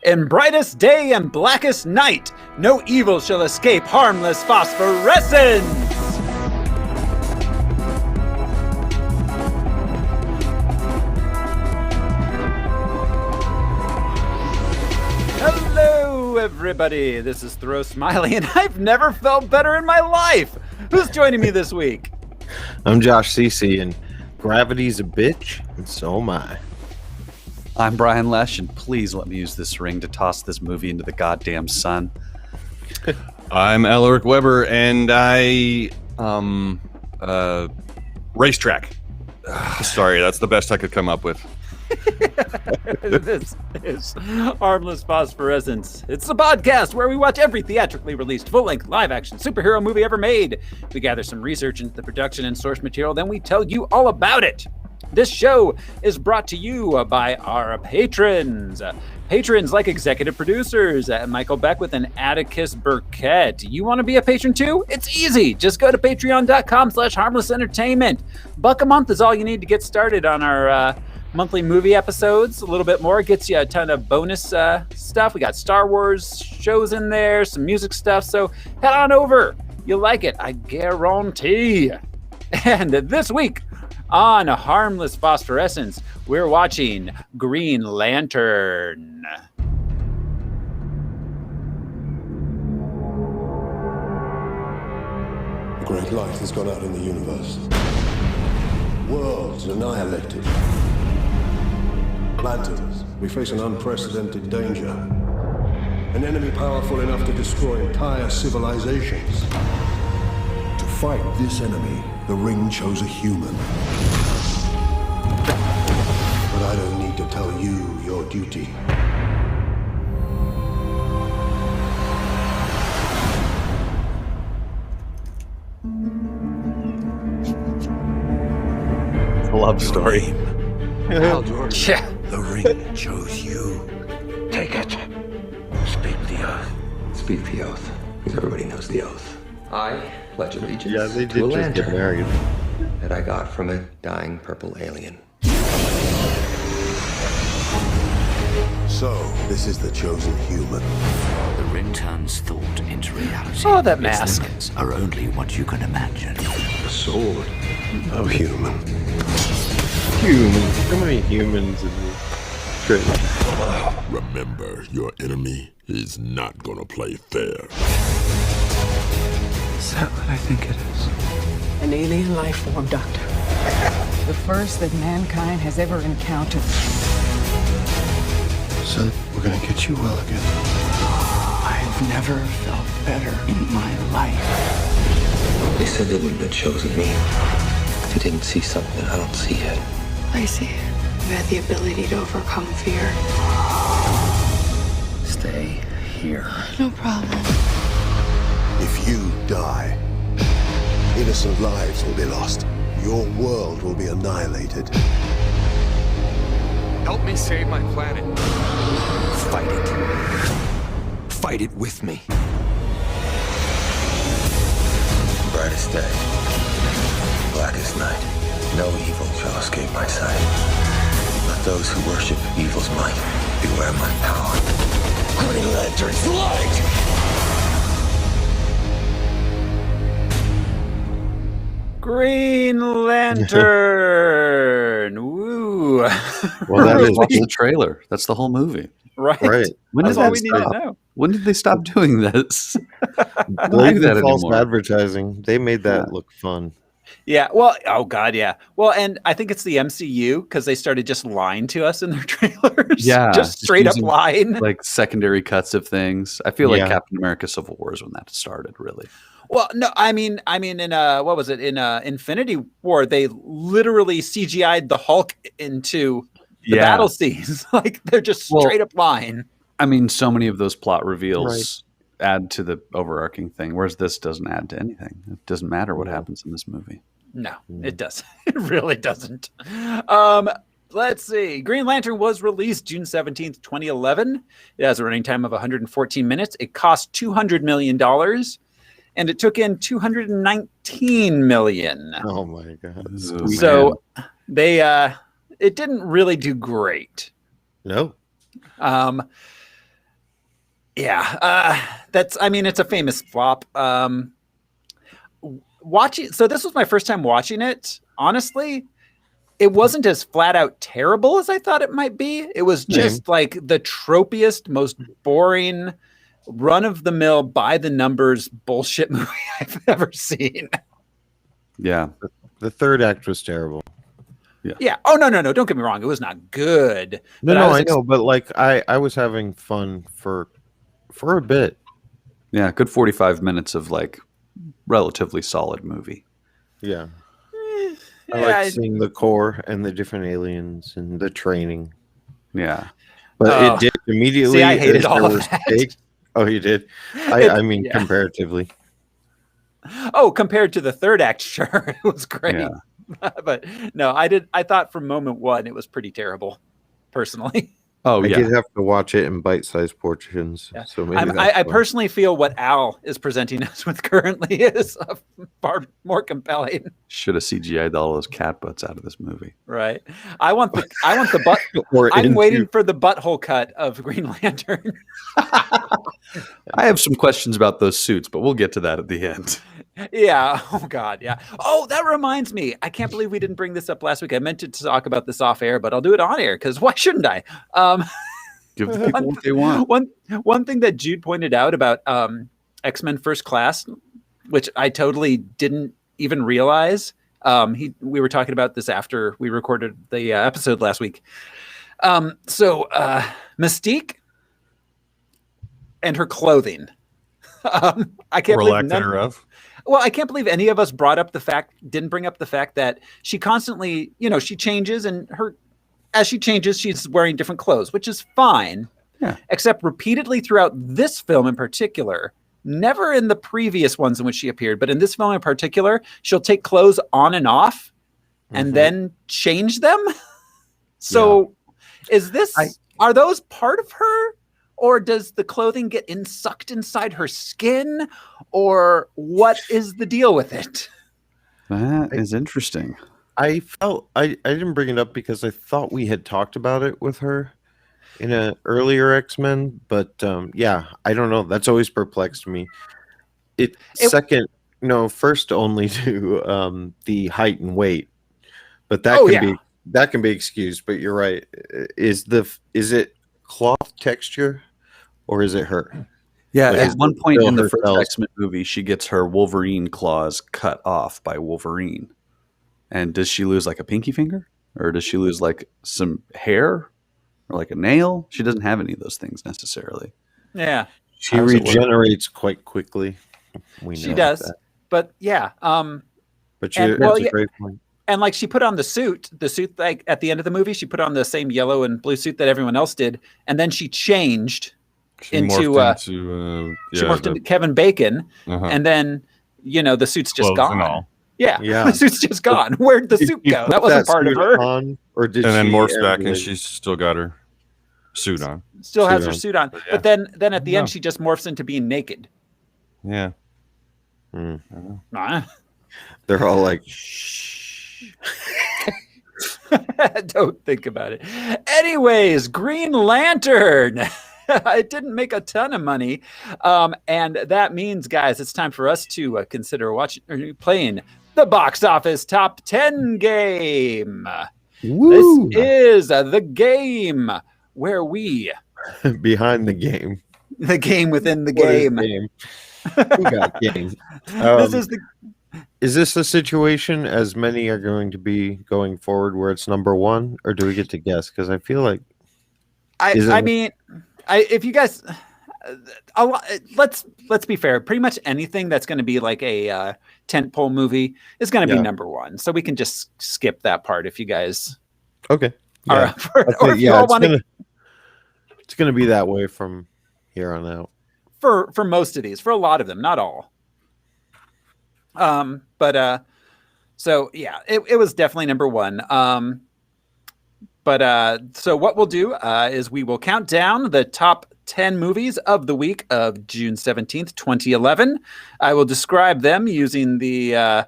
In brightest day and blackest night, no evil shall escape harmless phosphorescence! Hello, everybody. This is Throw Smiley, and I've never felt better in my life. Who's joining me this week? I'm Josh Cece, and gravity's a bitch, and so am I. I'm Brian Lesh, and please let me use this ring to toss this movie into the goddamn sun. I'm Alaric Weber, and racetrack. Sorry, that's the best I could come up with. This is Harmless Phosphorescence. It's the podcast where we watch every theatrically released full-length live-action superhero movie ever made. We gather some research into the production and source material, then we tell you all about it. This show is brought to you by our patrons. Patrons like executive producers Michael Beckwith and Atticus Burkett. You want to be a patron too? It's easy. Just go to patreon.com/harmlessentertainment. $1 a month is all you need to get started on our monthly movie episodes. A little bit more gets you a ton of bonus stuff. We got Star Wars shows in there, some music stuff. So head on over. You'll like it, I guarantee. And this week on Harmless Phosphorescence, we're watching Green Lantern. A great light has gone out in the universe. Worlds annihilated. Lanterns, we face an unprecedented danger. An enemy powerful enough to destroy entire civilizations. To fight this enemy, the Ring chose a human. But I don't need to tell you your duty. Love story. Hal Jordan. Yeah. The Ring chose you. Take it. Speak the oath. Speak the oath. Because everybody knows the oath. I pledge allegiance Yeah, they to a did just get lantern married. that I got from a dying purple alien. So, this is the chosen human. The ring turns thought into reality. Oh, that Its mask. limits are only what you can imagine. The sword of human. Humans. How many humans in the trailer? Remember, your enemy is not gonna play fair. Is that what I think it is? An alien life form, Doctor. The first that mankind has ever encountered. Son, we're gonna get you well again. I've never felt better in my life. They said they wouldn't have chosen me if they didn't see something that I don't see yet. I see. You had the ability to overcome fear. Stay here. No problem. If you die, innocent lives will be lost. Your world will be annihilated. Help me save my planet. Fight it. Fight it with me. Brightest day, blackest night. No evil shall escape my sight. Let those who worship evil's might beware my power. Green Lantern's light! Green Lantern. Woo. Well, that is watch the trailer. That's the whole movie. Right. When That's did all that we need to stop? know. When did they stop doing this? Blatant false anymore. advertising. They made that look fun. Yeah. Well, oh God, yeah. Well, and I think it's the MCU because they started just lying to us in their trailers. Yeah, Just straight up using, lying. like secondary cuts of things. I feel like Yeah. Captain America: Civil War is when that started. Really. Well, no, I mean, in what was it? In Infinity War, they literally CGI'd the Hulk into the battle scenes. Like they're just straight up lying. I mean, so many of those plot reveals add to the overarching thing, whereas this doesn't add to anything. It doesn't matter what happens in this movie. No, it doesn't. It really doesn't. Let's see. Green Lantern was released June 17th, 2011. It has a running time of 114 minutes. It cost $200 million. And it took in $219 million. Oh my god! So they it didn't really do great. No. Yeah, it's a famous flop. Watching, so this was my first time watching it. Honestly, it wasn't as flat out terrible as I thought it might be. It was just like the tropiest, most boring, run of the mill, by the numbers bullshit movie I've ever seen. Yeah. The third act was terrible. Yeah. Oh, no. Don't get me wrong. It was not good. No, I know. But like, I was having fun for a bit. Yeah. Good 45 minutes of like relatively solid movie. Yeah. I like seeing the core and the different aliens and the training. Yeah. But it did immediately. See, I hated all of that. Oh, you did? I mean, comparatively. Oh, compared to the third act, sure. It was great. Yeah. But no, I thought from moment one, it was pretty terrible, personally. Oh, I yeah. did have to watch it in bite-sized portions. Yeah. So maybe I personally feel what Al is presenting us with currently is far more compelling. Should have CGI'd all those cat butts out of this movie. Right. I want the butt. I'm waiting for the butthole cut of Green Lantern. I have some questions about those suits, but we'll get to that at the end. Yeah. Oh God. Yeah. Oh, that reminds me. I can't believe we didn't bring this up last week. I meant to talk about this off air, but I'll do it on air because why shouldn't I? Give the people what they want. One thing that Jude pointed out about X-Men First Class, which I totally didn't even realize. We were talking about this after we recorded the episode last week. Mystique and her clothing. I can't believe thereof. Well, I can't believe any of us didn't bring up the fact that she constantly, she changes, and as she changes, she's wearing different clothes, which is fine. Yeah. Except repeatedly throughout this film in particular, never in the previous ones in which she appeared, but in this film in particular, she'll take clothes on and off and then change them. So are those part of her? Or does the clothing get sucked inside her skin? Or what is the deal with it? That is interesting. I didn't bring it up because I thought we had talked about it with her in an earlier X-Men. But I don't know. That's always perplexed me. First only to the height and weight. But that can be excused. But you're right. Is it cloth texture? Or is it her? Yeah, Like, at one point in the first herself? X-Men movie, she gets her Wolverine claws cut off by Wolverine. And does she lose like a pinky finger? Or does she lose like some hair? Or like a nail? She doesn't have any of those things necessarily. Yeah. She regenerates quite quickly. She does. That. But yeah. That's a great point. And like she put on the suit like at the end of the movie, she put on the same yellow and blue suit that everyone else did. And then she changed into Kevin Bacon, and then the suit's just gone. Yeah, the suit's just gone. Where'd the suit go? That wasn't part of her. Or did and then she morphs back, and she's still got her suit on. Still has her suit on, but then at the end she just morphs into being naked. Yeah. They're all like, shh. Don't think about it. Anyways, Green Lantern. It didn't make a ton of money. And that means, guys, it's time for us to consider playing the box office top 10 game. Woo! This is the game where we... Behind the game. The game within the game. Who got game? Is this a situation, as many are going to be going forward, where it's number one? Or do we get to guess? Because I feel like... if you guys, let's be fair. Pretty much anything that's going to be like a tentpole movie is going to be number one. So we can just skip that part if you guys. Okay. Yeah. It's going to be that way from here on out. For most of these, for a lot of them, not all. So yeah, it was definitely number one. So what we'll do is we will count down the top 10 movies of the week of June 17th, 2011. I will describe them using the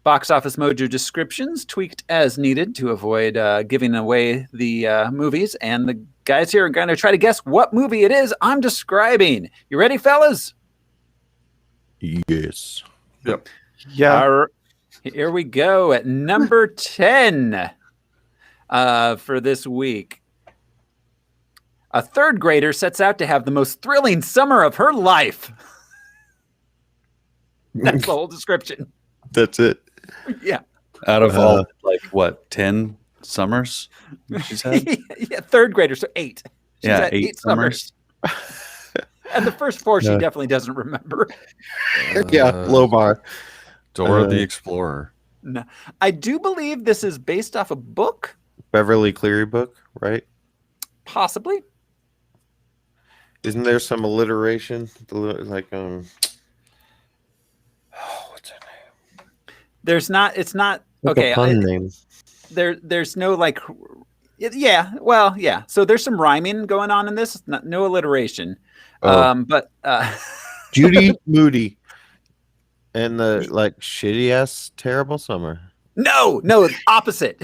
Box Office Mojo descriptions tweaked as needed to avoid giving away the movies. And the guys here are going to try to guess what movie it is I'm describing. You ready, fellas? Yes. Yep. Yeah. Here we go at number 10 for this week. A third grader sets out to have the most thrilling summer of her life. That's the whole description. That's it. Yeah. Out of all, 10 summers she's had? Yeah, third grader, so 8. She's had 8 summers. And the first 4 she definitely doesn't remember. Yeah, low bar. Dora the Explorer. No. I do believe this is based off a book. Beverly Cleary book, right? Possibly. Isn't there some alliteration? Like, what's her name? There's not. It's not. Like okay. a fun name. There's no like. Yeah. Well, yeah. So there's some rhyming going on in this. No alliteration. But Judy Moody and the shitty ass terrible summer. No, opposite.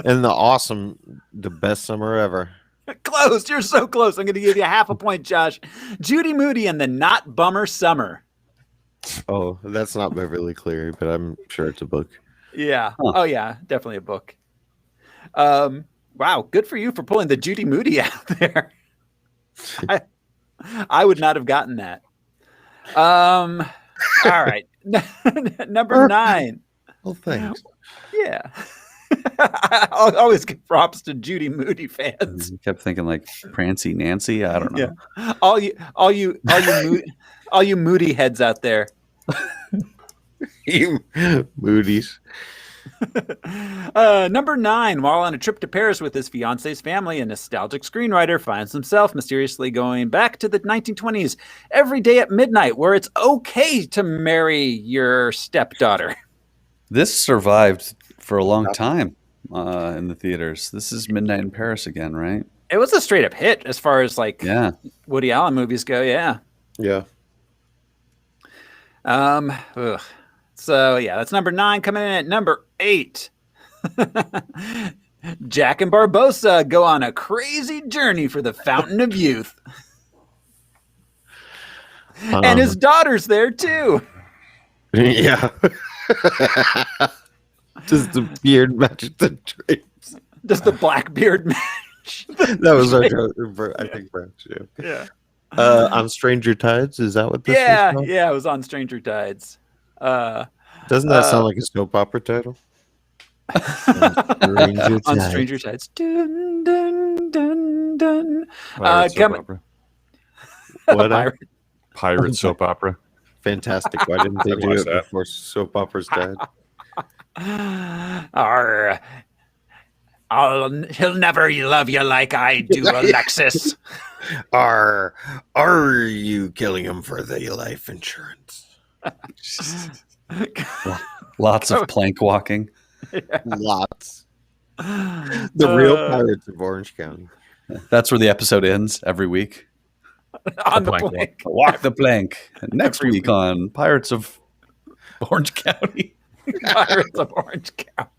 And the best summer ever. Close. You're so close. I'm going to give you half a point, Josh. Judy Moody and the Not Bummer Summer. Oh, that's not Beverly Cleary, but I'm sure it's a book. Yeah. Huh. Oh, yeah. Definitely a book. Wow. Good for you for pulling the Judy Moody out there. I would not have gotten that. All right. Number 9. Well, thanks. Yeah. I'll always give props to Judy Moody fans. You kept thinking like Prancy Nancy. I don't know. Yeah. All you Moody heads out there. You Moody's. Number 9. While on a trip to Paris with his fiance's family, a nostalgic screenwriter finds himself mysteriously going back to the 1920s every day at midnight, where it's okay to marry your stepdaughter. This survived for a long time in the theaters. This is Midnight in Paris again, right? It was a straight up hit as far as Woody Allen movies go. Yeah. Yeah. So yeah, that's number 9. Coming in at number 8. Jack and Barbossa go on a crazy journey for the Fountain of Youth. And his daughter's there too. Yeah. Does the beard match the drapes? Does the black beard match? That was our joke. I think French. Yeah. On Stranger Tides, is that what this is called? Yeah, it was on Stranger Tides. Doesn't that sound like a soap opera title? On Stranger Tides. Dun, dun, dun, dun. Pirate soap opera. Fantastic. Why didn't they do it before soap operas died? He'll never love you like I do, Alexis. Are you killing him for the life insurance? Lots of plank walking. Yeah. Lots. The real Pirates of Orange County. That's where the episode ends every week. On the plank. Walk the plank. Next week on Pirates of Orange County. Pirates of Orange County.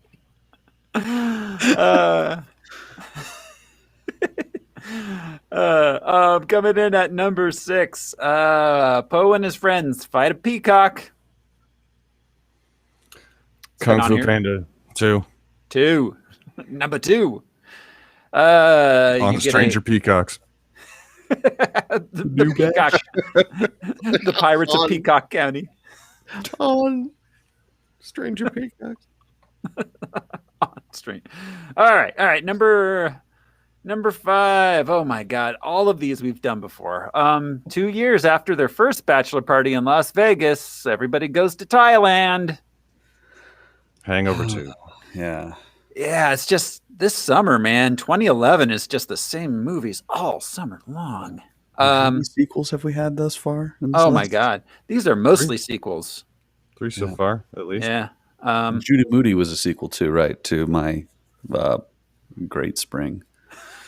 Coming in at number 6, Poe and his friends fight a peacock. Kung Fu Panda 2. Number 2. On Stranger Peacocks. the Peacock. The Pirates of Peacock County. On Stranger Peacocks. All right. Number 5. Oh my God. All of these we've done before. 2 years after their first bachelor party in Las Vegas, everybody goes to Thailand. Hangover 2. Yeah. Yeah, it's just this summer, man. 2011 is just the same movies all summer long. How many sequels have we had thus far? Oh my God. These are mostly sequels. 3 so far, at least. Yeah. Judy Moody was a sequel too, right? To my Great Spring.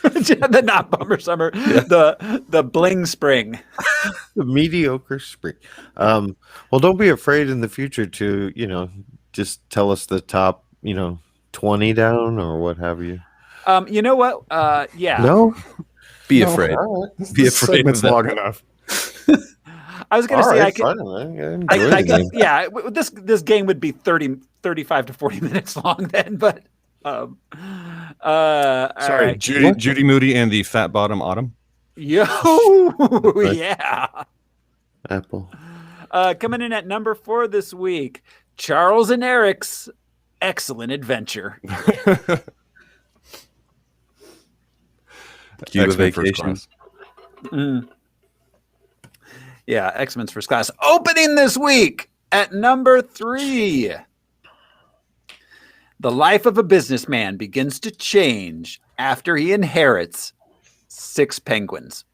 The not bummer summer. Yeah. The bling spring. The mediocre spring. Well, don't be afraid in the future to, just tell us the top, 20 down or what have you? You know what? Yeah. No? Be No. afraid. All right. Be This afraid. segment's of that. long enough. I was going to All say right, I could. fine. I enjoy I the game. yeah, this game would be 35 to 40 minutes long then, but all Sorry, right. Judy Moody and the Fat Bottom Autumn. Yo, yeah. Apple. Coming in at number 4 this week, Charles and Eric's Excellent Adventure. Cuba X-Men First Vacation. Class. Yeah, X-Men's First Class. Opening this week at number 3. The life of a businessman begins to change after he inherits 6 penguins.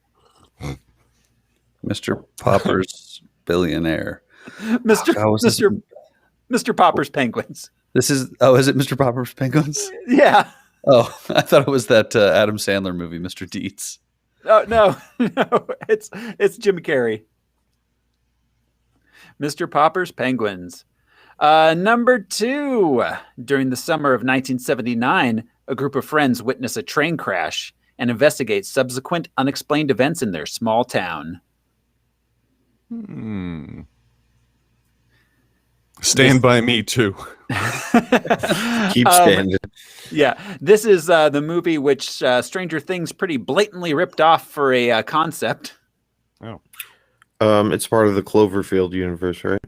Mr. Popper's Billionaire. Mr. Popper's Penguins. Is it Mr. Popper's Penguins? Yeah. Oh, I thought it was that Adam Sandler movie, Mr. Deeds. Oh no, it's Jim Carrey. Mr. Popper's Penguins. Number 2. During the summer of 1979, a group of friends witness a train crash and investigate subsequent unexplained events in their small town. Stand by Me too. Keep standing. Yeah, this is the movie which Stranger Things pretty blatantly ripped off for a concept. Oh. It's part of the Cloverfield universe, right?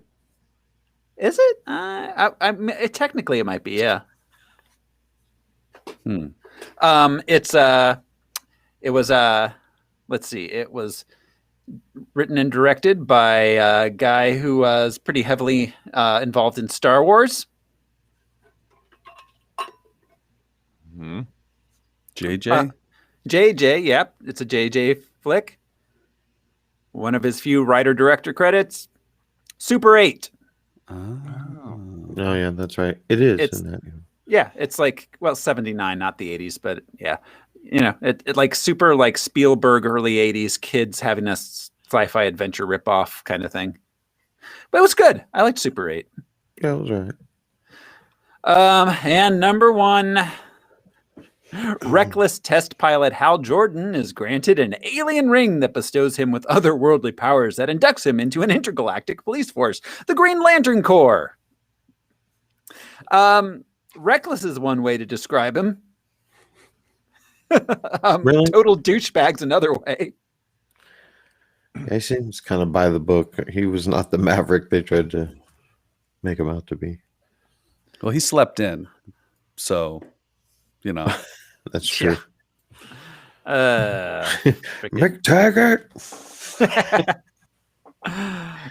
Is it? Technically, it might be. Yeah. It was let's see. It was written and directed by a guy who was pretty heavily involved in Star Wars. JJ? JJ, yep. It's a JJ flick. One of his few writer-director credits. Super 8. Oh, yeah, that's right. It is. Isn't it? Yeah, it's like, 79, not the 80s, but yeah. It like super like Spielberg early 80s kids having a sci-fi adventure ripoff kind of thing. But it was good. I liked Super 8. Yeah, it was all right. And number 1, reckless test pilot Hal Jordan is granted an alien ring that bestows him with otherworldly powers that inducts him into an intergalactic police force, the Green Lantern Corps. Reckless is one way to describe him. Really? Total douchebag's another way. Yeah, he seems kind of by the book. He was not the maverick they tried to make him out to be. Well, he slept in, so That's true. McTaggart.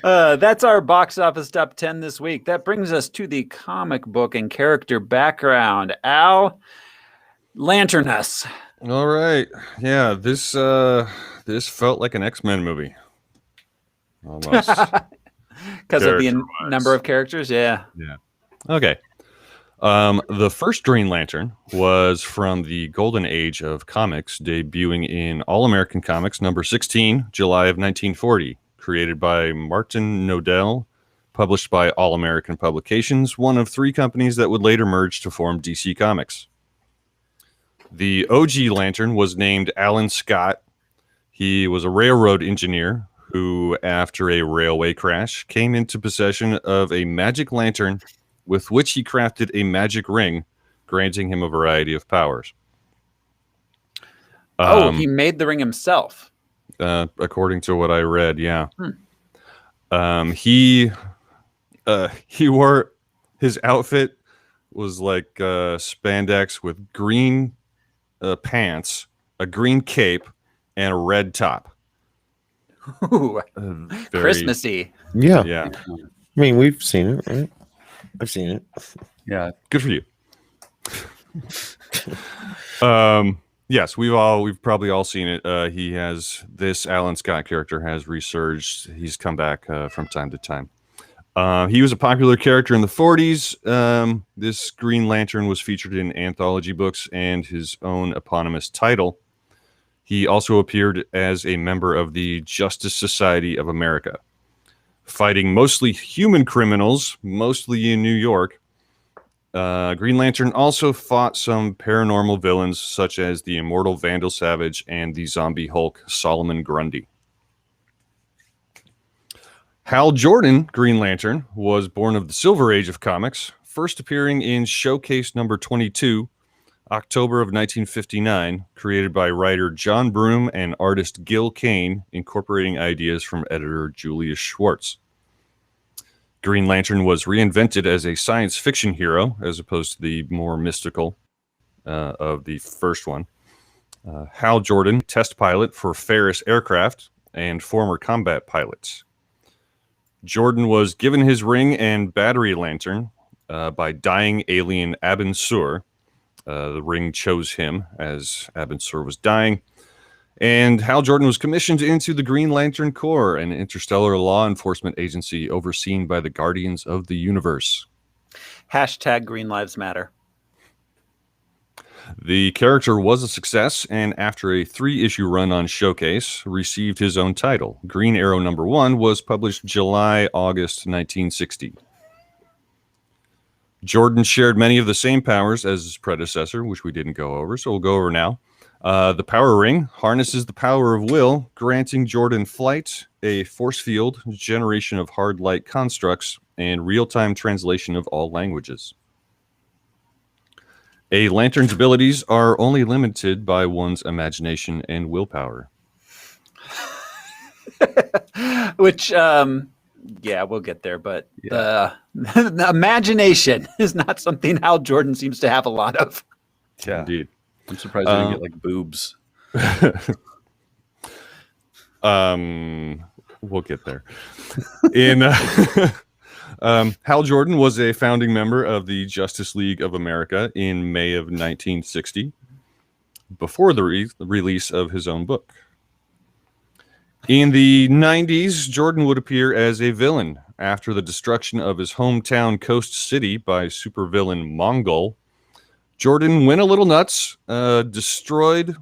That's our box office top 10 this week. That brings us to the comic book and character background. Al, lantern us. All right. Yeah, this felt like an X-Men movie. Almost. Because of the number of characters, yeah. Yeah. Okay. The first Green Lantern was from the golden age of comics, debuting in All American Comics number 16, July of 1940, created by Martin Nodell, published by All American Publications, one of 3 companies that would later merge to form DC Comics. The OG Lantern was named Alan Scott. He was a railroad engineer who, after a railway crash, came into possession of a magic lantern with which he crafted a magic ring, granting him a variety of powers. He made the ring himself. According to what I read, yeah. He wore, his outfit was like spandex with green pants, a green cape, and a red top. Ooh, Christmassy. Yeah. Yeah. I mean, we've seen it, right? I've seen it. Yeah. Good for you. Yes, we've probably all seen it. This Alan Scott character has resurged. He's come back from time to time. He was a popular character in the 40s. This Green Lantern was featured in anthology books and his own eponymous title. He also appeared as a member of the Justice Society of America, fighting mostly human criminals, mostly in New York. Green Lantern also fought some paranormal villains such as the Immortal Vandal Savage and the zombie Hulk Solomon Grundy. Hal Jordan, Green Lantern, was born of the Silver Age of comics, first appearing in Showcase number 22, October of 1959, created by writer John Broome and artist Gil Kane, incorporating ideas from editor Julius Schwartz. Green Lantern was reinvented as a science fiction hero, as opposed to the more mystical of the first one. Hal Jordan, test pilot for Ferris Aircraft and former combat pilot. Jordan was given his ring and battery lantern by dying alien Abin Sur. The ring chose him as Abin Sur was dying. And Hal Jordan was commissioned into the Green Lantern Corps, an interstellar law enforcement agency overseen by the Guardians of the Universe. Hashtag Green Lives Matter. The character was a success, and after a 3-issue run on Showcase, received his own title. Green Arrow number 1 was published July-August 1960. Jordan shared many of the same powers as his predecessor, which we didn't go over, so we'll go over now. The Power Ring harnesses the power of will, granting Jordan flight, a force field, generation of hard light constructs, and real-time translation of all languages. A lantern's abilities are only limited by one's imagination and willpower. Which, yeah, we'll get there, but the imagination is not something Hal Jordan seems to have a lot of. Yeah. Indeed. I'm surprised I didn't get like boobs. We'll get there. Hal Jordan was a founding member of the Justice League of America in May of 1960, before the release of his own book. In the 90s, Jordan would appear as a villain after the destruction of his hometown Coast City by supervillain Mongol. Jordan went a little nuts, destroyed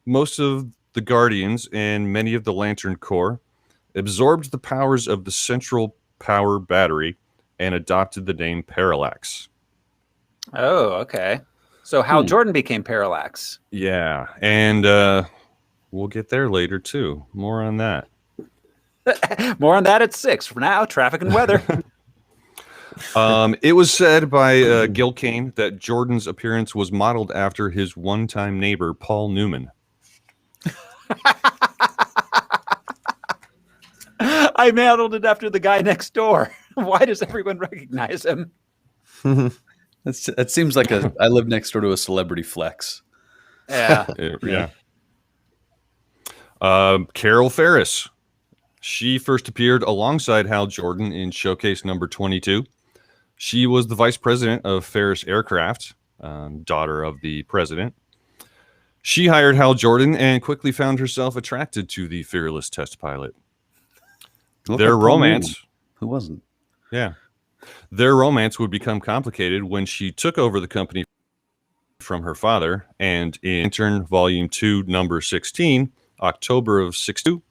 most of the Guardians and many of the Lantern Corps, absorbed the powers of the Central Power Battery, and adopted the name Parallax. Oh, okay. So Hal Jordan became Parallax. Yeah, and we'll get there later, too. More on that. More on that at 6. For now, traffic and weather. It was said by Gil Kane that Jordan's appearance was modeled after his one-time neighbor, Paul Newman. I modeled it after the guy next door. Why does everyone recognize him? That seems like I live next door to a celebrity flex. Yeah. Yeah. Carol Ferris. She first appeared alongside Hal Jordan in Showcase number 22. She was the vice president of Ferris Aircraft, daughter of the president. She hired Hal Jordan and quickly found herself attracted to the fearless test pilot. Their romance... Who wasn't? Yeah. Their romance would become complicated when she took over the company from her father, and in Intern Volume 2, Number 16, October of 62,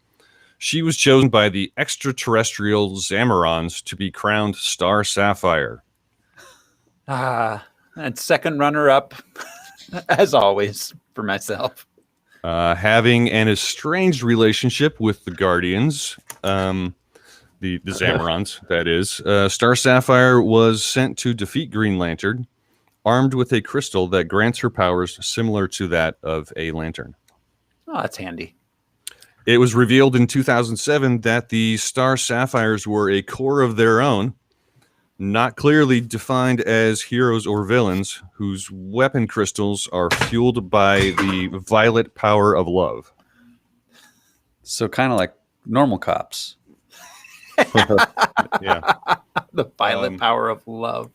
she was chosen by the extraterrestrial Zamorans to be crowned Star Sapphire. And second runner-up, as always, for myself. Having an estranged relationship with the Guardians, the Zamorans, that is, Star Sapphire was sent to defeat Green Lantern, armed with a crystal that grants her powers similar to that of a lantern. Oh, that's handy. It was revealed in 2007 that the Star Sapphires were a core of their own, not clearly defined as heroes or villains, whose weapon crystals are fueled by the violet power of love. So kind of like normal cops. Yeah. The violet power of love.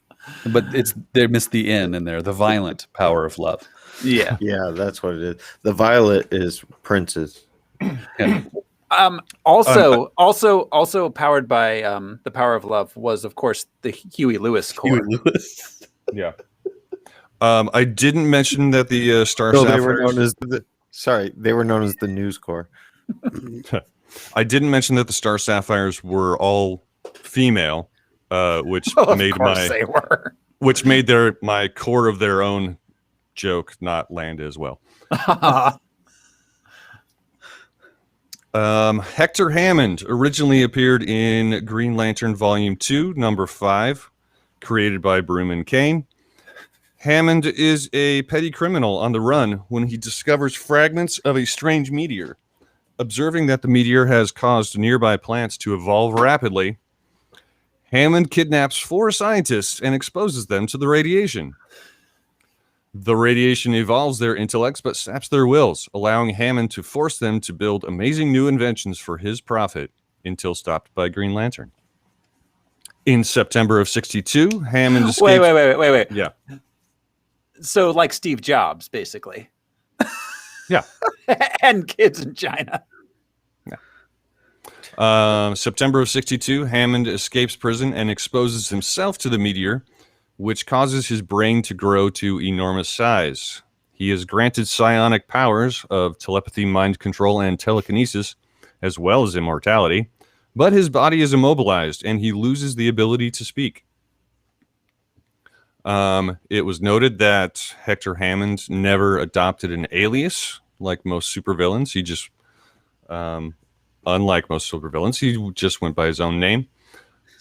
But they missed the N in there. The violent power of love. Yeah. Yeah, that's what it is. The violet is Prince's. Yeah. Also powered by the power of love was, of course, the Huey Lewis core. Huey Lewis. Yeah. I didn't mention that the Star No, Sapphires... they were known as they were known as the News Corps. I didn't mention that the Star Sapphires were all female, which Of made course my they were. which made my core of their own joke not land as well. Hector Hammond originally appeared in Green Lantern Volume 2, number 5, created by Broom and Kane. Hammond is a petty criminal on the run when he discovers fragments of a strange meteor. Observing that the meteor has caused nearby plants to evolve rapidly, Hammond kidnaps 4 scientists and exposes them to the radiation. The radiation evolves their intellects but saps their wills, allowing Hammond to force them to build amazing new inventions for his profit until stopped by Green Lantern. In September of 1962, Hammond escapes... Wait. Yeah. So like Steve Jobs, basically. Yeah. And kids in China. September of 1962, Hammond escapes prison and exposes himself to the meteor, which causes his brain to grow to enormous size. He is granted psionic powers of telepathy, mind control, and telekinesis, as well as immortality, but his body is immobilized and he loses the ability to speak. It was noted that Hector Hammond never adopted an alias like most supervillains. He just, unlike most supervillains, he just went by his own name.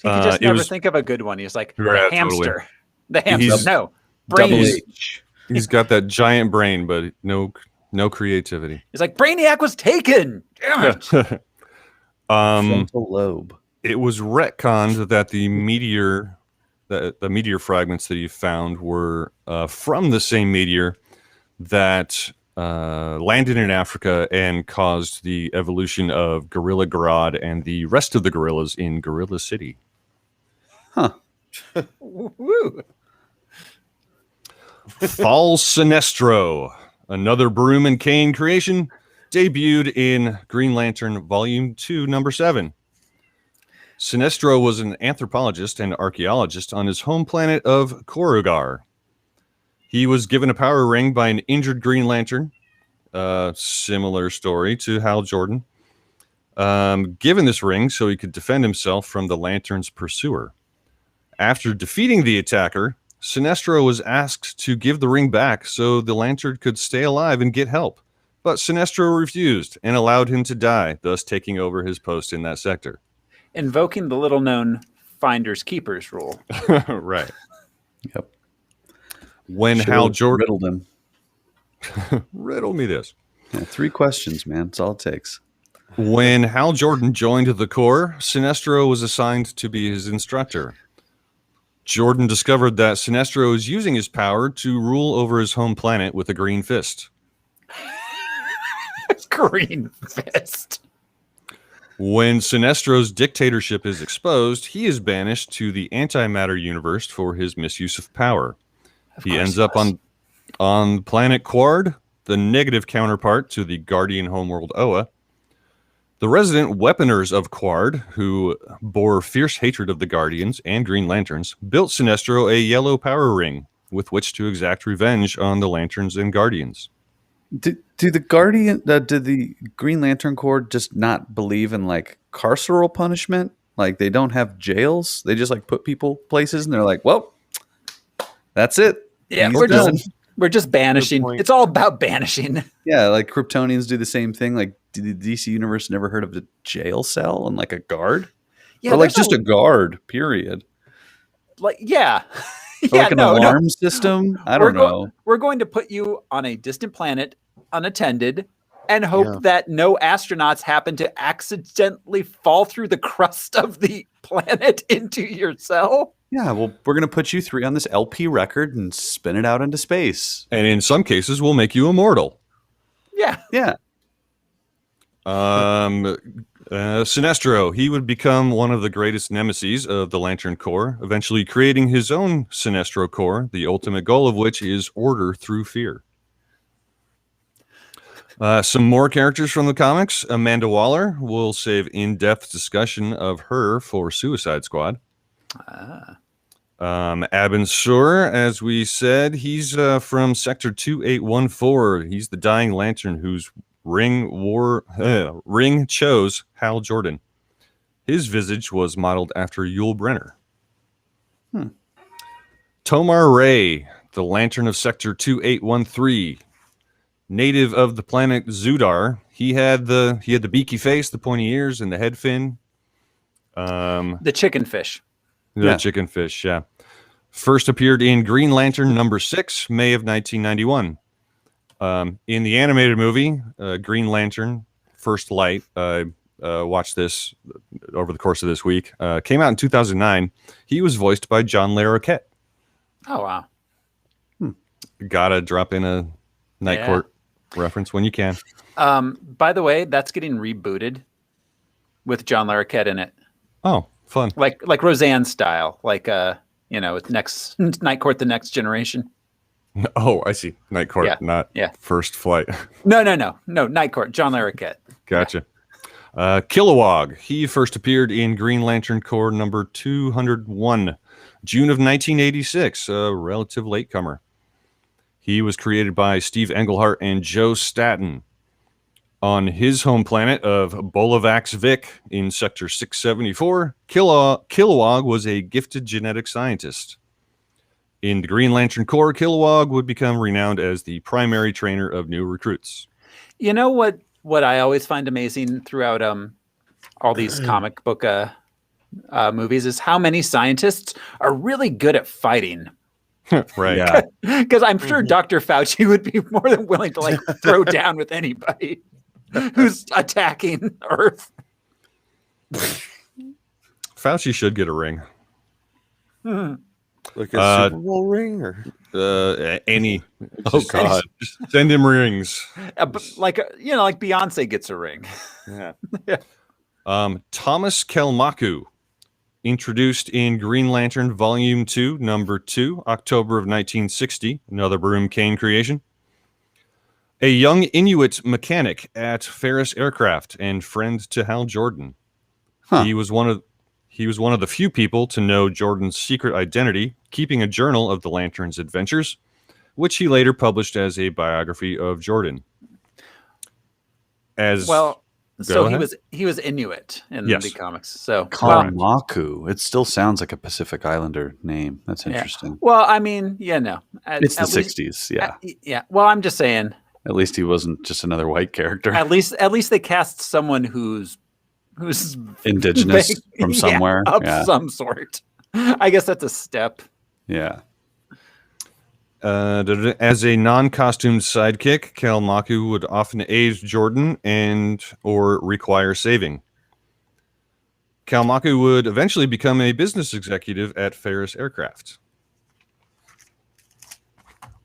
He could just never think of a good one. He's like, the hamster. Totally. The hamster. No. Brain. He's got that giant brain, but no creativity. He's like, Brainiac was taken. Damn it. Frontal lobe. It was retconned that the meteor fragments that you found were from the same meteor that landed in Africa and caused the evolution of Gorilla Grodd and the rest of the gorillas in Gorilla City. Huh. Woo. Fall Sinestro, another Broom and Kane creation, debuted in Green Lantern Volume 2, number 7. Sinestro was an anthropologist and archaeologist on his home planet of Korugar. He was given a power ring by an injured Green Lantern. Similar story to Hal Jordan. Given this ring so he could defend himself from the Lantern's pursuer. After defeating the attacker, Sinestro was asked to give the ring back so the Lantern could stay alive and get help. But Sinestro refused and allowed him to die, thus taking over his post in that sector. Invoking the little-known Finders Keepers rule. Right. Yep. When Hal Jordan riddled him. Riddle me this. Yeah, 3 questions, man. That's all it takes. When Hal Jordan joined the Corps, Sinestro was assigned to be his instructor. Jordan discovered that Sinestro is using his power to rule over his home planet with a green fist. Green fist. When Sinestro's dictatorship is exposed, he is banished to the antimatter universe for his misuse of power. He ends up on planet Quard, the negative counterpart to the Guardian homeworld Oa. The resident weaponers of Quard, who bore fierce hatred of the Guardians and Green Lanterns, built Sinestro a yellow power ring with which to exact revenge on the Lanterns and Guardians. Do the Green Lantern Corps just not believe in like carceral punishment? Like they don't have jails? They just like put people places and they're like, well, that's it. Yeah, we're just banishing. It's all about banishing. Yeah, like Kryptonians do the same thing. Like the DC universe never heard of the jail cell and like a guard? Yeah, or like just a guard, period. Like, yeah. Or like an alarm system? I don't know. We're going to put you on a distant planet, unattended, and hope that no astronauts happen to accidentally fall through the crust of the planet into your cell. Yeah, well, we're going to put you 3 on this LP record and spin it out into space. And in some cases, we'll make you immortal. Yeah. Yeah. Sinestro, he would become one of the greatest nemeses of the Lantern Corps, eventually creating his own Sinestro Corps, the ultimate goal of which is order through fear. Some more characters from the comics. Amanda Waller. We'll save in-depth discussion of her for Suicide Squad. Abin Sur, as we said, he's from Sector 2814. He's the dying Lantern whose ring chose Hal Jordan. His visage was modeled after Yul Brynner. Tomar Ray, the Lantern of Sector 2813, native of the planet Zudar. He had the beaky face, the pointy ears, and the head fin. The chicken fish. Chicken fish, yeah. First appeared in Green Lantern number 6, May of 1991. In the animated movie, Green Lantern, First Light, watched this over the course of this week. Came out in 2009. He was voiced by John Larroquette. Oh, wow. Gotta drop in a Night Court reference when you can. By the way, that's getting rebooted with John Larroquette in it. Oh, fun. Like Roseanne style. Like, next Night Court, the Next Generation. Oh, I see. Night Court, not First Flight. No. Night Court, John Larroquette. Gotcha. Kilowog. He first appeared in Green Lantern Corps number 201, June of 1986, a relative latecomer. He was created by Steve Englehart and Joe Staton. On his home planet of Bolavax Vic in Sector 674, Kilowog was a gifted genetic scientist. In the Green Lantern Corps, Kilowog would become renowned as the primary trainer of new recruits. You know what I always find amazing throughout all these comic book movies is how many scientists are really good at fighting. Right. Yeah. Because I'm sure Dr. Fauci would be more than willing to throw down with anybody who's attacking Earth. Fauci should get a ring. Like a Super Bowl ring or any. God. Just send him rings. Like Beyonce gets a ring. Yeah. Thomas Kelmaku, introduced in Green Lantern Volume 2, Number 2, October of 1960, another Broom Kane creation. A young Inuit mechanic at Ferris Aircraft and friend to Hal Jordan. Huh. He was one of the few people to know Jordan's secret identity, keeping a journal of the Lantern's adventures, which he later published as a biography of Jordan. He was Inuit in the comics. So Kalmaku. It still sounds like a Pacific Islander name. That's interesting. Yeah. Well, I mean, no. It's the 60s, yeah. Yeah. Well, I'm just saying. At least he wasn't just another white character. At least they cast someone who's indigenous from somewhere. Of some sort. I guess that's a step. Yeah. As a non-costumed sidekick, Kalmaku would often aid Jordan or require saving. Kalmaku would eventually become a business executive at Ferris Aircraft.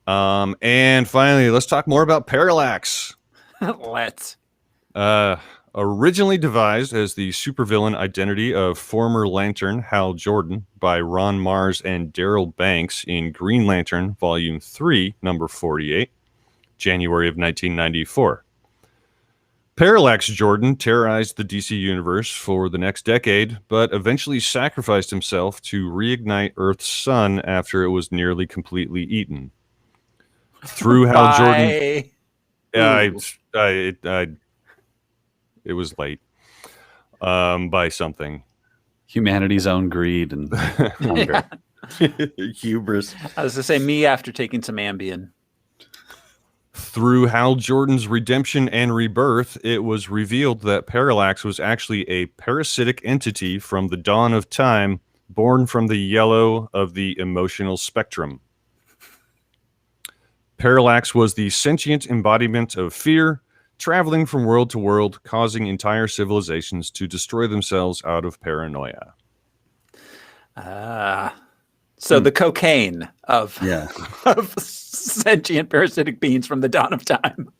And finally, let's talk more about Parallax. Let's. Originally devised as the supervillain identity of former Lantern Hal Jordan by Ron Mars and Daryl Banks in Green Lantern Volume 3, Number 48, January of 1994. Parallax Jordan terrorized the DC Universe for the next decade, but eventually sacrificed himself to reignite Earth's sun after it was nearly completely eaten. Through Hal Jordan... It was late by something. Humanity's own greed and hunger. Hubris. I was to say me after taking some Ambien. Through Hal Jordan's redemption and rebirth, it was revealed that Parallax was actually a parasitic entity from the dawn of time, born from the yellow of the emotional spectrum. Parallax was the sentient embodiment of fear, traveling from world to world, causing entire civilizations to destroy themselves out of paranoia. So the cocaine of sentient parasitic beings from the dawn of time.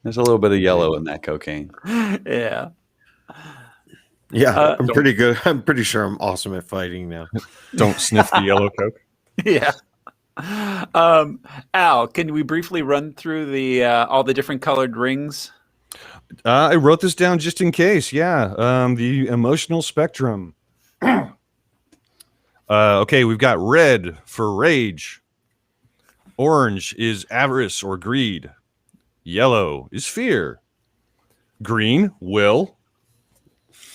There's a little bit of yellow in that cocaine. Yeah. Yeah, I'm pretty good. I'm pretty sure I'm awesome at fighting now. Don't sniff the yellow coke. Yeah. Al, can we briefly run through the all the different colored rings? I wrote this down just in case. Yeah. The emotional spectrum. Okay, we've got red for rage. Orange is avarice or greed. Yellow is fear. Green, will.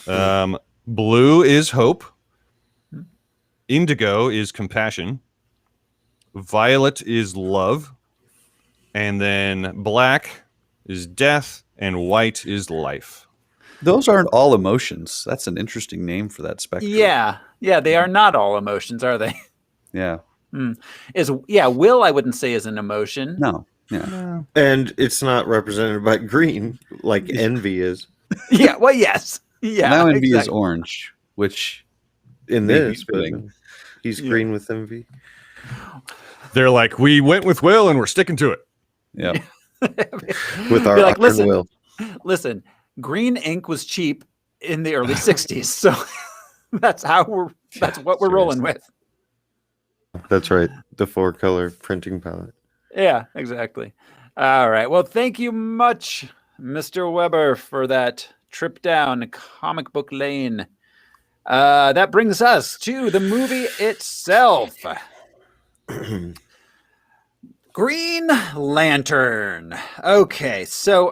Blue is hope. Indigo is compassion. Violet is love. And then black is death. And white is life. Those aren't all emotions. That's an interesting name for that spectrum. Yeah. Yeah, they are not all emotions, are they? Yeah. Will, I wouldn't say is an emotion. No. Yeah. And it's not represented by green like envy is. Yeah, well, yes. Yeah. Now envy is exactly. orange, which In may be this, but fitting. he's green with envy. They're like, we went with Will and we're sticking to it. Yeah. With our Be like, iron will. Listen, green ink was cheap in the early 60s. So that's what we're rolling with. That's right. The 4-color printing palette. Yeah, exactly. All right. Well, thank you much, Mr. Weber, for that trip down comic book lane. That brings us to the movie itself. Green Lantern. Okay, so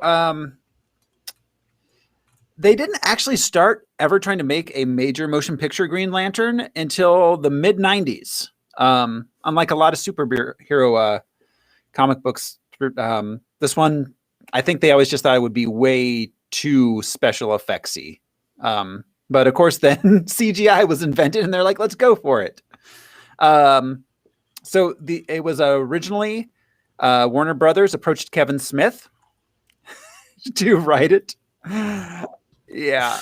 they didn't actually start ever trying to make a major motion picture Green Lantern until the mid-90s. Unlike a lot of superhero comic books, this one, I think they always just thought it would be way too special effectsy. But of course, then CGI was invented, and they're like, "Let's go for it." So it was originally Warner Brothers approached Kevin Smith to write it. Yeah,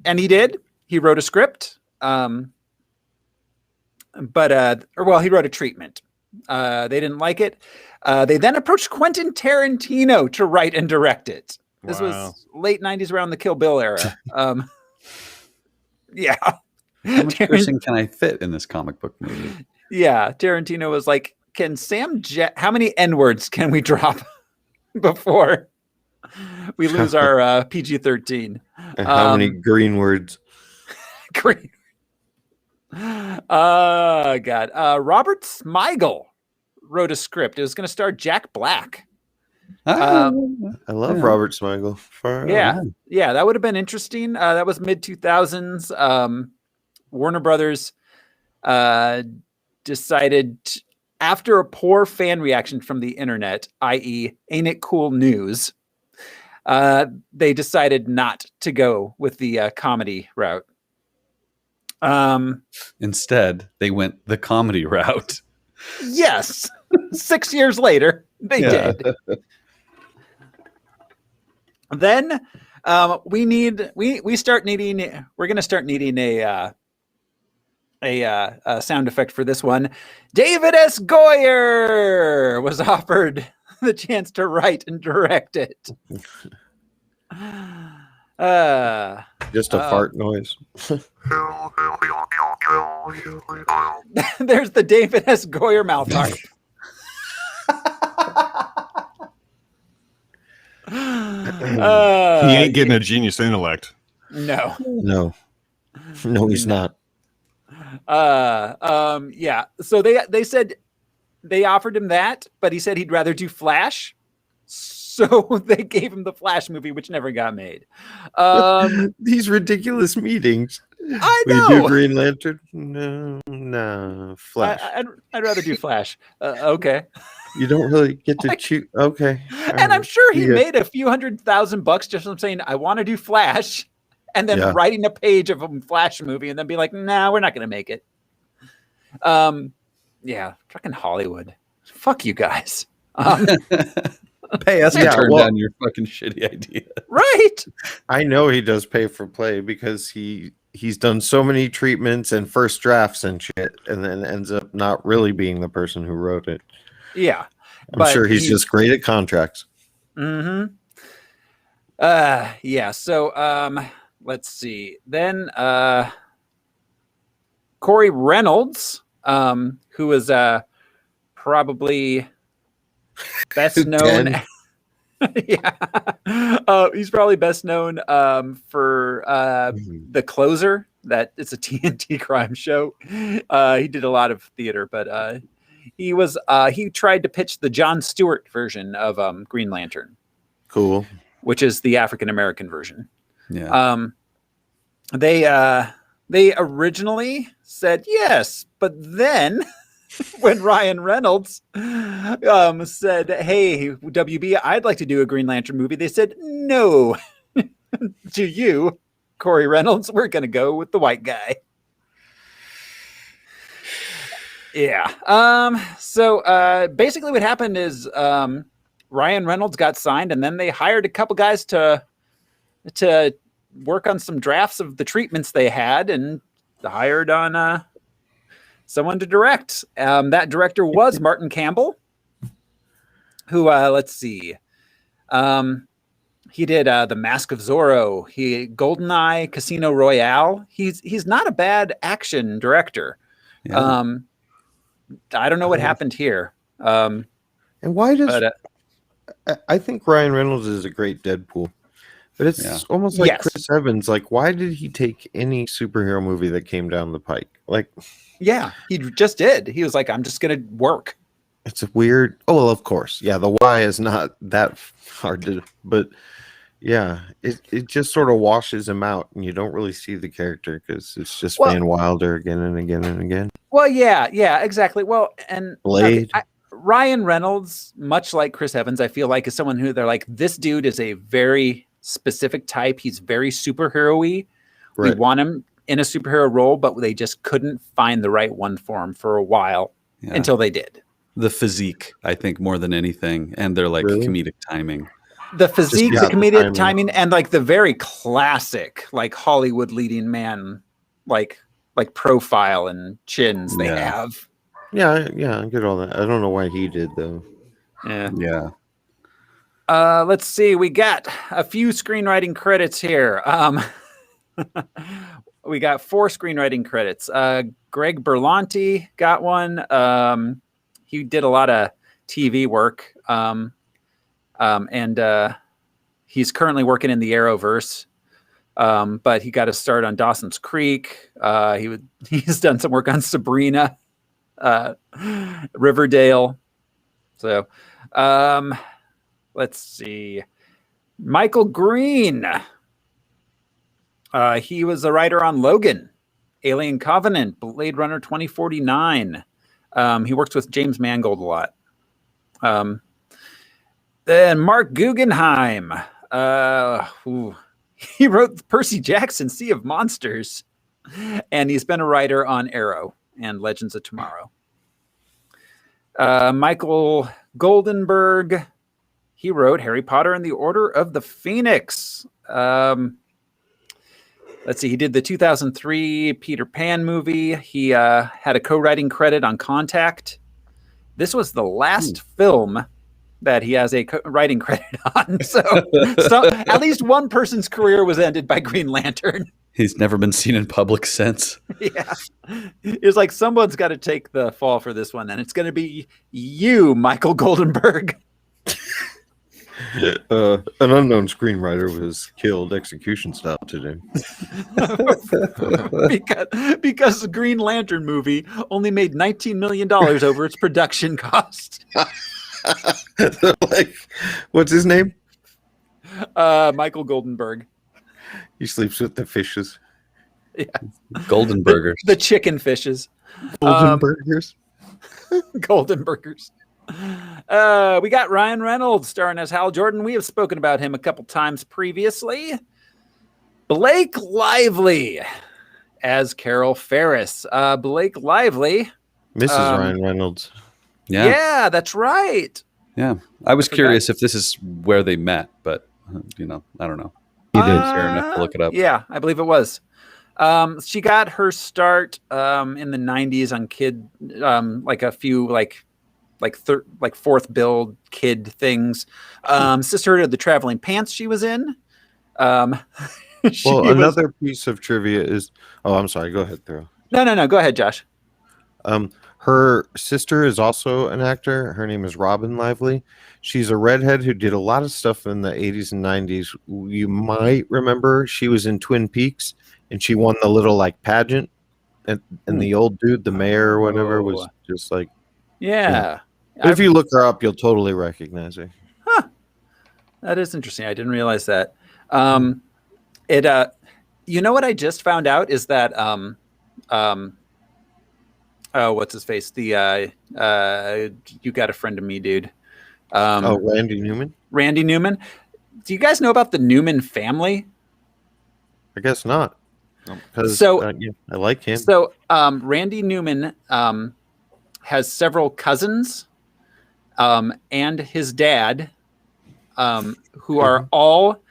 and he did. He wrote a script, he wrote a treatment. They didn't like it. They then approached Quentin Tarantino to write and direct it. This was late 90s, around the Kill Bill era. Yeah. How much cursing can I fit in this comic book movie? Yeah, Tarantino was like, how many N-words can we drop before we lose our PG-13? And how many green words? Green. God. Robert Smigel wrote a script. It was going to star Jack Black. I love Robert Smigel. Yeah, that would have been interesting. That was mid-2000s. Warner Brothers decided, after a poor fan reaction from the internet, i.e. Ain't It Cool News, they decided not to go with the comedy route. Instead, they went the comedy route. Yes. 6 years later, they did. Then we're going to start needing a sound effect for this one. David S. Goyer was offered the chance to write and direct it. Just a fart noise. There's the David S. Goyer mouth harp. He ain't getting a genius intellect. No, he's not. Yeah. So they said they offered him that, but he said he'd rather do Flash. So they gave him the Flash movie, which never got made. These ridiculous meetings. I know. We do Green Lantern? No, Flash. I'd rather do Flash. Okay. You don't really get to choose. Okay. And I'm sure he made a few $100,000 just from saying, I want to do Flash, and then writing a page of a Flash movie and then be like, nah, we're not going to make it. Yeah, fucking Hollywood. Fuck you guys. Pay us to turn down your fucking shitty idea. Right. I know he does pay for play because he's done so many treatments and first drafts and shit, and then ends up not really being the person who wrote it. Yeah. I'm sure he's just great at contracts. Mm-hmm. Yeah. So let's see. Then Corey Reynolds, who is probably best known. He's probably best known for The Closer. That it's a TNT crime show. He did a lot of theater, but he tried to pitch the Jon Stewart version of Green Lantern. Cool. Which is the African American version. Yeah. They They originally said yes, but then when Ryan Reynolds said, "Hey, WB, I'd like to do a Green Lantern movie," they said, "No, to you, Corey Reynolds. We're going to go with the white guy." Yeah. So basically, what happened is Ryan Reynolds got signed, and then they hired a couple guys to work on some drafts of the treatments they had, and hired on someone to direct. That director was Martin Campbell, who let's see, he did The Mask of Zorro, GoldenEye, Casino Royale. He's not a bad action director. Yeah. I don't know what happened here. And why does I think Ryan Reynolds is a great Deadpool, but it's almost like Chris Evans. Like, why did he take any superhero movie that came down the pike? Like, yeah, he just did. He was like, I'm just gonna work. It's a weird. Oh, well, of course, yeah. The why is not that hard to, but yeah, it just sort of washes him out, and you don't really see the character because it's just Van Wilder again and again and again. Well, yeah, exactly. Well, and Blade. Ryan Reynolds, much like Chris Evans, I feel like is someone who they're like, this dude is a very specific type. He's very superhero-y. Right. We want him in a superhero role, but they just couldn't find the right one for him for a while until they did. The physique, I think, more than anything, and their comedic timing. The physique, the comedic timing, and like the very classic, like Hollywood leading man, like profile and chins they have. Yeah, I get all that. I don't know why he did though. Yeah. Let's see. We got a few screenwriting credits here. We got 4 screenwriting credits. Greg Berlanti got one. He did a lot of TV work. And he's currently working in the Arrowverse. But he got a start on Dawson's Creek. He's done some work on Sabrina, Riverdale. So, let's see. Michael Green. He was a writer on Logan, Alien Covenant, Blade Runner 2049. He works with James Mangold a lot. Then Mark Guggenheim. He wrote Percy Jackson, Sea of Monsters. And he's been a writer on Arrow and Legends of Tomorrow. Michael Goldenberg. He wrote Harry Potter and the Order of the Phoenix. Let's see. He did the 2003 Peter Pan movie. He had a co-writing credit on Contact. This was the last film that he has a writing credit on. So at least one person's career was ended by Green Lantern. He's never been seen in public since. Yeah. It's like someone's got to take the fall for this one, and it's going to be you, Michael Goldenberg. An unknown screenwriter was killed execution style today. because the Green Lantern movie only made $19 million over its production cost. Like, what's his name? Michael Goldenberg. He sleeps with the fishes. Yeah. Golden burgers. The chicken fishes. Golden burgers. Golden burgers. We got Ryan Reynolds starring as Hal Jordan. We have spoken about him a couple times previously. Blake Lively as Carol Ferris. Blake Lively. Mrs. Ryan Reynolds. Yeah, that's right. Yeah. I was curious if this is where they met, but, I don't know. You did. Fair enough to look it up. Yeah, I believe it was. She got her start in the 90s on kid, like a few, like fourth build kid things. Sisterhood of the Traveling Pants she was in. Another piece of trivia is... Oh, I'm sorry. Go ahead, Thurl. No. Go ahead, Josh. Her sister is also an actor. Her name is Robin Lively. She's a redhead who did a lot of stuff in the 80s and 90s. You might remember she was in Twin Peaks, and she won the little pageant. And the old dude, the mayor or whatever, was just like... Yeah. If you look her up, you'll totally recognize her. Huh. That is interesting. I didn't realize that. You know what I just found out is that what's his face? The You Got a Friend of Me, dude. Randy Newman? Randy Newman. Do you guys know about the Newman family? I guess not. So yeah, I like him. So Randy Newman has several cousins and his dad who are all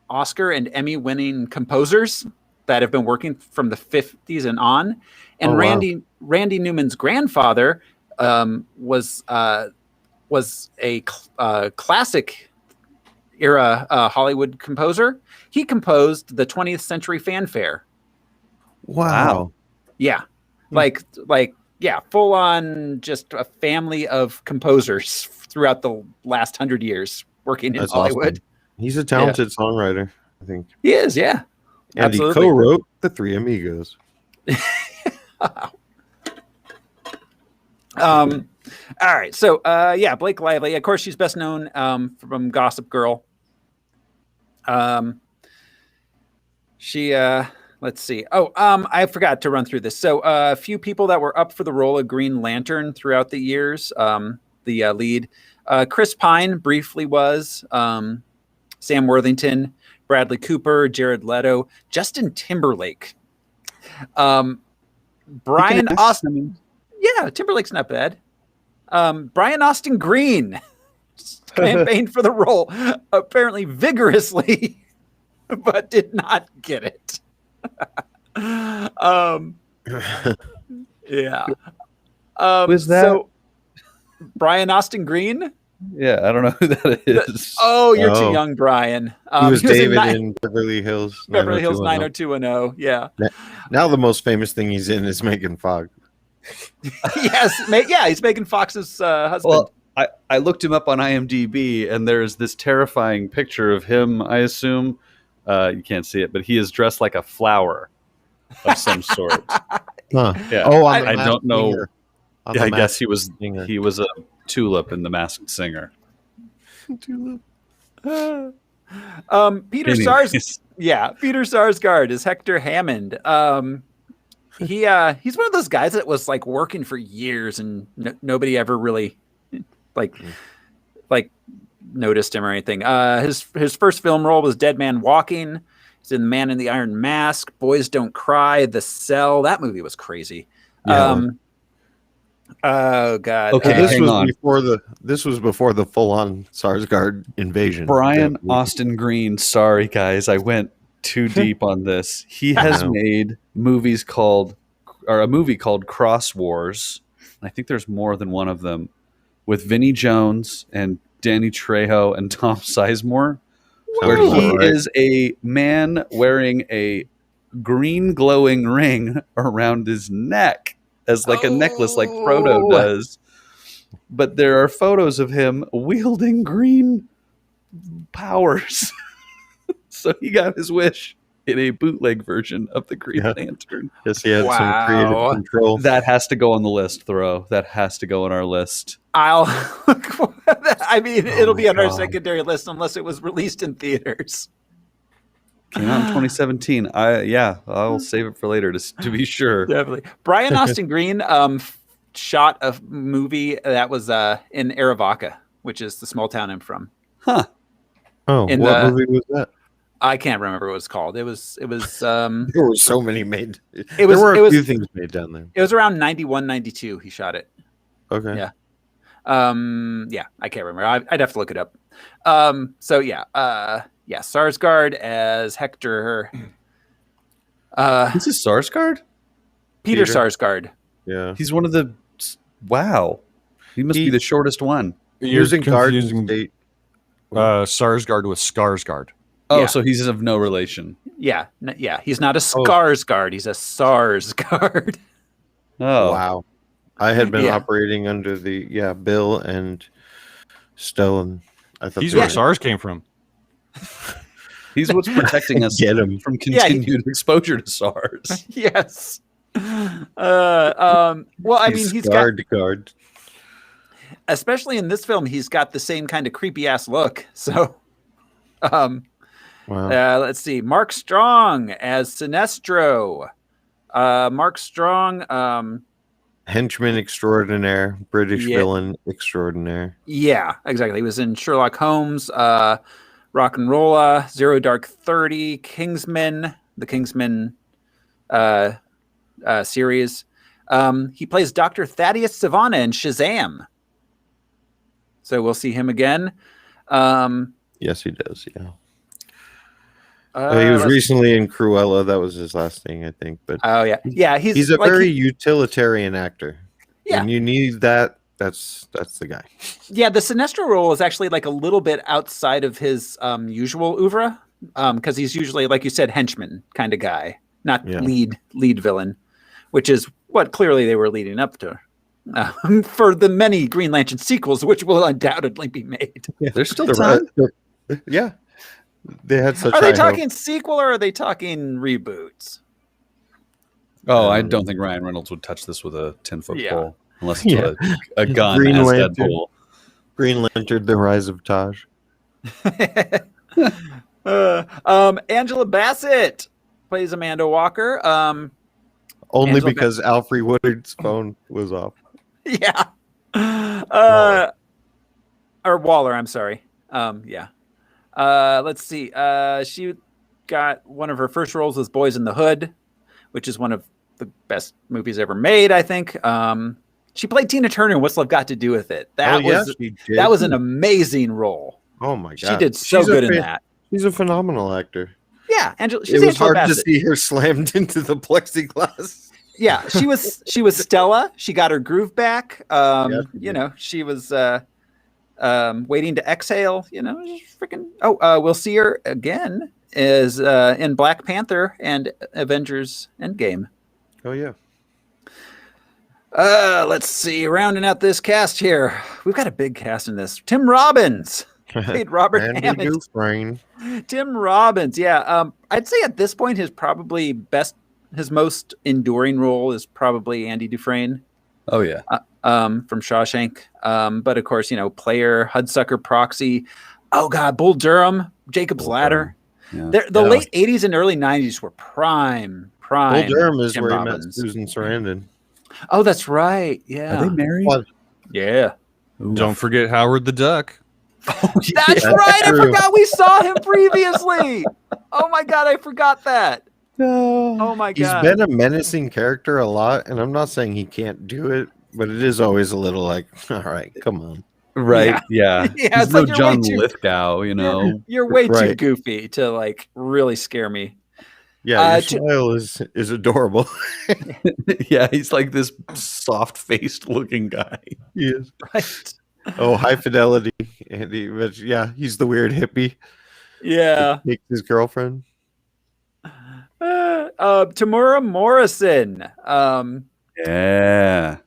Oscar and Emmy winning composers that have been working from the 50s and on. And Randy Newman's grandfather was a classic era Hollywood composer. He composed the 20th Century Fanfare. Wow. Yeah. Like full on just a family of composers throughout the last 100 years working in Hollywood. Awesome. He's a talented songwriter, I think. He is, yeah. And absolutely. he co-wrote The Three Amigos. All right. So, Blake Lively. Of course, she's best known from Gossip Girl. She, let's see. I forgot to run through this. So, a few people that were up for the role of Green Lantern throughout the years. The lead, Chris Pine briefly was, Sam Worthington, Bradley Cooper, Jared Leto, Justin Timberlake, Brian Austin. Yeah, Timberlake's not bad. Brian Austin Green campaigned for the role, apparently vigorously, but did not get it. Yeah. Who's that? So, Brian Austin Green? Yeah, I don't know who that is. You're too young, Brian. He was David in Beverly Hills. Beverly Hills 90210. Yeah. Now the most famous thing he's in is Megan Fox. Yes, he's Megan Fox's husband. Well, I looked him up on IMDb, and there's this terrifying picture of him. I assume you can't see it, but he is dressed like a flower of some sort. Huh. Yeah. I don't know. Yeah, I guess he was a tulip in The Masked Singer. Peter Sarsgaard is Hector Hammond. He's one of those guys that was like working for years and nobody ever really like noticed him or anything. His first film role was Dead Man Walking. He's in The Man in the Iron Mask, Boys Don't Cry, The Cell. That movie was crazy. Yeah. Oh God. Okay, this was before the full-on Sarsgaard invasion. Brian Austin Green. Sorry, guys, I went too deep on this. He has made a movie called Cross Wars. I think there's more than one of them with Vinnie Jones and Danny Trejo and Tom Sizemore, where he is a man wearing a green glowing ring around his neck as like a necklace like Frodo does. But there are photos of him wielding green powers. So he got his wish in a bootleg version of the Green Lantern. Yes, he had some creative control. That has to go on the list, Thoreau. That has to go on our list. It'll be on our secondary list unless it was released in theaters. Came out in 2017. I'll save it for later to be sure. Definitely. Brian Austin Green shot a movie that was in Arivaca, which is the small town I'm from. Huh. Oh, what movie was that? I can't remember what it was called. It was there were so many made. There were a few things made down there. It was around 91, 92 he shot it. Okay. Yeah. I can't remember. I'd have to look it up. Sarsgaard as Hector. This is Sarsgaard? Peter Sarsgaard. Yeah. He's one of the... Wow. He must be the shortest one. Using Garden State. Sarsgaard with Skarsgård. Oh, Yeah. So he's of no relation. Yeah. He's not a Skarsgård. He's a Sarsgaard. Oh. Wow. I had been operating under the Bill and Stone. I thought he's where SARS came from. He's what's protecting us from continued exposure to SARS. Yes. Well, I mean, he's got, especially in this film, he's got the same kind of creepy ass look. So, Wow. Let's see. Mark Strong as Sinestro. Mark Strong. Henchman extraordinaire, British Yeah. villain extraordinaire. Yeah, exactly. He was in Sherlock Holmes, Rock and Rolla, Zero Dark 30, Kingsman, the Kingsman series. He plays Dr. Thaddeus Savannah in Shazam. So we'll see him again. Yes, he does. Yeah. He was recently in Cruella. That was his last thing, I think. But oh yeah, he's a very utilitarian actor. Yeah, when you need that, that's the guy. Yeah, the Sinestro role is actually like a little bit outside of his usual oeuvre, because he's usually, like you said, henchman kind of guy, not lead villain, which is what clearly they were leading up to for the many Green Lantern sequels, which will undoubtedly be made. Yeah, there's still time. Yeah. They had such. Are they talking sequel or are they talking reboots? Oh, I don't think Ryan Reynolds would touch this with a 10-foot pole unless it's a gun Green as Lantern. Deadpool. Green Lantern: The Rise of Taj. Angela Bassett plays Amanda Walker. Only Angela because Alfred Woodard's phone was off. Yeah. Or Waller, I'm sorry. Yeah. Let's see. She got one of her first roles was Boys in the Hood, which is one of the best movies ever made, I think. She played Tina Turner in What's Love Got to Do with It. That was an amazing role. Oh my god. She did so good in that. She's a phenomenal actor. Yeah, Angela. It was hard to see her slammed into the plexiglass. Yeah, she was Stella. She got her groove back. You know, she was waiting to exhale. You know, freaking. Oh, we'll see her again is in Black Panther and Avengers Endgame. Oh yeah. Let's see. Rounding out this cast here, we've got a big cast in this. Tim Robbins played Robert Hammond. Dufresne. Tim Robbins, yeah. I'd say at this point his most enduring role is probably Andy Dufresne. Oh yeah. From Shawshank. But of course, you know, Player, Hudsucker Proxy. Oh God, Bull Durham, Jacob's Ladder. Yeah. The late '80s and early '90s were prime. Bull Durham is Tim where Robbins. he met Susan Sarandon. Oh, that's right. Yeah. Are they married? What? Yeah. Don't forget Howard the Duck. That's right. I forgot we saw him previously. Oh my God, I forgot that. Oh my God. He's been a menacing character a lot, and I'm not saying he can't do it, but it is always a little like, all right, come on. Right. Yeah. Yeah, He's it's no like you're John way too- Lithgow, you know. You're way too Right. goofy to like really scare me. Yeah, your smile is adorable. Yeah, he's like this soft-faced looking guy. He is. Right. Oh, High Fidelity. Andy, but yeah, he's the weird hippie. Yeah. He takes his girlfriend. Tamura Morrison. Yeah.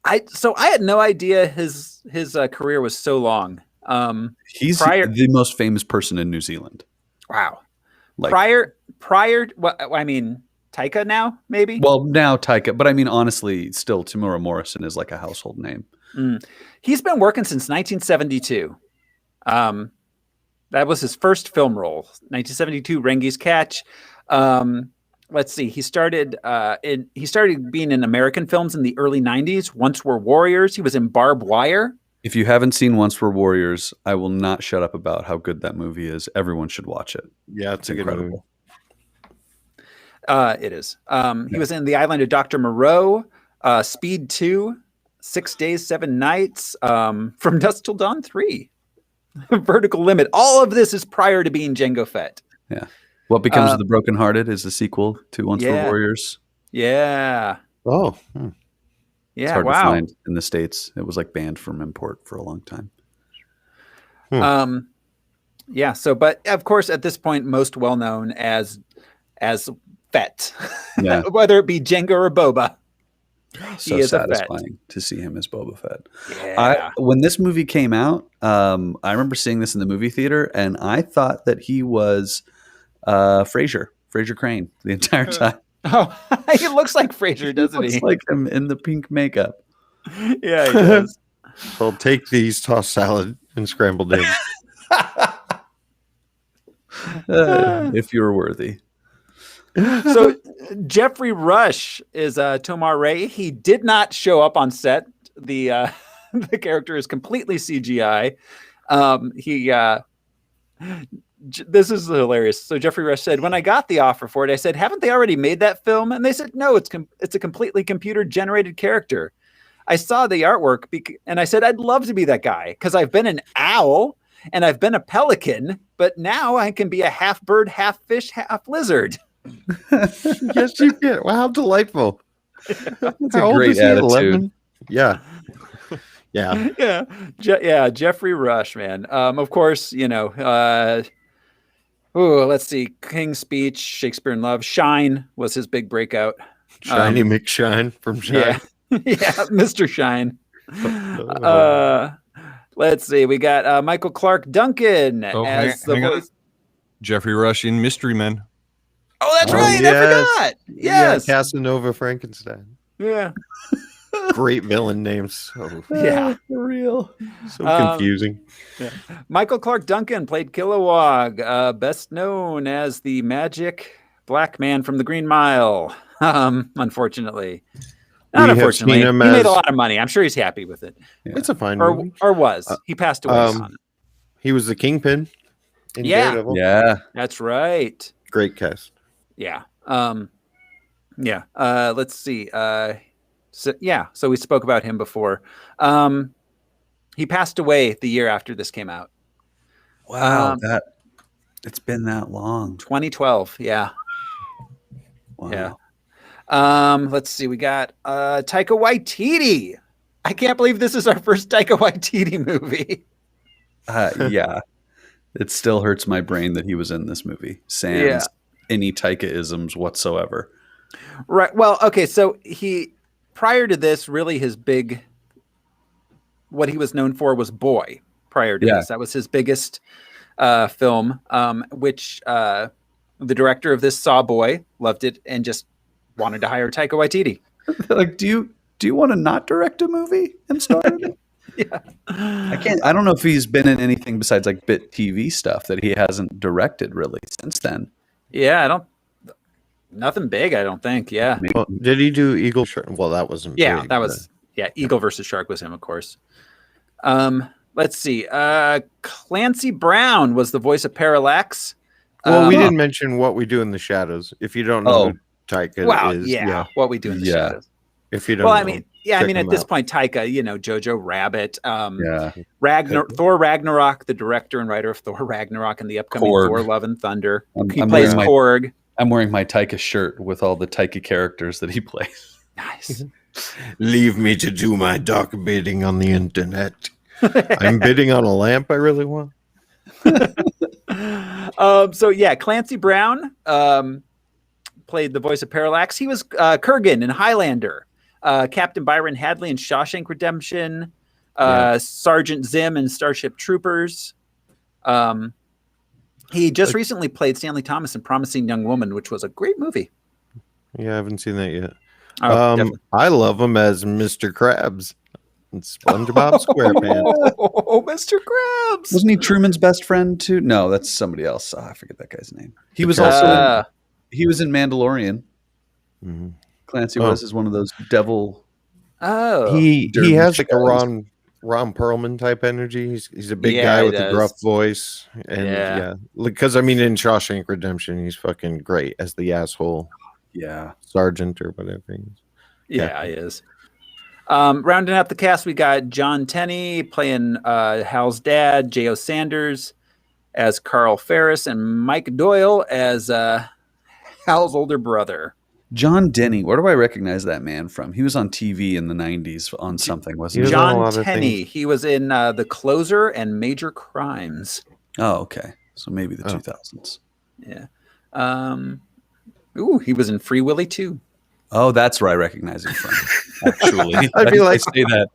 I had no idea his career was so long. He's the most famous person in New Zealand. Wow. Like, prior, well, I mean, Taika now, maybe? well, now Taika, but I mean, honestly, still Tamura Morrison is like a household name. He's been working since 1972. That was his first film role. 1972, Rengi's Catch. Let's see. He started being in American films in the early 90s. Once Were Warriors. He was in Barbed Wire. If you haven't seen Once Were Warriors, I will not shut up about how good that movie is. Everyone should watch it. Yeah, it's a good movie. It is. He was in The Island of Dr. Moreau, Speed 2, 6 Days, 7 Nights, From Dusk Till Dawn 3, Vertical Limit. All of this is prior to being Jango Fett. Yeah. What Becomes of the Brokenhearted is the sequel to Once Were yeah. Warriors. Yeah. Oh. It's Yeah. hard to Wow. find in the States. It was like banned from import for a long time. Yeah. So, but of course, at this point, most well known as Fett, Yeah. whether it be Jango or Boba. So He is a Fett. satisfying to see him as Boba Fett. Yeah. When this movie came out, I remember seeing this in the movie theater, and I thought that he was Fraser Crane the entire time. Oh, he looks like Frasier, doesn't Looks he? like him in the pink makeup. Yeah, he does. I'll take these tossed salad and scrambled eggs. If you're worthy. So Jeffrey Rush is Tomar Ray. He did not show up on set. The the character is completely CGI. This is hilarious. So Jeffrey Rush said, when I got the offer for it, I said, haven't they already made that film? And they said, no, it's a completely computer generated character. I saw the artwork and I said, I'd love to be that guy because I've been an owl and I've been a pelican, but now I can be a half bird, half fish, half lizard. Yes, you can. Wow, how delightful. That's a great attitude. 11? Yeah. Yeah. Jeffrey Rush, man. Of course, let's see. King's Speech, Shakespeare in Love. Shine was his big breakout. Shiny McShine from Shine. Yeah, Mr. Shine. Let's see. We got Michael Clark Duncan as the voice. Jeffrey Rush in Mystery Men. Oh, that's right. Yes. I forgot. Yes. Yeah, Casanova Frankenstein. Yeah. Great villain names. Yeah. For real. So confusing. Yeah. Michael Clark Duncan played Kilowog, best known as the magic black man from the Green Mile. Unfortunately. Not unfortunately. He made a lot of money. I'm sure he's happy with it. Yeah. It's a fine movie. Or was. He passed away on it. He was the Kingpin in Daredevil. Yeah. That's right. Great cast. Yeah. Let's see. So we spoke about him before. He passed away the year after this came out. Wow, it's been that long. 2012. Yeah. Wow. Yeah. Let's see. We got Taika Waititi. I can't believe this is our first Taika Waititi movie. Yeah. It still hurts my brain that he was in this movie. Sans any Taika-isms whatsoever. Right. Well, okay. So prior to this, really what he was known for was Boy. Prior to this, that was his biggest film, which the director of this saw Boy, loved it, and just wanted to hire Taika Waititi. Like, do you want to not direct a movie and star in it? Yeah. I don't know if he's been in anything besides like bit TV stuff that he hasn't directed really since then. Yeah, nothing big, I don't think. Yeah. Well, did he do Eagle Shark? Well, that wasn't big, that was Eagle versus Shark was him, of course. Let's see. Clancy Brown was the voice of Parallax. Well, we didn't mention What We Do in the Shadows. If you don't know who Taika is. What We Do in the Shadows. If you don't know. I mean, at this point, Taika, Jojo Rabbit, Thor Ragnarok, the director and writer of Thor Ragnarok and the upcoming Thor Love and Thunder. He plays Korg. I'm wearing my Taika shirt with all the Taika characters that he plays. Nice. Leave me to do my dark bidding on the internet. I'm bidding on a lamp I really want. Clancy Brown played the voice of Parallax. He was Kurgan in Highlander. Captain Byron Hadley in Shawshank Redemption, Sergeant Zim in Starship Troopers. He just recently played Stanley Thomas in Promising Young Woman, which was a great movie. Yeah, I haven't seen that yet. I love him as Mr. Krabs in SpongeBob SquarePants. Oh, Mr. Krabs! Wasn't he Truman's best friend too? No, that's somebody else. I forget that guy's name. He was also he was in Mandalorian. Mm-hmm. Clancy was one of those devil. Oh, he has like a Ron Perlman type energy. He's a big guy with a gruff voice, and because in Shawshank Redemption, he's fucking great as the asshole. Yeah, sergeant or whatever he is. Yeah, he is. Rounding out the cast, we got John Tenney playing Hal's dad, J.O. Sanders as Carl Ferris, and Mike Doyle as Hal's older brother. John Denny. Where do I recognize that man from? He was on TV in the 90s on something, wasn't he? John Tenney. He was in The Closer and Major Crimes. Oh, okay. So maybe the 2000s. Yeah. He was in Free Willy too. Oh, that's where I recognize him from. Actually, I say that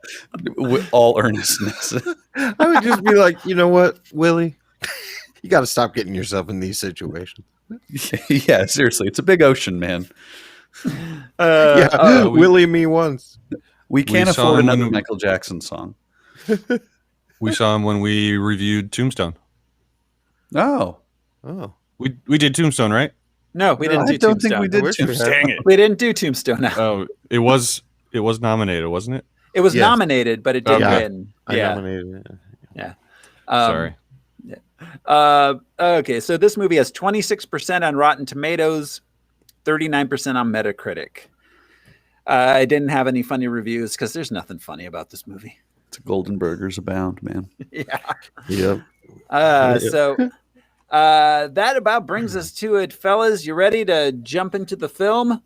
with all earnestness. I would just be like, you know what, Willie, you got to stop getting yourself in these situations. Yeah, seriously, it's a big ocean, man. Willie me once. We can't afford another Michael Jackson song. We saw him when we reviewed Tombstone. Oh, We did Tombstone, right? No, we didn't do I don't Tombstone. think we did wish we had. Tombstone. Dang it. We didn't do Tombstone. No. Oh, it was nominated, wasn't it? It was Yes. nominated, but it didn't Okay. win. I Yeah. nominated it. Yeah. Sorry. Okay, so this movie has 26% on Rotten Tomatoes, 39% on Metacritic. I didn't have any funny reviews because there's nothing funny about this movie. It's golden burgers abound, man. Yeah. Yep. So that about brings us to it, fellas. You ready to jump into the film?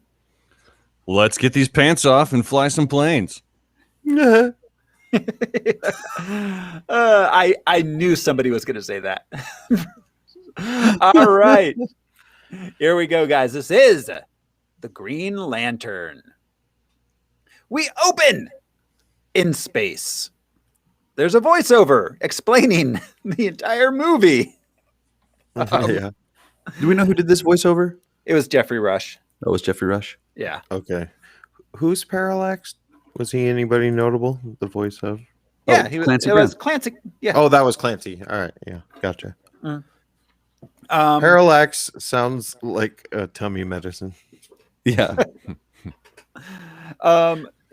Let's get these pants off and fly some planes. I knew somebody was going to say that. All right. Here we go, guys. This is The Green Lantern. We open in space. There's a voiceover explaining the entire movie. Yeah. Do we know who did this voiceover? It was Jeffrey Rush. That was Jeffrey Rush. Yeah. Okay. Who's Parallax? Was he anybody notable? The voice of? Yeah, Oh, he was, Clancy it Brown. was Clancy. Yeah. Oh, that was Clancy. All right. Yeah. Gotcha. Um, Parallax sounds like a tummy medicine. Yeah.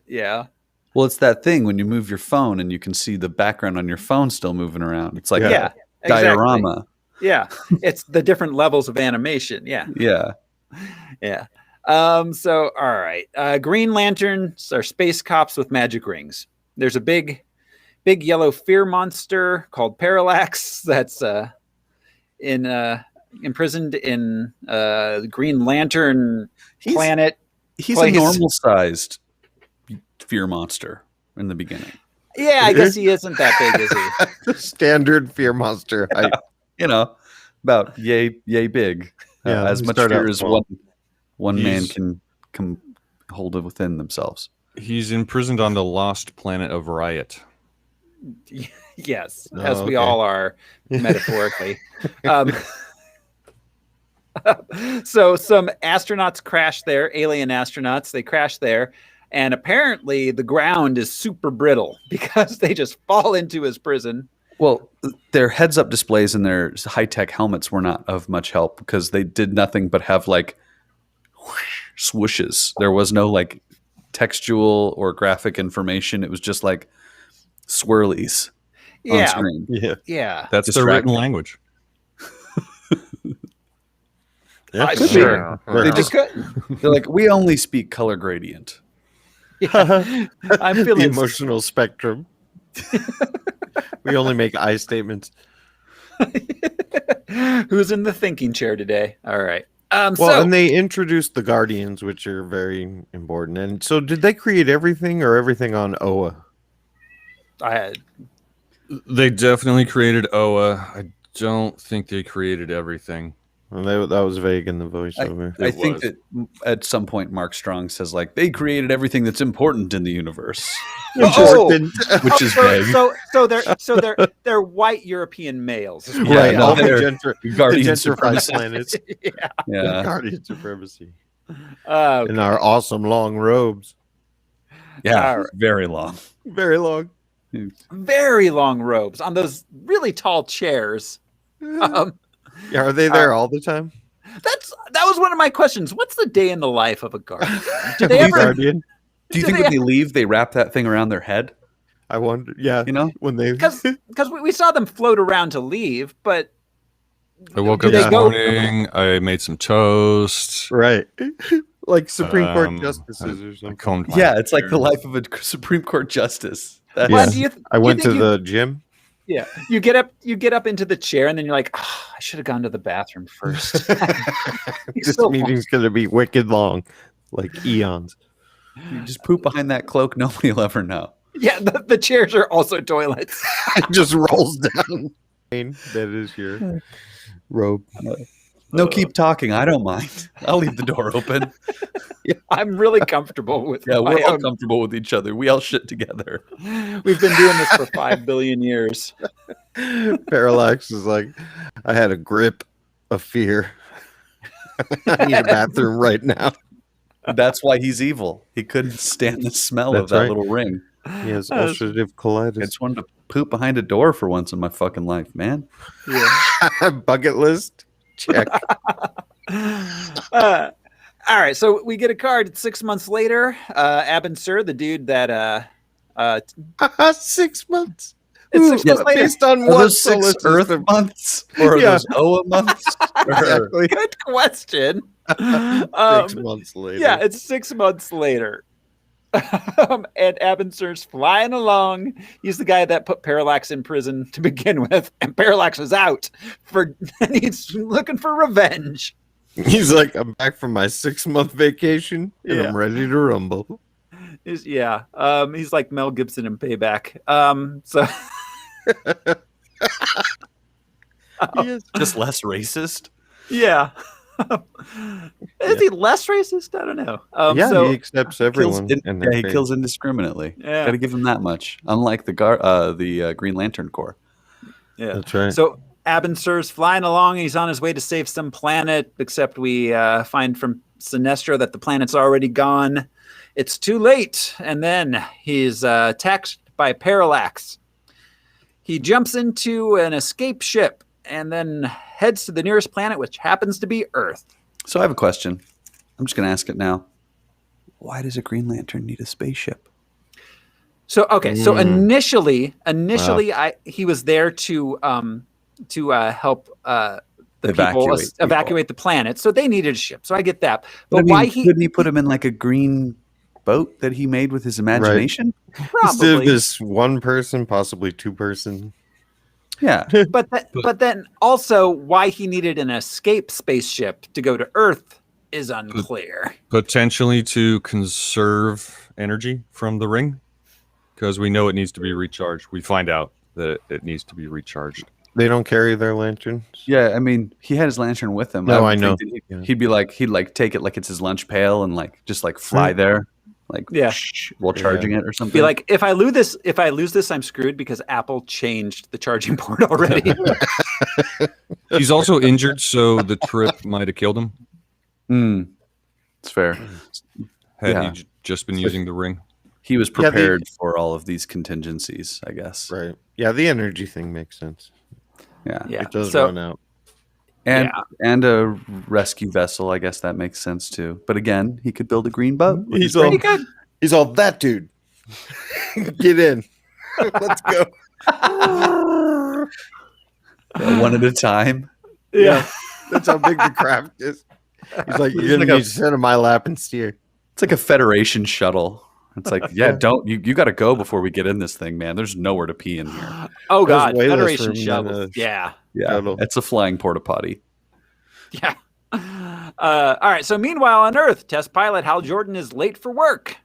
yeah. Well, it's that thing when you move your phone and you can see the background on your phone still moving around. It's like Yeah. a diorama. Yeah. It's the different levels of animation. Yeah. Yeah. Yeah. So, all right. Green Lanterns are space cops with magic rings. There's a big yellow fear monster called Parallax that's imprisoned in the Green Lantern planet. He's place. a normal sized fear monster in the beginning. Yeah, I guess he isn't that big, is he? Standard fear monster. You know, about yay big. Yeah, as we much start fear out as small. one man He's- can hold it within themselves. He's imprisoned on the lost planet of Riot. Yes, Oh, as we okay. all are metaphorically. So some astronauts crash there, alien astronauts. They crash there, and apparently the ground is super brittle because they just fall into his prison. Well, their heads-up displays and their high-tech helmets were not of much help because they did nothing but have like swooshes. There was no like textual or graphic information. It was just like swirlies on Yeah, screen. Yeah. yeah. That's the Distracting. written language. Yeah. Could be. Sure. They just- Could- They're like, we only speak color gradient. I'm The feeling emotional spectrum. We only make I statements. who's in the thinking chair today. All right. Well, So and they introduced the Guardians, which are very important. And so, did they create everything or everything on Oa? They definitely created Oa. I don't think they created everything. Well, that was vague in the voiceover. I think that at some point Mark Strong says like they created everything that's important in the universe, Important. which is vague. they're white European males. Right. no, All the, they're the Guardian gentrified supremacy. planets. Yeah, Guardian supremacy. Okay. In our awesome long robes. yeah, All right. very long. Very long. Very long robes on those really tall chairs. Yeah, are they there all the time? That was one of my questions. What's the day in the life of a guardian? Do they ever? Guardian? Do you Do think they- when they leave, they wrap that thing around their head? I wonder. Yeah. You know? when they. Because we saw them float around to leave, but I woke Do up they this go- morning. I made some toast. Right. Like Supreme Court Um, justices or I something. combed my Yeah, it's like hair. the life of a Supreme Court justice. That's, Juan, Yeah. do you I do you went think to the gym. yeah. You get up into the chair, and then you're like, oh, I should have gone to the bathroom first. This meeting's going to be wicked long, like eons. you just poop behind that cloak. Nobody will ever know. Yeah, the chairs are also toilets. It just rolls down. That is your robe. No, keep talking. I don't mind. I'll leave the door open. I'm really comfortable with Yeah, my we're all own. comfortable with each other. We all shit together. We've been doing this for 5 billion years. Parallax is like, I had a grip of fear. I need a bathroom right now. That's why he's evil. He couldn't stand the smell of That's that right. little ring. He has ulcerative I colitis. just wanted to poop behind a door for once in my fucking life, man. Bucket list. Check. All right, so we get a card. It's 6 months later. Abin Sur, the dude that 6 months. it's 6 months later. Based on Are what those solar 6 Earth system? months or are Yeah. those Oa months? Exactly. Good question. 6 months later. Yeah, it's 6 months later. And Abin Sur's flying along. He's the guy that put Parallax in prison to begin with, and Parallax is out and he's looking for revenge. He's like, I'm back from my 6-month vacation and Yeah. I'm ready to rumble. He's like Mel Gibson in Payback. So He is. Just less racist? yeah. Is he less racist? I don't know. He accepts everyone. in their He faith. kills indiscriminately. Yeah. Got to give him that much. Unlike the Green Lantern Corps. Yeah. That's right. So Abin Sur's flying along. He's on his way to save some planet, except we find from Sinestro that the planet's already gone. It's too late. And then he's attacked by Parallax. He jumps into an escape ship and then heads to the nearest planet, which happens to be Earth. So I have a question. I'm just going to ask it now. Why does a Green Lantern need a spaceship? So initially, he was there to help the evacuate the planet. So they needed a ship. So I get that. But couldn't he put him in like a green boat that he made with his imagination? Instead of this one person, possibly two person. Yeah. But then also why he needed an escape spaceship to go to Earth is unclear. Potentially to conserve energy from the ring, because we know it needs to be recharged. We find out that it needs to be recharged. They don't carry their lanterns. Yeah, I mean, he had his lantern with him. No, I know. He'd take it like it's his lunch pail and like just like fly there, like while charging it or something. Be like, if I lose this, I'm screwed because Apple changed the charging port already. He's also injured, so the trip might have killed him. It's fair. Had he just been using the ring? He was prepared for all of these contingencies, I guess. Right. Yeah, the energy thing makes sense. Yeah. It does run out. And a rescue vessel, I guess that makes sense too. But again, he could build a green boat. He's all that dude. Get in. Let's go. One at a time. Yeah. That's how big the craft is. He's like, you're going to need to sit in my lap and steer. It's like a Federation shuttle. It's like, you got to go before we get in this thing, man. There's nowhere to pee in here. Oh, God. Federation shuttle. Yeah. It's a flying porta potty. Yeah. All right. So meanwhile on Earth, test pilot Hal Jordan is late for work.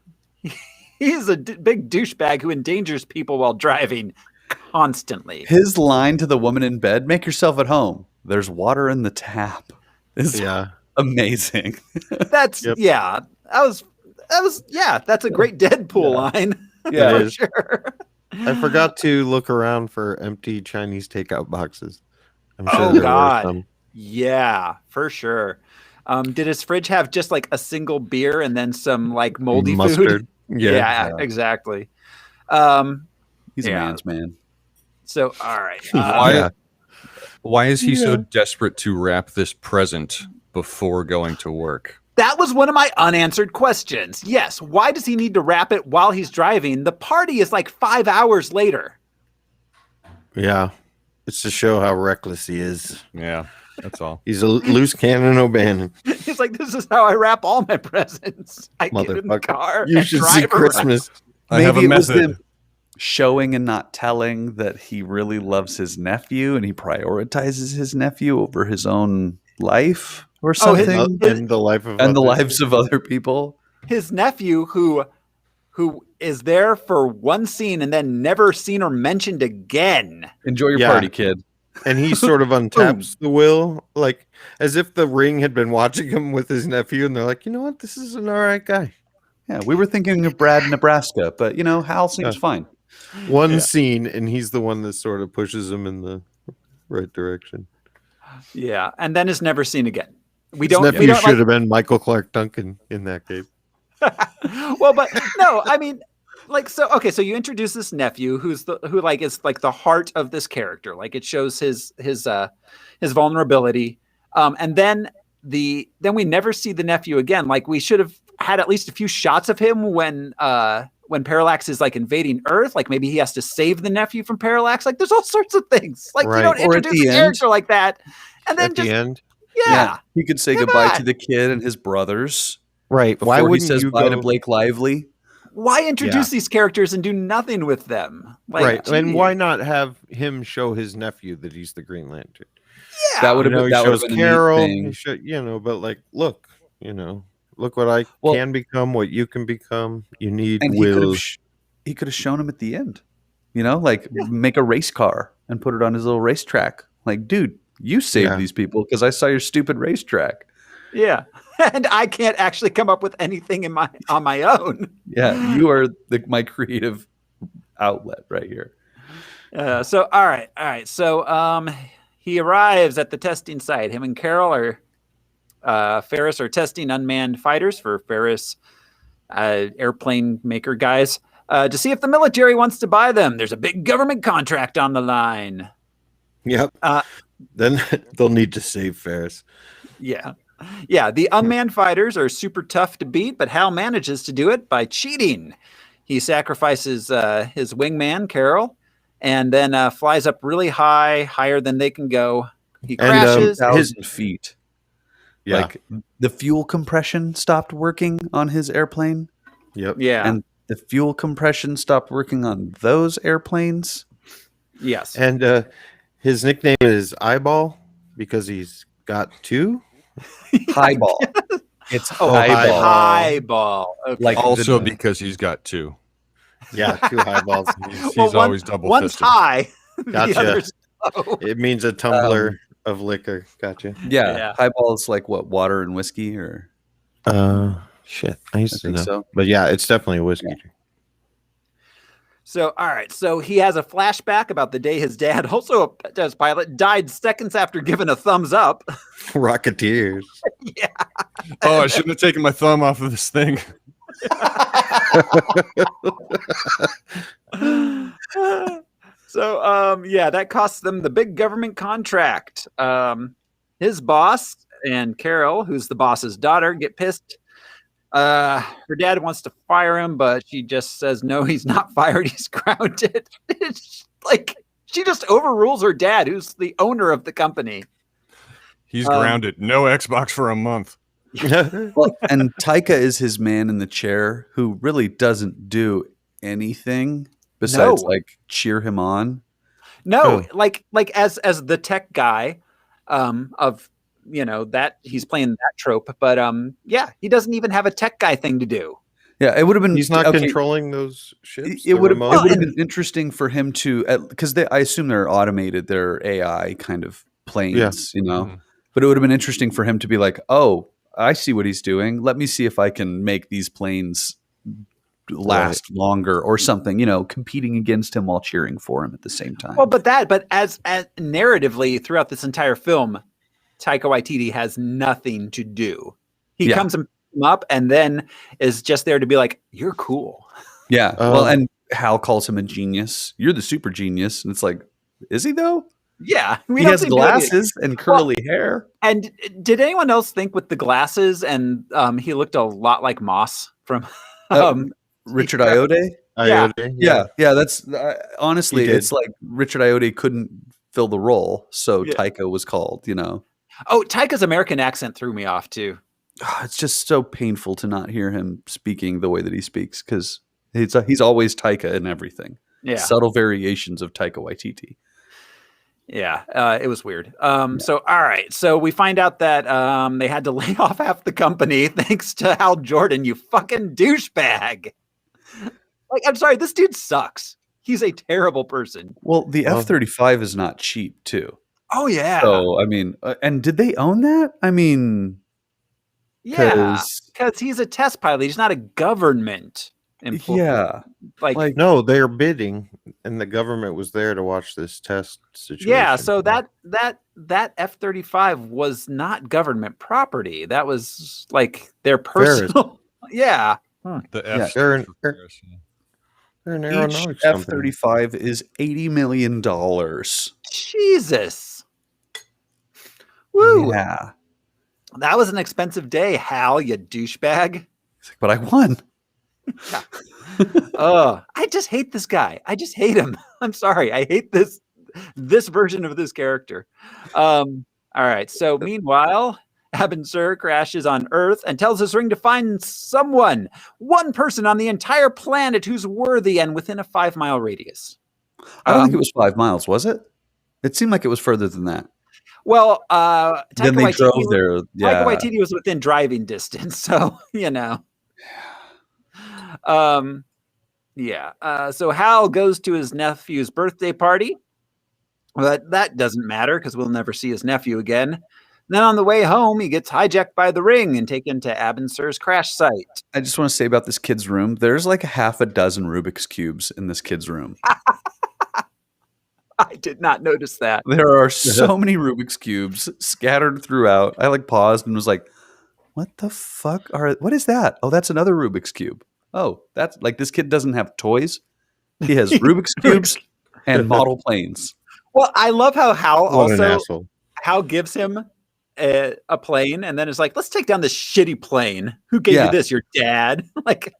He's a big douchebag who endangers people while driving constantly. His line to the woman in bed, make yourself at home. There's water in the tap. Is amazing. That's that's a great Deadpool line. Yeah, for sure. I forgot to look around for empty Chinese takeout boxes. I'm sure there were some. Yeah, for sure. Did his fridge have just like a single beer and then some like moldy mustard? Food? Yeah, exactly. He's a man's man. So, all right. Why is he so desperate to wrap this present before going to work? That was one of my unanswered questions. Yes. Why does he need to wrap it while he's driving? The party is like 5 hours later. Yeah. It's to show how reckless he is. Yeah, that's all. He's a loose cannon O'Bannon. He's like, this is how I wrap all my presents. I get in the car. You should see Christmas. I have a method. Showing and not telling that he really loves his nephew and he prioritizes his nephew over his own life or something. And the life of the lives of other people. His nephew who is there for one scene and then never seen or mentioned again. Enjoy your party, kid. And he sort of untaps the will, like as if the ring had been watching him with his nephew, and they're like, you know what, this is an all right guy. Yeah, we were thinking of Brad, Nebraska, but Hal seems fine. One scene, and he's the one that sort of pushes him in the right direction. Yeah, and then is never seen again. His nephew should have been Michael Clark Duncan in that game. Well, but no, I mean, like, so you introduce this nephew who is the heart of this character. Like, it shows his vulnerability. And then we never see the nephew again. Like we should have had at least a few shots of him when Parallax is like invading Earth. Like maybe he has to save the nephew from Parallax. Like there's all sorts of things. Like you don't introduce a character like that and then at the end. Yeah, he could say goodbye to the kid and his brothers. Right. Why would he says bye to Blake Lively? Why introduce these characters and do nothing with them? Like, right. And why not have him show his nephew that he's the Green Lantern? Yeah, that would have been. He That shows been Carol. a neat thing. He should, but like, look, look what I can become, what you can become. You need will. He could have shown him at the end. Make a race car and put it on his little racetrack. Like, dude, you saved these people because I saw your stupid racetrack. Yeah. And I can't actually come up with anything on my own. Yeah, you are my creative outlet right here. So all right. So he arrives at the testing site. Him and Carol Ferris are testing unmanned fighters for Ferris airplane maker guys to see if the military wants to buy them. There's a big government contract on the line. Yep. Then they'll need to save Ferris. Yeah. Yeah, the unmanned fighters are super tough to beat, but Hal manages to do it by cheating. He sacrifices his wingman, Carol, and then flies up really high, higher than they can go. He crashes. 1,000 feet. Yeah. Like the fuel compression stopped working on his airplane. Yep. Yeah. And the fuel compression stopped working on those airplanes. Yes. And his nickname is Eyeball because he's got two. Highball. It's highball. Okay. Like also because he's got two. Yeah, two highballs. He's always double one's fisted. high. Gotcha. It means a tumbler of liquor. Gotcha. Yeah. Highball is like what, water and whiskey or? Shit. I used to know. So. But yeah, it's definitely a whiskey. Yeah. So, all right. So he has a flashback about the day his dad, also a test pilot, died seconds after giving a thumbs up. Rocketeers. Yeah. Oh, I shouldn't have taken my thumb off of this thing. So, that costs them the big government contract. His boss and Carol, who's the boss's daughter, get pissed. Her dad wants to fire him, but she just says, no, he's not fired. He's grounded. It's like she just overrules her dad, who's the owner of the company. He's grounded. No Xbox for a month. Well, and Taika is his man in the chair who really doesn't do anything besides like cheer him on. No, like as the tech guy of that he's playing that trope, but he doesn't even have a tech guy thing to do. Yeah, it would have been. He's not controlling those ships. It would have been interesting for him to, because I assume they're automated, they're AI kind of planes, Mm-hmm. But it would have been interesting for him to be like, oh, I see what he's doing. Let me see if I can make these planes last longer or something, competing against him while cheering for him at the same time. Well, but as narratively throughout this entire film, Taika Waititi has nothing to do. He comes and picks him up and then is just there to be like, you're cool. Yeah. Well, and Hal calls him a genius. You're the super genius. And it's like, is he though? Yeah. He has glasses and curly hair. And did anyone else think with the glasses and he looked a lot like Moss from Richard Ayoade? Yeah. That's honestly, it's like Richard Ayoade couldn't fill the role. So Taika was called, Oh, Taika's American accent threw me off too. It's just so painful to not hear him speaking the way that he speaks because he's always Taika in everything. Yeah. Subtle variations of Taika Waititi. Yeah, it was weird. So, all right. So we find out that they had to lay off half the company thanks to Hal Jordan, you fucking douchebag. Like, I'm sorry, this dude sucks. He's a terrible person. Well, the F-35 is not cheap too. Oh, yeah. So, I mean, and did they own that? I mean... Yeah, because he's a test pilot. He's not a government employee. Yeah. Like no, they're bidding, and the government was there to watch this test situation. Yeah, so that F-35 was not government property. That was like their personal. Yeah. The F. They're an aeronautics Each F-35 is $80 million. Jesus. Woo! Yeah. That was an expensive day, Hal, you douchebag. But I won. I just hate this guy. I just hate him. I'm sorry. I hate this version of this character. All right. So meanwhile, Abin Sur crashes on Earth and tells his ring to find one person on the entire planet who's worthy and within a 5-mile radius. I don't think it was 5 miles, was it? It seemed like it was further than that. Well, Then they drove there. Yeah. Taika Waititi was within driving distance, so you know. So Hal goes to his nephew's birthday party, but that doesn't matter because we'll never see his nephew again. Then on the way home, he gets hijacked by the ring and taken to Abin Sur's crash site. I just want to say about this kid's room, there's like a half a dozen Rubik's Cubes in this kid's room. I did not notice that. There are so many Rubik's Cubes scattered throughout. I like paused and was like, what the fuck what is that? Oh, that's another Rubik's Cube. Oh, that's like this kid doesn't have toys. He has Rubik's Cubes and model planes. Well, I love how Hal What an asshole. Hal gives him a plane and then it's like, let's take down this shitty plane. Who gave you this? Your dad? Like,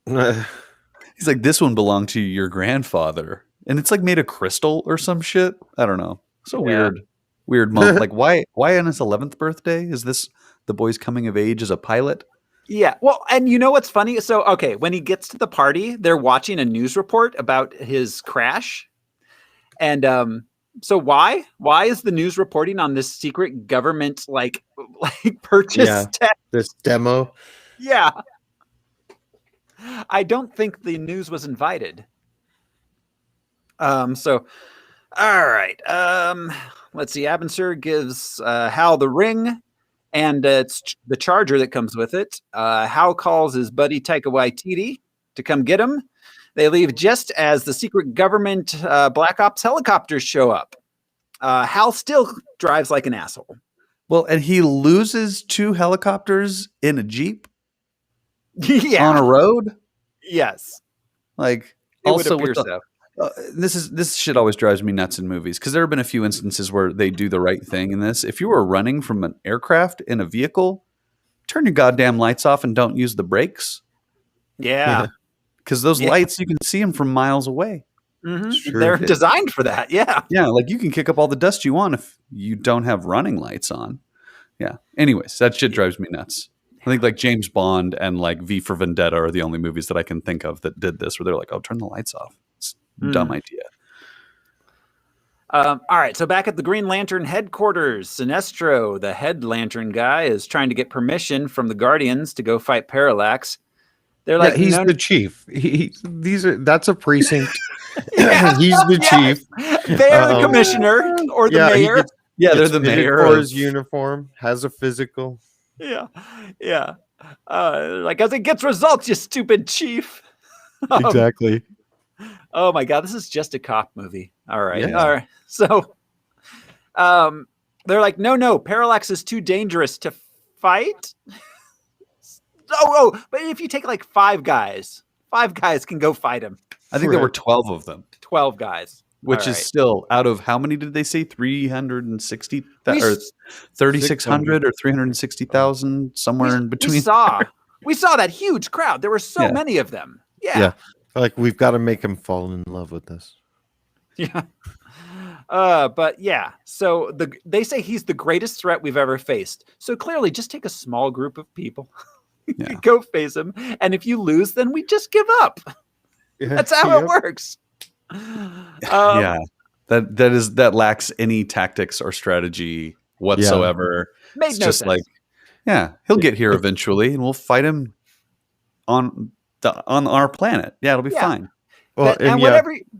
he's like, this one belonged to your grandfather. And it's like made of crystal or some shit. I don't know. So weird moment. Like why on his 11th birthday? Is this the boy's coming of age as a pilot? Yeah. Well, and you know what's funny? So, okay, when he gets to the party, they're watching a news report about his crash. And so why is the news reporting on this secret government like purchase test? This demo? Yeah. I don't think the news was invited. So all right. Let's see. Abin Sur gives Hal the ring and it's the charger that comes with it. Hal calls his buddy Taika Waititi to come get him. They leave just as the secret government Black Ops helicopters show up. Hal still drives like an asshole. Well, and he loses 2 helicopters in a Jeep on a road. Yes. Like it also would appear with this shit always drives me nuts in movies because there have been a few instances where they do the right thing in this. If you are running from an aircraft in a vehicle, turn your goddamn lights off and don't use the brakes. Yeah. Because those lights, you can see them from miles away. Mm-hmm. Sure. They're designed for that. Yeah. Yeah. Like you can kick up all the dust you want if you don't have running lights on. Yeah. Anyways, that shit drives me nuts. I think like James Bond and like V for Vendetta are the only movies that I can think of that did this where they're like, oh, turn the lights off. It's a dumb idea. All right. So back at the Green Lantern headquarters, Sinestro, the head lantern guy, is trying to get permission from the Guardians to go fight Parallax. They're like, he's the chief. That's a precinct. He's the chief. They're the commissioner or the mayor. They're the mayor. For his uniform, has a physical. Yeah. Like as it gets results, you stupid chief. Exactly. Oh my God, this is just a cop movie. All right. Yeah. All right. So they're like, no, Parallax is too dangerous to fight. But if you take like 5 guys can go fight him. I think there were 12 of them. 12 guys. Which is still out of how many did they say? 360 or 3,600 or 360,000, somewhere in between. We saw that huge crowd. There were so many of them. Yeah. Like we've got to make him fall in love with us. Yeah. But yeah, so they say he's the greatest threat we've ever faced. So clearly just take a small group of people, go face him. And if you lose, then we just give up. That's how it works. That lacks any tactics or strategy whatsoever. Made no sense. He'll get here eventually and we'll fight him on our planet. Yeah, it'll be fine. Well, and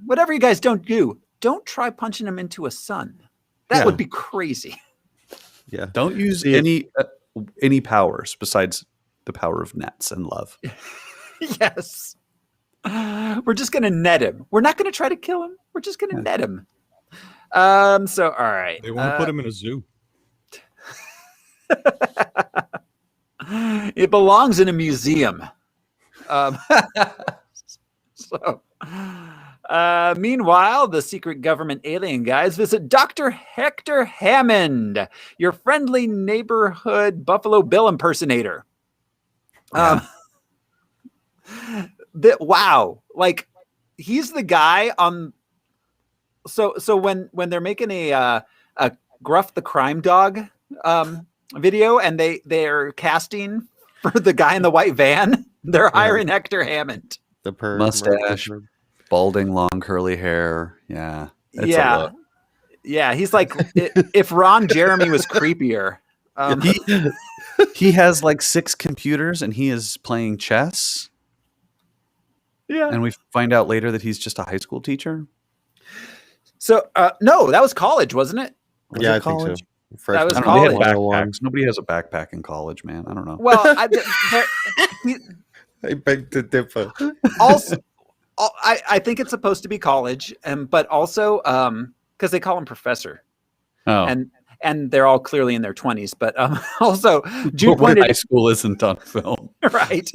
whatever you guys don't try punching him into a sun. That would be crazy. Yeah. Don't use any powers besides the power of nets and love. Yes. We're just going to net him. We're not going to try to kill him. We're just going to net him. So, all right. They want to put him in a zoo. It belongs in a museum. Meanwhile, the secret government alien guys visit Dr. Hector Hammond, your friendly neighborhood Buffalo Bill impersonator. Yeah. Wow. Like, he's the guy on. So when they're making a Gruff the Crime Dog video and they're casting for the guy in the white van, they're hiring Hector Hammond. The Mustache, balding, long curly hair. Yeah. It's a look. Yeah. He's like, if Ron Jeremy was creepier. He has like 6 computers and he is playing chess. Yeah. And we find out later that he's just a high school teacher. So, no, that was college, wasn't it? I think so. That was They had college. backpacks. Nobody has a backpack in college, man. I don't know. Well, I beg to differ. Also, I think it's supposed to be college, but also because they call him professor. Oh. And they're all clearly in their 20s, but also Jude pointed high school isn't on film, right?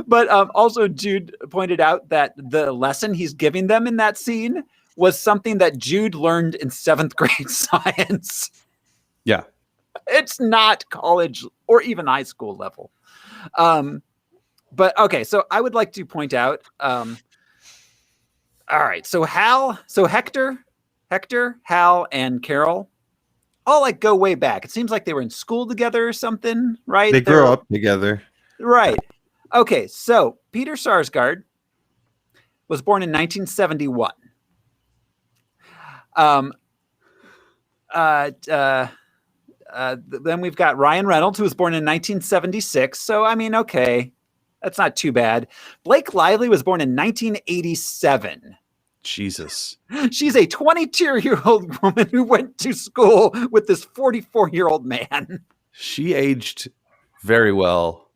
But also Jude pointed out that the lesson he's giving them in that scene was something that Jude learned in 7th grade science. Yeah, it's not college or even high school level. But okay, so I would like to point out. All right, so Hector, Hal, and Carol all like go way back. It seems like they were in school together or something, right? They grew up together. Right. Okay, so Peter Sarsgaard was born in 1971. Then we've got Ryan Reynolds, who was born in 1976. So, I mean, okay, that's not too bad. Blake Lively was born in 1987. Jesus. She's a 22-year-old woman who went to school with this 44-year-old man. She aged very well,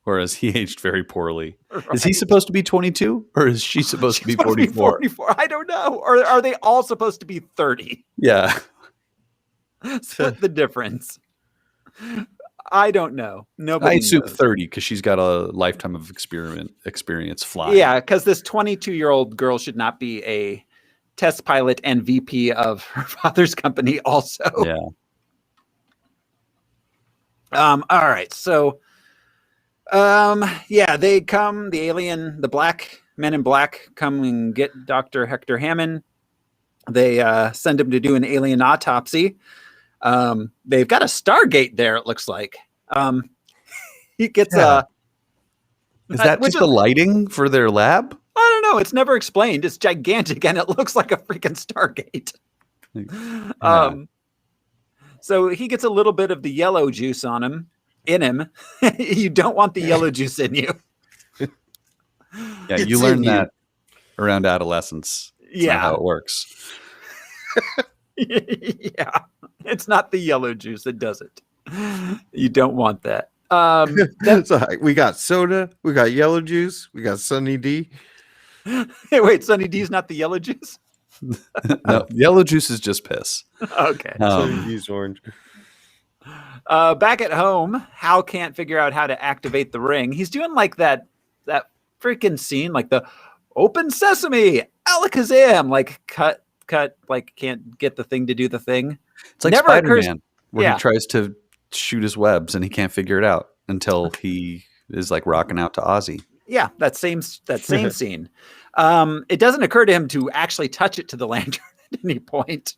whereas he aged very poorly. Right. Is he supposed to be 22 or is she supposed to be 44? I don't know. Or are they all supposed to be 30? Yeah. Split the difference. I don't know. Nobody I assume knows. 30 because she's got a lifetime of experience flying. Yeah, because this 22-year-old girl should not be a test pilot and VP of her father's company also. Yeah. All right. So, they come, the black men in black come and get Dr. Hector Hammond. They send him to do an alien autopsy. They've got a Stargate there, it looks like. He gets Is that just the lighting for their lab? I don't know. It's never explained. It's gigantic and it looks like a freaking Stargate. Yeah. So he gets a little bit of the yellow juice in him. You don't want the yellow juice in you. Yeah, you learn that around adolescence. It's not how it works. Yeah, it's not the yellow juice that does it. You don't want that. So we got soda, we got yellow juice, we got Sunny D. Hey, wait, Sunny D's not the yellow juice? No, yellow juice is just piss. Okay. Sunny D's orange. Back at home, Hal can't figure out how to activate the ring. He's doing like that freaking scene, like the open sesame, alakazam, like cut, like can't get the thing to do the thing. It's like Never Spider-Man, where he tries to shoot his webs and he can't figure it out until he is like rocking out to Ozzy. Yeah, that same scene. It doesn't occur to him to actually touch it to the lantern at any point.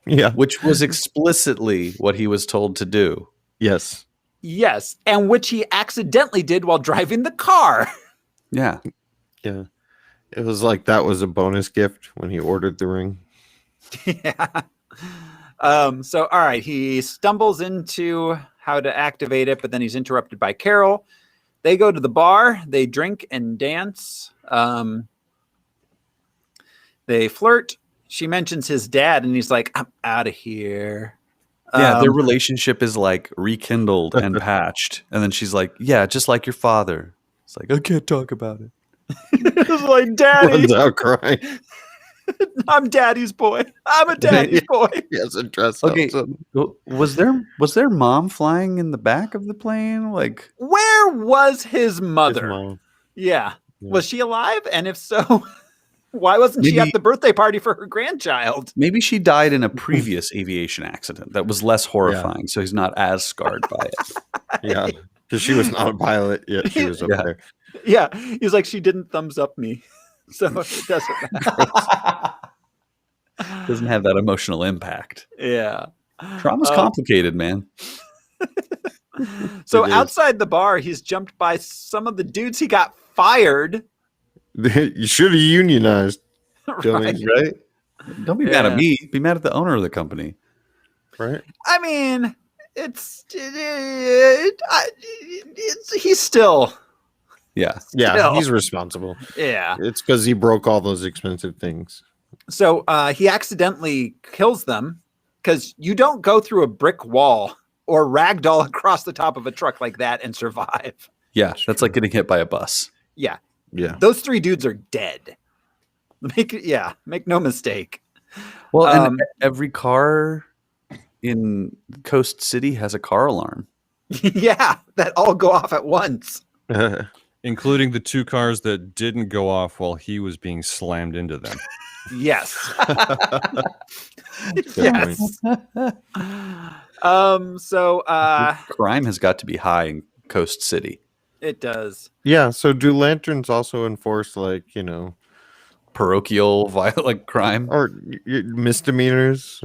Yeah. Which was explicitly what he was told to do. Yes. Yes, and which he accidentally did while driving the car. Yeah. Yeah. It was like that was a bonus gift when he ordered the ring. Yeah. So, all right, he stumbles into how to activate it, but then he's interrupted by Carol. They go to the bar. They drink and dance. They flirt. She mentions his dad, and he's like, I'm out of here. Yeah, their relationship is like rekindled and patched. And then she's like, yeah, just like your father. It's like, I can't talk about it. It's like, Daddy. Runs out crying. I'm Daddy's boy. I'm a Daddy's boy. He has a dress. Okay, was their mom flying in the back of the plane? Like, where was his mother? His mom. Yeah. Was she alive? And if so, Why wasn't she at the birthday party for her grandchild? Maybe she died in a previous aviation accident that was less horrifying, so he's not as scarred by it. Yeah, because she was not a pilot yet. She was up there. Yeah, he's like, she didn't thumbs up me, so it doesn't matter. Doesn't have that emotional impact. Yeah, trauma's complicated, man. So outside the bar, he's jumped by some of the dudes he got fired. You should have unionized, dummies, right? Don't be mad at me. Be mad at the owner of the company, right? I mean, he's still. Yeah, he's responsible. Yeah, it's because he broke all those expensive things. So he accidentally kills them because you don't go through a brick wall or ragdoll across the top of a truck like that and survive. Yeah, that's like getting hit by a bus. Yeah. Yeah. Those three dudes are dead. Make no mistake. Well, and every car in Coast City has a car alarm. Yeah, that all go off at once. Including the 2 cars that didn't go off while he was being slammed into them. Yes. Yes. So crime has got to be high in Coast City. It does. Yeah, so do lanterns also enforce parochial violent crime or misdemeanors,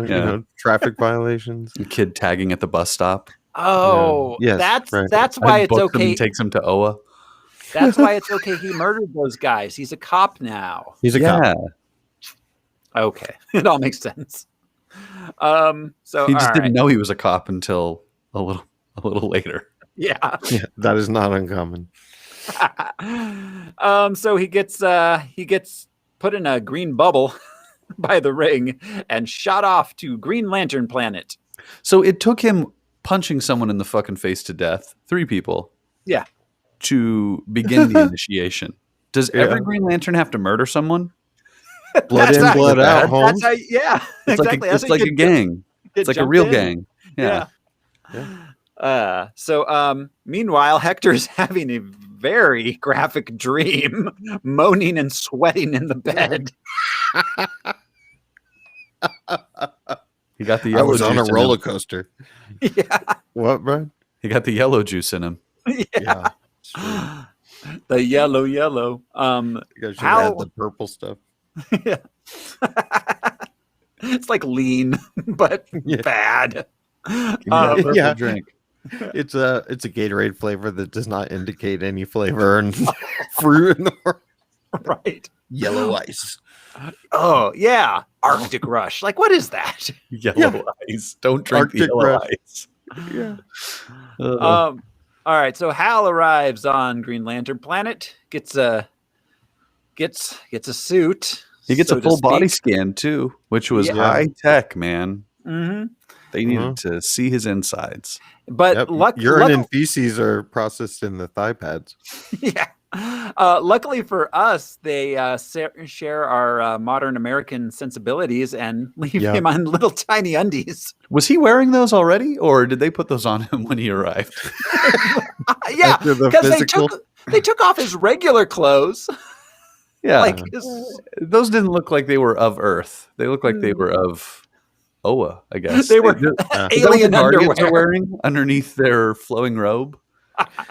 traffic violations? A kid tagging at the bus stop. Oh, yes, that's why it's okay. Takes him to OWA. That's why it's okay. He murdered those guys. He's a cop now. He's a cop. Okay, it all makes sense. So he just didn't know he was a cop until a little later. Yeah, that is not uncommon. So he gets put in a green bubble by the ring and shot off to Green Lantern Planet. So it took him punching someone in the fucking face to death, 3 people. Yeah. To begin the initiation. Does every Green Lantern have to murder someone? Blood in, blood out, Holmes. It's exactly. Like a gang. It's like a real gang. Yeah. So meanwhile, Hector's having a very graphic dream, moaning and sweating in the bed. He got the yellow. I was juice on a in roller him. coaster. Yeah. What, Brian? He got the yellow juice in him. Yeah. The yellow. You guys should How- add the purple stuff. Yeah. It's like lean, but bad. Yeah. Drink. It's a Gatorade flavor that does not indicate any flavor and fruit in the world. Right. Yellow ice. Oh yeah, Arctic Rush. Like, what is that? Yellow ice. Don't drink Arctic the yellow Rush. ice. Yeah. All right. So Hal arrives on Green Lantern Planet. Gets a suit. He gets so a to full body speak. scan too, which was Yeah. high tech, man. Mm-hmm. They needed to see his insides. But urine and feces are processed in the thigh pads. Yeah. Luckily for us, they share our modern American sensibilities and leave him on little tiny undies. Was he wearing those already, or did they put those on him when he arrived? Yeah, After the because physical? they took off his regular clothes. Yeah, Like those didn't look like they were of Earth. They looked like they were of Oa, I guess. They were Is that what alien the Guardians underwear. are wearing underneath their flowing robe.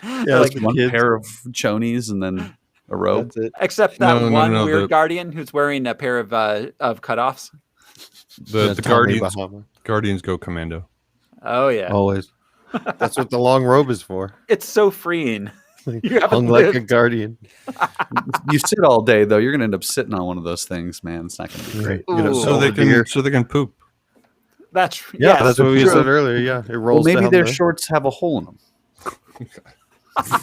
Yeah, Like the one kids. pair of chonies and then a robe. That's it. Except that one No, weird the- Guardian who's wearing a pair of cutoffs. The Tommy Guardians Bahama. Guardians go commando. Oh yeah, Always. That's what the long robe is for. it's so freeing. You haven't Hung like a lived. guardian. You sit all day though, you're gonna end up sitting on one of those things, man. It's not gonna be great. You know, Ooh. So they deer. can poop. That's Yeah, that's what we true. said earlier. Yeah, it Well, rolls maybe down their the- shorts have a hole in them.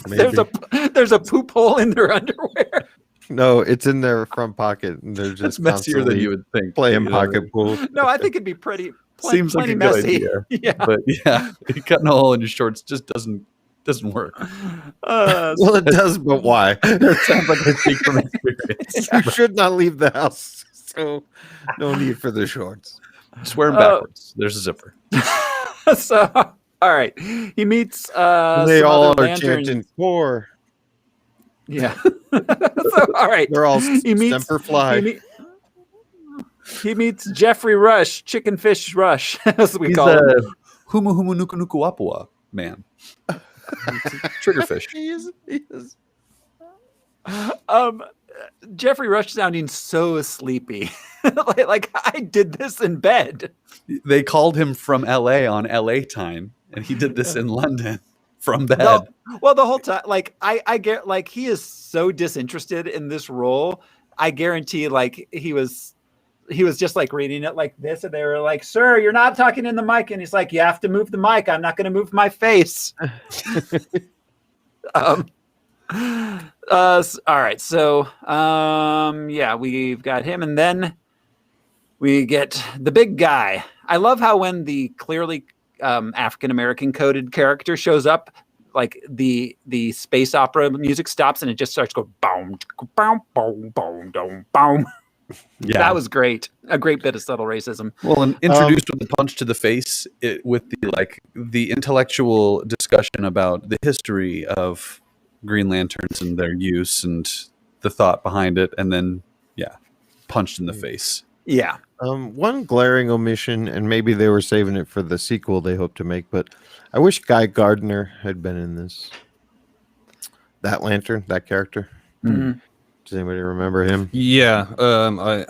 There's a poop hole in their underwear. No, it's in their front pocket, and they're It's just messier than constantly you would think. playing You know, pocket pool. No, I think it'd be pretty. Seems like a good messy. idea. Yeah. But yeah, cutting a hole in your shorts just doesn't work. Well, it does, but why? It sounds like I speak from experience. You should not leave the house, so no need for the shorts. Just wear them backwards. There's a zipper. So, all right, he meets. They some all other are lanterns. chanting "core." Yeah. So, all right, They're all he meets Semper Fi. He meets Jeffrey Rush, Chicken Fish Rush, as we He's call a him. Humu Humu Nuku Nuku Apua man. Triggerfish. He is. Jeffrey Rush sounding so sleepy. like I did this in bed. They called him from LA on LA time, and he did this in London from bed. No, well, the whole time, like I get, like he is so disinterested in this role. I guarantee, like he was just like reading it like this, and they were like, "Sir, you're not talking in the mic," and he's like, "You have to move the mic. I'm not going to move my face." All right, so yeah, we've got him, and then we get the big guy. I love how when the clearly African American coded character shows up, like the space opera music stops and it just starts going boom, boom, boom, boom, boom, boom. Yeah, that was great. A great bit of subtle racism. Well, and introduced with a punch to the face, with the intellectual discussion about the history of Green Lanterns and their use and the thought behind it, and then punched in the face. Yeah. One glaring omission, and maybe they were saving it for the sequel they hope to make, but I wish Guy Gardner had been in this. That Lantern, that character. Mm-hmm. Does anybody remember him? Yeah,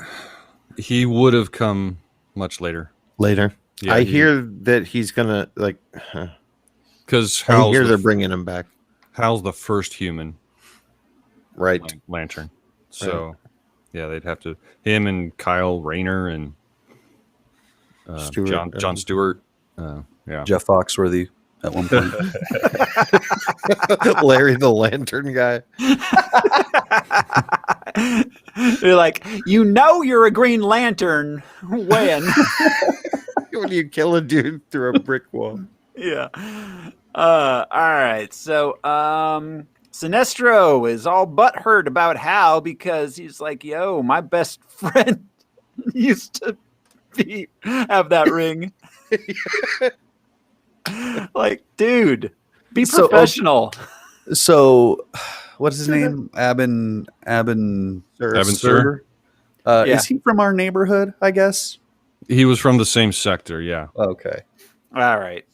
he would have come much later. Later. Yeah, I hear that he's gonna because I hear they're bringing him back. Hal's the first human, right? Lantern. So, yeah, they'd have to him and Kyle Rayner and Stewart, John Stewart. Yeah, Jeff Foxworthy at one point. Larry the Lantern guy. They're like, you're a Green Lantern when when you kill a dude through a brick wall. Yeah. All right. So Sinestro is all butthurt about Hal because he's like, yo, my best friend used to have that ring. Like, dude, be professional. So what's his name? Abin Sur. Is he from our neighborhood, I guess? He was from the same sector, yeah. Okay. All right.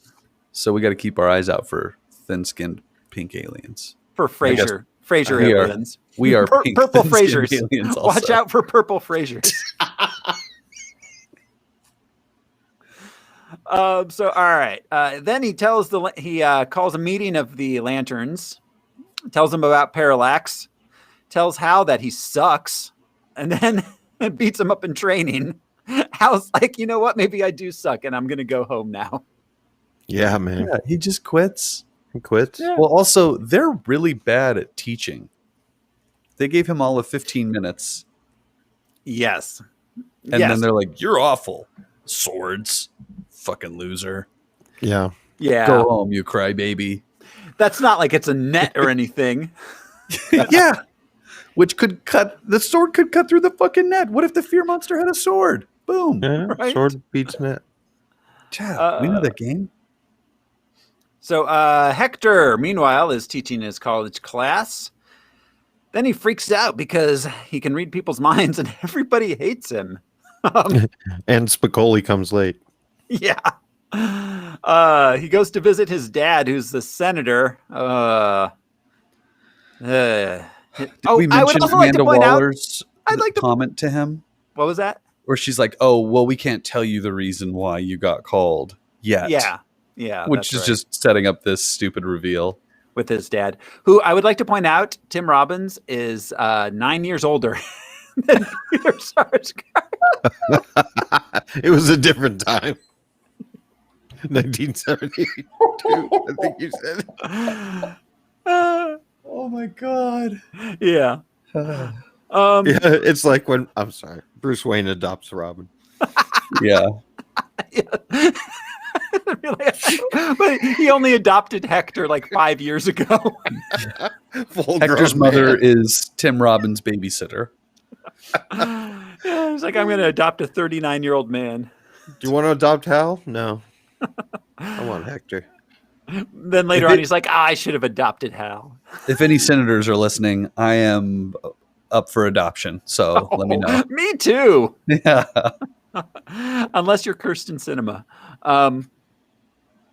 So we got to keep our eyes out for thin-skinned pink aliens. For Frasier aliens. We are pink, purple thin-skinned Frasers. aliens also. Watch out for purple Frasers. So all right. Then he tells calls a meeting of the Lanterns, tells them about Parallax, tells Hal that he sucks, and then beats him up in training. Hal's like, you know what? Maybe I do suck, and I'm gonna go home now. Yeah, man. Yeah, he just quits. He quits. Yeah. Well, also, they're really bad at teaching. They gave him all of 15 minutes. Yes. And then they're like, you're awful. Swords. Fucking loser. Yeah. Yeah. Go home, you crybaby. That's not like it's a net or anything. Yeah. Which the sword could cut through the fucking net. What if the fear monster had a sword? Boom. Yeah, Right? Sword beats net. Yeah, we know that game. So Hector, meanwhile, is teaching his college class. Then he freaks out because he can read people's minds and everybody hates him. And Spicoli comes late. Yeah. He goes to visit his dad, who's the senator. Did we I mention would also like to Amanda point out. Waller's comment to him? What was that? Where she's like, oh, well, we can't tell you the reason why you got called yet. Yeah. Which is just setting up this stupid reveal. With his dad, who I would like to point out, Tim Robbins is 9 years older than Peter Sarsgaard. It was a different time. 1972, I think you said. Oh my God. Yeah. Yeah, it's like when Bruce Wayne adopts Robin. Yeah. But he only adopted Hector like 5 years ago. Hector's mother is Tim Robbins' babysitter. Yeah, he's like, I'm going to adopt a 39-year-old man. Do you want to adopt Hal? No. I want Hector. Then later on, he's like, I should have adopted Hal. If any senators are listening, I am up for adoption. So let me know. Me too. Yeah. Unless you're Kirsten Cinema.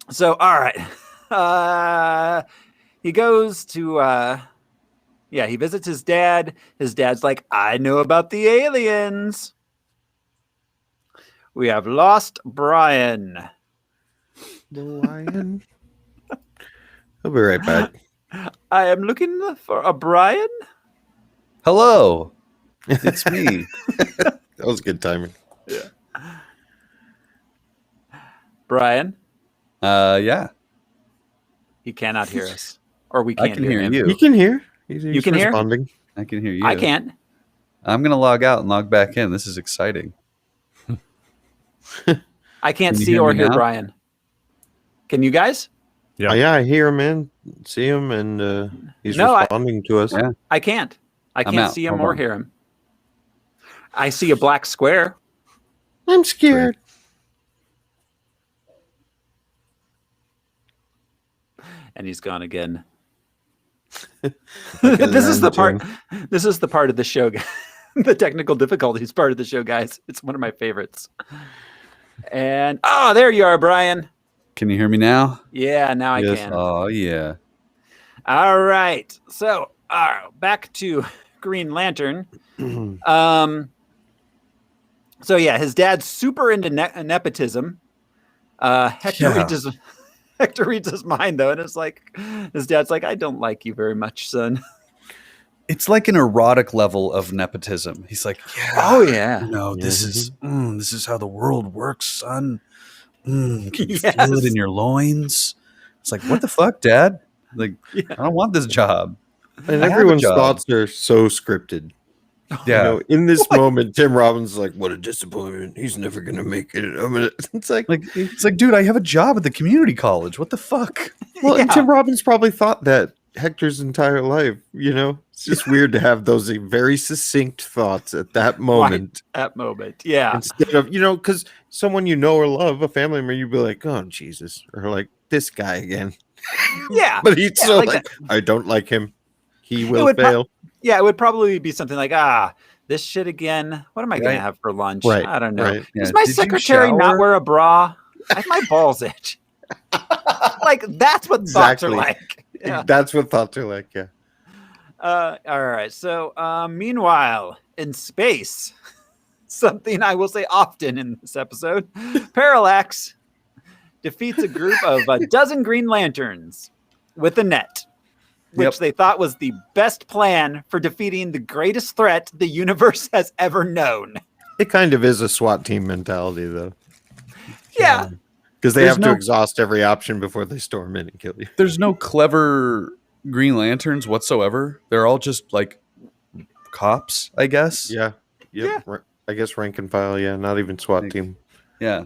So, all right. He goes to, he visits his dad. His dad's like, I know about the aliens. We have lost Brian. Brian. I'll be right back. I am looking for a Brian. Hello. It's me. That was good timing. Yeah. Brian? Yeah. He cannot hear us. Or we can't I can hear him. you. He can hear. He's You can hear? responding. I can hear you. I can't. I'm going to log out and log back in. This is exciting. I can't Can you see hear or me hear now? Brian. Can you guys? Yeah. Yeah, I hear him, man. See him, and he's No, responding to us. Yeah. I can't. I I'm can't out. see him Hold or on. hear him. I see a black square. I'm scared. And he's gone again. Like This is the alarm part. This is the part of the show. The technical difficulties part of the show, guys. It's one of my favorites. And there you are, Brian. Can you hear me now? Yeah, now Yes. I can. Oh, yeah. All right. So back to Green Lantern. So yeah, his dad's super into nepotism. Hector reads his mind though, and it's like his dad's like, I don't like you very much, son. It's like an erotic level of nepotism. He's like, yeah. Oh yeah. No, this is how the world works, son. Can you Yes. feel it in your loins? It's like, what the fuck, Dad? Like, I don't want this job. And I have a everyone's job. thoughts are so scripted. Yeah. You know, in this moment, Tim Robbins is like, "What a disappointment! He's never gonna make it." It's like, it's like, dude, I have a job at the community college. What the fuck? well, and Yeah. Tim Robbins probably thought that Hector's entire life. You know, it's just weird to have those very succinct thoughts at that moment. Right, that moment. Yeah. Instead of, because someone you know or love, a family member, you'd be like, "Oh Jesus," or like this guy again. Yeah. But he's so like like, that. I don't like him. He will would fail. Yeah, it would probably be something like, this shit again. What am I going Right. to have for lunch? Right, I don't know. right. Yeah. Does my Did you secretary not shower? wear a bra? My balls itch. Like, that's what thoughts are Exactly. like. Yeah. That's what thoughts are like. Yeah. All right. So, meanwhile, in space, something I will say often in this episode, Parallax defeats a group of a dozen Green Lanterns with a net, which Yep. they thought was the best plan for defeating the greatest threat the universe has ever known. It kind of is a SWAT team mentality, though, Yeah. because they There's have to no- exhaust every option before they storm in and kill you. There's no clever Green Lanterns whatsoever. They're all just like cops, I guess. Yeah. Yep. I guess rank and file. Yeah. Not even SWAT team. Yeah.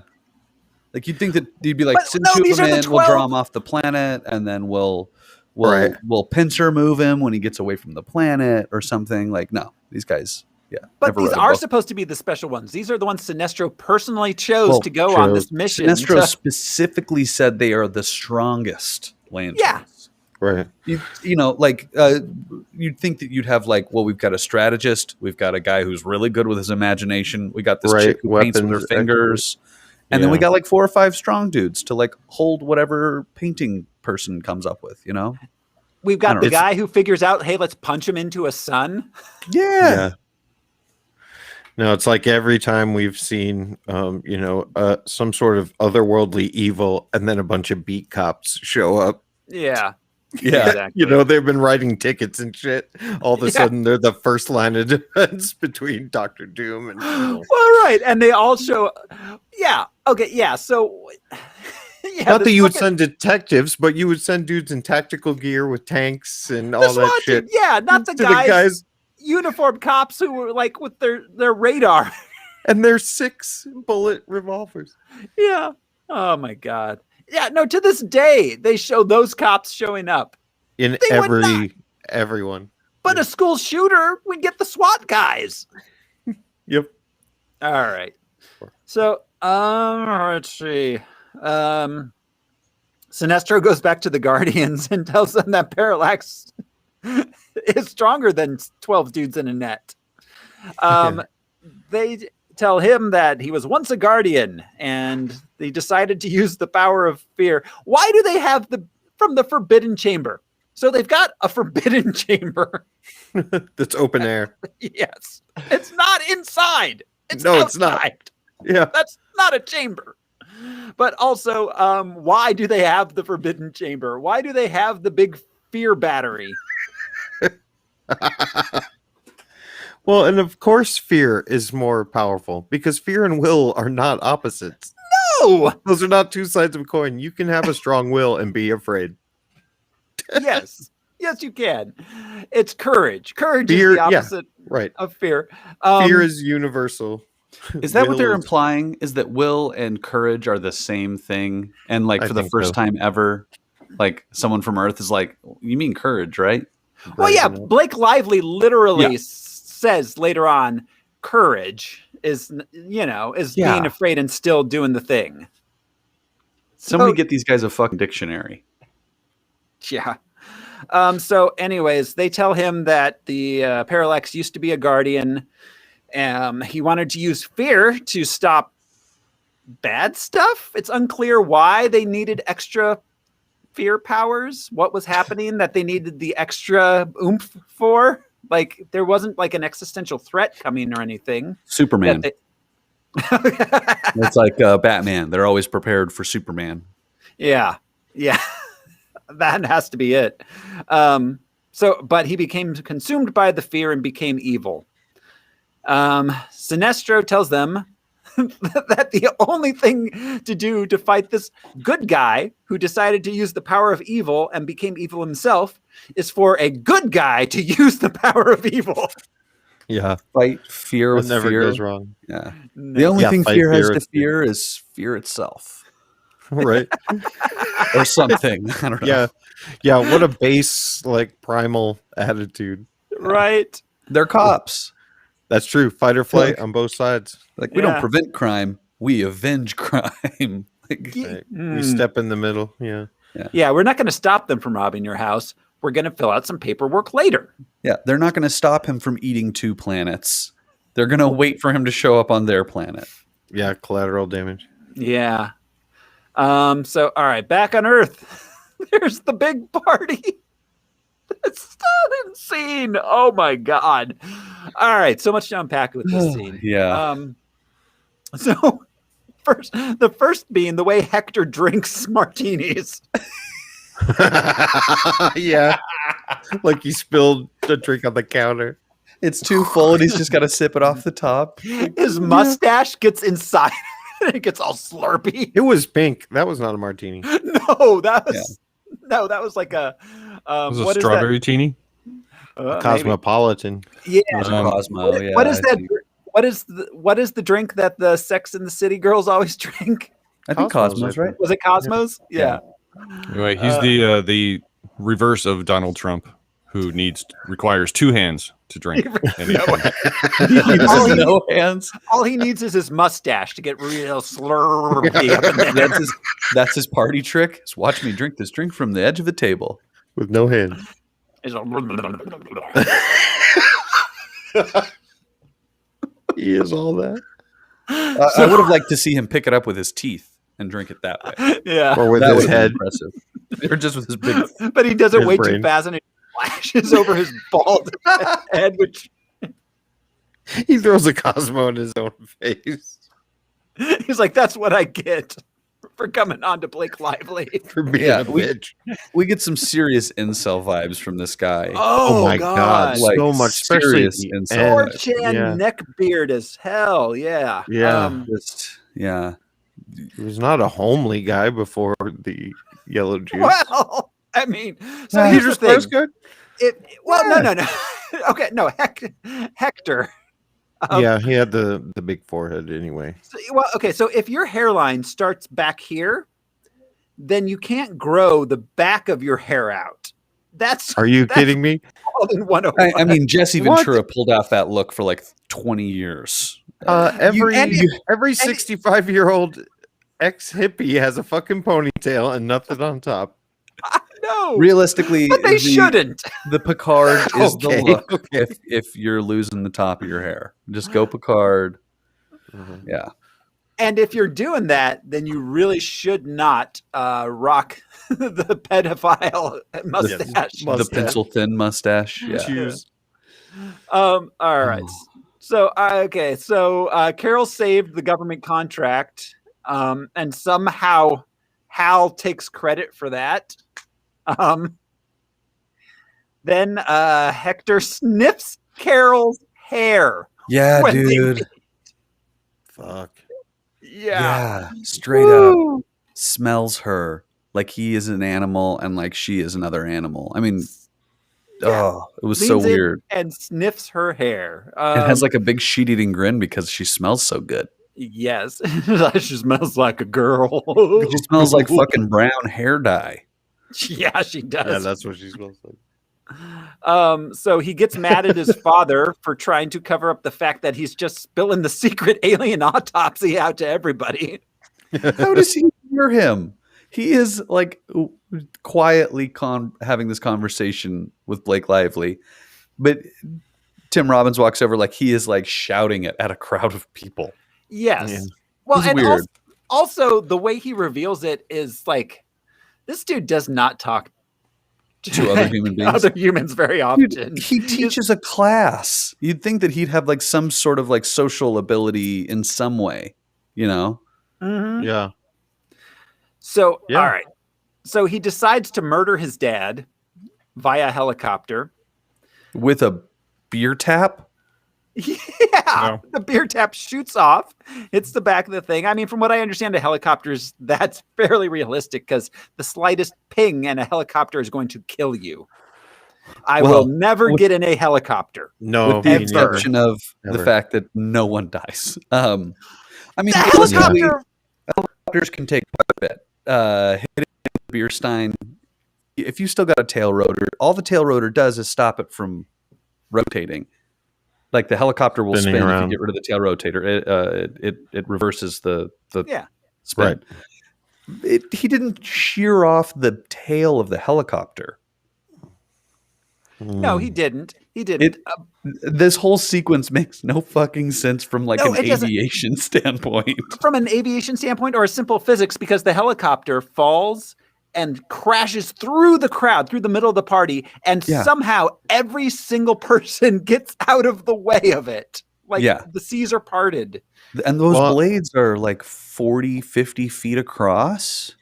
Like you'd think that you'd be like, But send no, two these of them are the in, we'll draw 12. him off the planet, and then we'll Right. pincer move him when he gets away from the planet or something. Like, no, these guys, yeah. But never these read a are book. supposed to be the special ones. These are the ones Sinestro personally chose to go on this mission. Sinestro to- specifically said they are the strongest lanterns. Yeah. Right. You know, like you'd think that you'd have like, well, we've got a strategist, we've got a guy who's really good with his imagination, we got this Right, chick who paints with her weapons fingers, and then we Yeah. got like 4 or 5 strong dudes to like hold whatever painting person comes up with, you know? We've I got don't the know. guy who figures out, hey, let's punch him into a sun. Yeah. No, it's like every time we've seen, some sort of otherworldly evil, and then a bunch of beat cops show up. Yeah. Yeah. Exactly. They've been writing tickets and shit. All of a sudden, they're the first line of defense between Doctor Doom and. Well, right. And they all show. Yeah. Okay. Yeah. So. Yeah, Not that this you would fucking- send detectives, but you would send dudes in tactical gear with tanks and the all that SWAT shit. team, yeah, not the to guys, uniformed cops who were like with their radar. And they're 6-bullet revolvers. Yeah. Oh my God. Yeah. No. To this day, they show those cops showing up. In They would not. everyone. But a school shooter, we get the SWAT guys. Yep. All right. So, let's see. Sinestro goes back to the Guardians and tells them that Parallax is stronger than 12 dudes in a net. They tell him that he was once a guardian and they decided to use the power of fear. Why do they have from the forbidden chamber? So they've got a forbidden chamber. That's open air. Yes. It's not inside. It's no, outside. it's not. Yeah. That's not a chamber. But also, why do they have the forbidden chamber? Why do they have the big fear battery? Well, and of course fear is more powerful because fear and will are not opposites. No! Those are not two sides of a coin. You can have a strong will and be afraid. Yes. Yes, you can. It's courage. Courage Fear, is the opposite right. of fear. Fear is universal. Is that what they're implying? Is that will and courage are the same thing? And like for the first time ever, like someone from Earth is like, you mean courage, right? Well, yeah. Blake Lively literally says later on, courage is, being afraid and still doing the thing. Somebody get these guys a fucking dictionary. Yeah. So anyways, they tell him that the Parallax used to be a guardian. He wanted to use fear to stop bad stuff. It's unclear why they needed extra fear powers. What was happening that they needed the extra oomph for? Like there wasn't like an existential threat coming or anything. Superman. It's like Batman. They're always prepared for Superman. Yeah. Yeah. That has to be it. But he became consumed by the fear and became evil. Sinestro tells them that the only thing to do to fight this good guy who decided to use the power of evil and became evil himself is for a good guy to use the power of evil. Yeah. Fight fear with never fear. goes wrong. Yeah. The only thing fear has to fear is fear itself. Right. Or something. I don't know. Yeah. Yeah. What a base, like primal attitude. Right. They're cops. That's true. Fight or flight on both sides. Like we don't prevent crime, we avenge crime. We step in the middle. Yeah. Yeah, we're not going to stop them from robbing your house. We're going to fill out some paperwork later. Yeah, they're not going to stop him from eating 2 planets. They're going to wait for him to show up on their planet. Yeah, collateral damage. Yeah. So all right, back on Earth. There's the big party. It's so insane. Oh my god. All right, so much to unpack with this scene. Yeah. So the first being the way Hector drinks martinis. Yeah. Like he spilled the drink on the counter. It's too full and he's just got to sip it off the top. His mustache gets inside and it gets all slurpy. It was pink. That was not a martini. No, that was like a was a strawberry teeny? Cosmopolitan. Yeah. Cosmo, yeah. What is that? What is the drink that the Sex and the City girls always drink? I think Cosmos, right? Was it Cosmos? Yeah. Anyway, he's the reverse of Donald Trump, who requires 2 hands to drink. No hands. All he needs is his mustache to get real slurpy. Up in there. That's his party trick. Is watch me drink this drink from the edge of the table with no hands. He is all that. I would have liked to see him pick it up with his teeth and drink it that way. Yeah, or with his head. Impressive. Or just with his big. But he does it way brain. too fast, and it flashes over his bald head, which he throws a Cosmo in his own face. He's like, "That's what I get for coming on to Blake Lively for being a bitch." We get some serious incel vibes from this guy. Oh my god, like, so much, especially incel. 4chan neck beard as hell. Yeah, yeah, He was not a homely guy before the yellow juice. Well, I mean, so here's the thing. No. Okay, no, Hector. Yeah, he had the big forehead anyway. So if your hairline starts back here, then you can't grow the back of your hair out. Are you kidding me? I mean, Jesse Ventura pulled off that look for like 20 years. Every 65-year-old ex-hippie has a fucking ponytail and nothing on top. No. Realistically, But they shouldn't. The Picard is Okay, the look okay. if you're losing the top of your hair. Just go Picard. Yeah. And if you're doing that, then you really should not rock the pedophile mustache. The pencil thin mustache. Yeah. Choose. All right. So Carol saved the government contract, and somehow Hal takes credit for that. Then Hector sniffs Carol's hair. Yeah, when they dude. meet. Fuck. Yeah. Straight up smells her like he is an animal and like she is another animal. I mean, it was so Leans in weird. and sniffs her hair. It has like a big sheet-eating grin because she smells so good. Yes. She smells like a girl. She smells like fucking brown hair dye. Yeah, she does. Yeah, that's what she smells like. So he gets mad at his father for trying to cover up the fact that he's just spilling the secret alien autopsy out to everybody. How does he hear him? He is like quietly having this conversation with Blake Lively, but Tim Robbins walks over like he is like shouting it at a crowd of people. Yes. Yeah. Well, It's and weird. also the way he reveals it is like this dude does not talk To other human beings. other humans very often. Dude, he teaches a class. You'd think that he'd have like some sort of like social ability in some way, you know? Mhm. Yeah. So, Yeah. all right. So he decides to murder his dad via helicopter. With a beer tap? Yeah. The beer tap shoots off, hits the back of the thing. I mean, from what I understand, a helicopter's that's fairly realistic because the slightest ping and a helicopter is going to kill you. I will never get in a helicopter. No, With the me neither. exception of the Never. fact that no one dies. I mean, The realistically, helicopter. helicopters can take quite a bit. Hitting a beer stein, if you still got a tail rotor, all the tail rotor does is stop it from rotating. Like the helicopter will Spinning spin if around. you get rid of the tail rotator. It reverses the Yeah. spin. He didn't shear off the tail of the helicopter. No, he didn't. He didn't. This whole sequence makes no fucking sense from like No, an it doesn't. aviation standpoint. From an aviation standpoint or a simple physics, because the helicopter falls and crashes through the crowd, through the middle of the party, and somehow every single person gets out of the way of it. Like the seas are parted. And those blades are like 40, 50 feet across.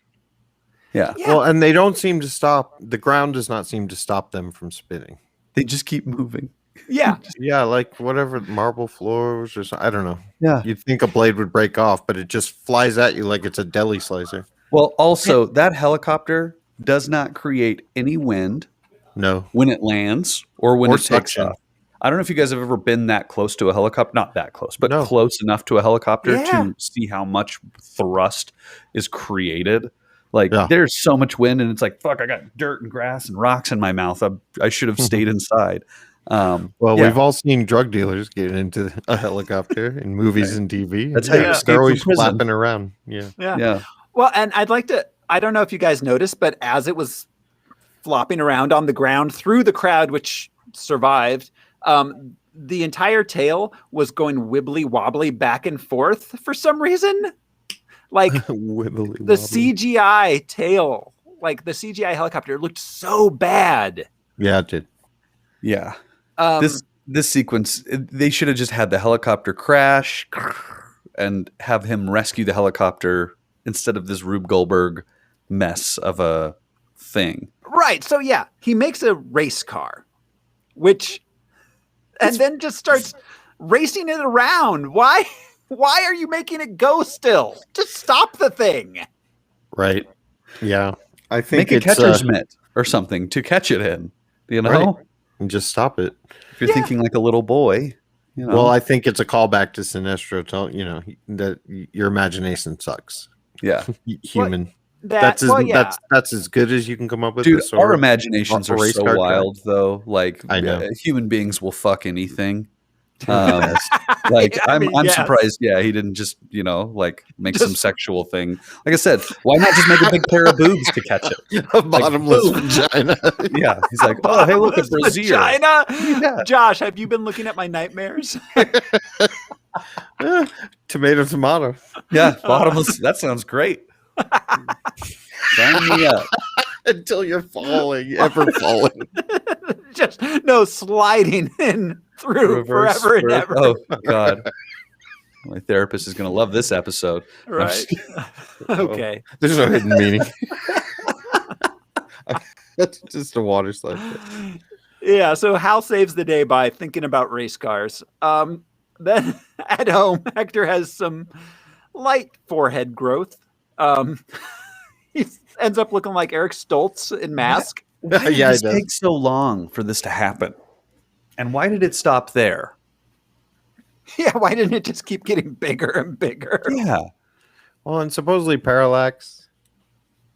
Yeah. Well, and they don't seem to stop. The ground does not seem to stop them from spinning. They just keep moving. Yeah. Yeah, like whatever marble floors or something. I don't know. Yeah. You'd think a blade would break off, but it just flies at you like it's a deli slicer. Well, also, that helicopter does not create any wind. No. When it lands or when Or it takes suction. off. I don't know if you guys have ever been that close to a helicopter. Not that close, but No. close enough to a helicopter Yeah. to see how much thrust is created. Like there's so much wind and it's like, fuck, I got dirt and grass and rocks in my mouth. I should have stayed inside. Well, we've all seen drug dealers get into a helicopter in movies and TV. That's how you escape They're from always prison. flapping around. Yeah. Yeah. Well, and I'd like to, I don't know if you guys noticed, but as it was flopping around on the ground through the crowd, which survived, the entire tail was going wibbly wobbly back and forth for some reason. Like the CGI tail, like the CGI helicopter looked so bad. Yeah, it did. Yeah. This sequence, they should have just had the helicopter crash and have him rescue the helicopter instead of this Rube Goldberg mess of a thing. Right. So yeah, he makes a race car, and then just starts racing it around. Why? Why are you making it go still? Just stop the thing. Right. Yeah. I think Make a it's catcher's mitt or something to catch it in, you know? Right. And just stop it. If you're thinking like a little boy, you know. Well, I think it's a callback to Sinestro. That your imagination sucks. Yeah. Human. That's as good as you can come up with. Dude, this our imaginations are race so car wild, though. Like, I know. human beings will fuck anything. Like I I'm mean, yes. surprised. Yeah, he didn't just like make some sexual thing. Like I said, why not just make a big pair of boobs to catch it? A bottomless boom. vagina. Yeah, he's like, oh hey, look at Bottomless brazier. vagina. Yeah. Josh, have you been looking at my nightmares? Tomato. Yeah, bottomless. That sounds great. Sign me up. Until you're falling, ever falling. Just sliding in through Reverse forever and birth. ever. Oh God, my therapist is going to love this episode. Right. Okay. There's no hidden meaning. That's just a water slide. Yeah, so Hal saves the day by thinking about race cars. Then at home, Hector has some light forehead growth. He ends up looking like Eric Stoltz in Mask. Why did this take so long for this to happen? And why did it stop there? Yeah, why didn't it just keep getting bigger and bigger? Yeah. Well, and supposedly Parallax,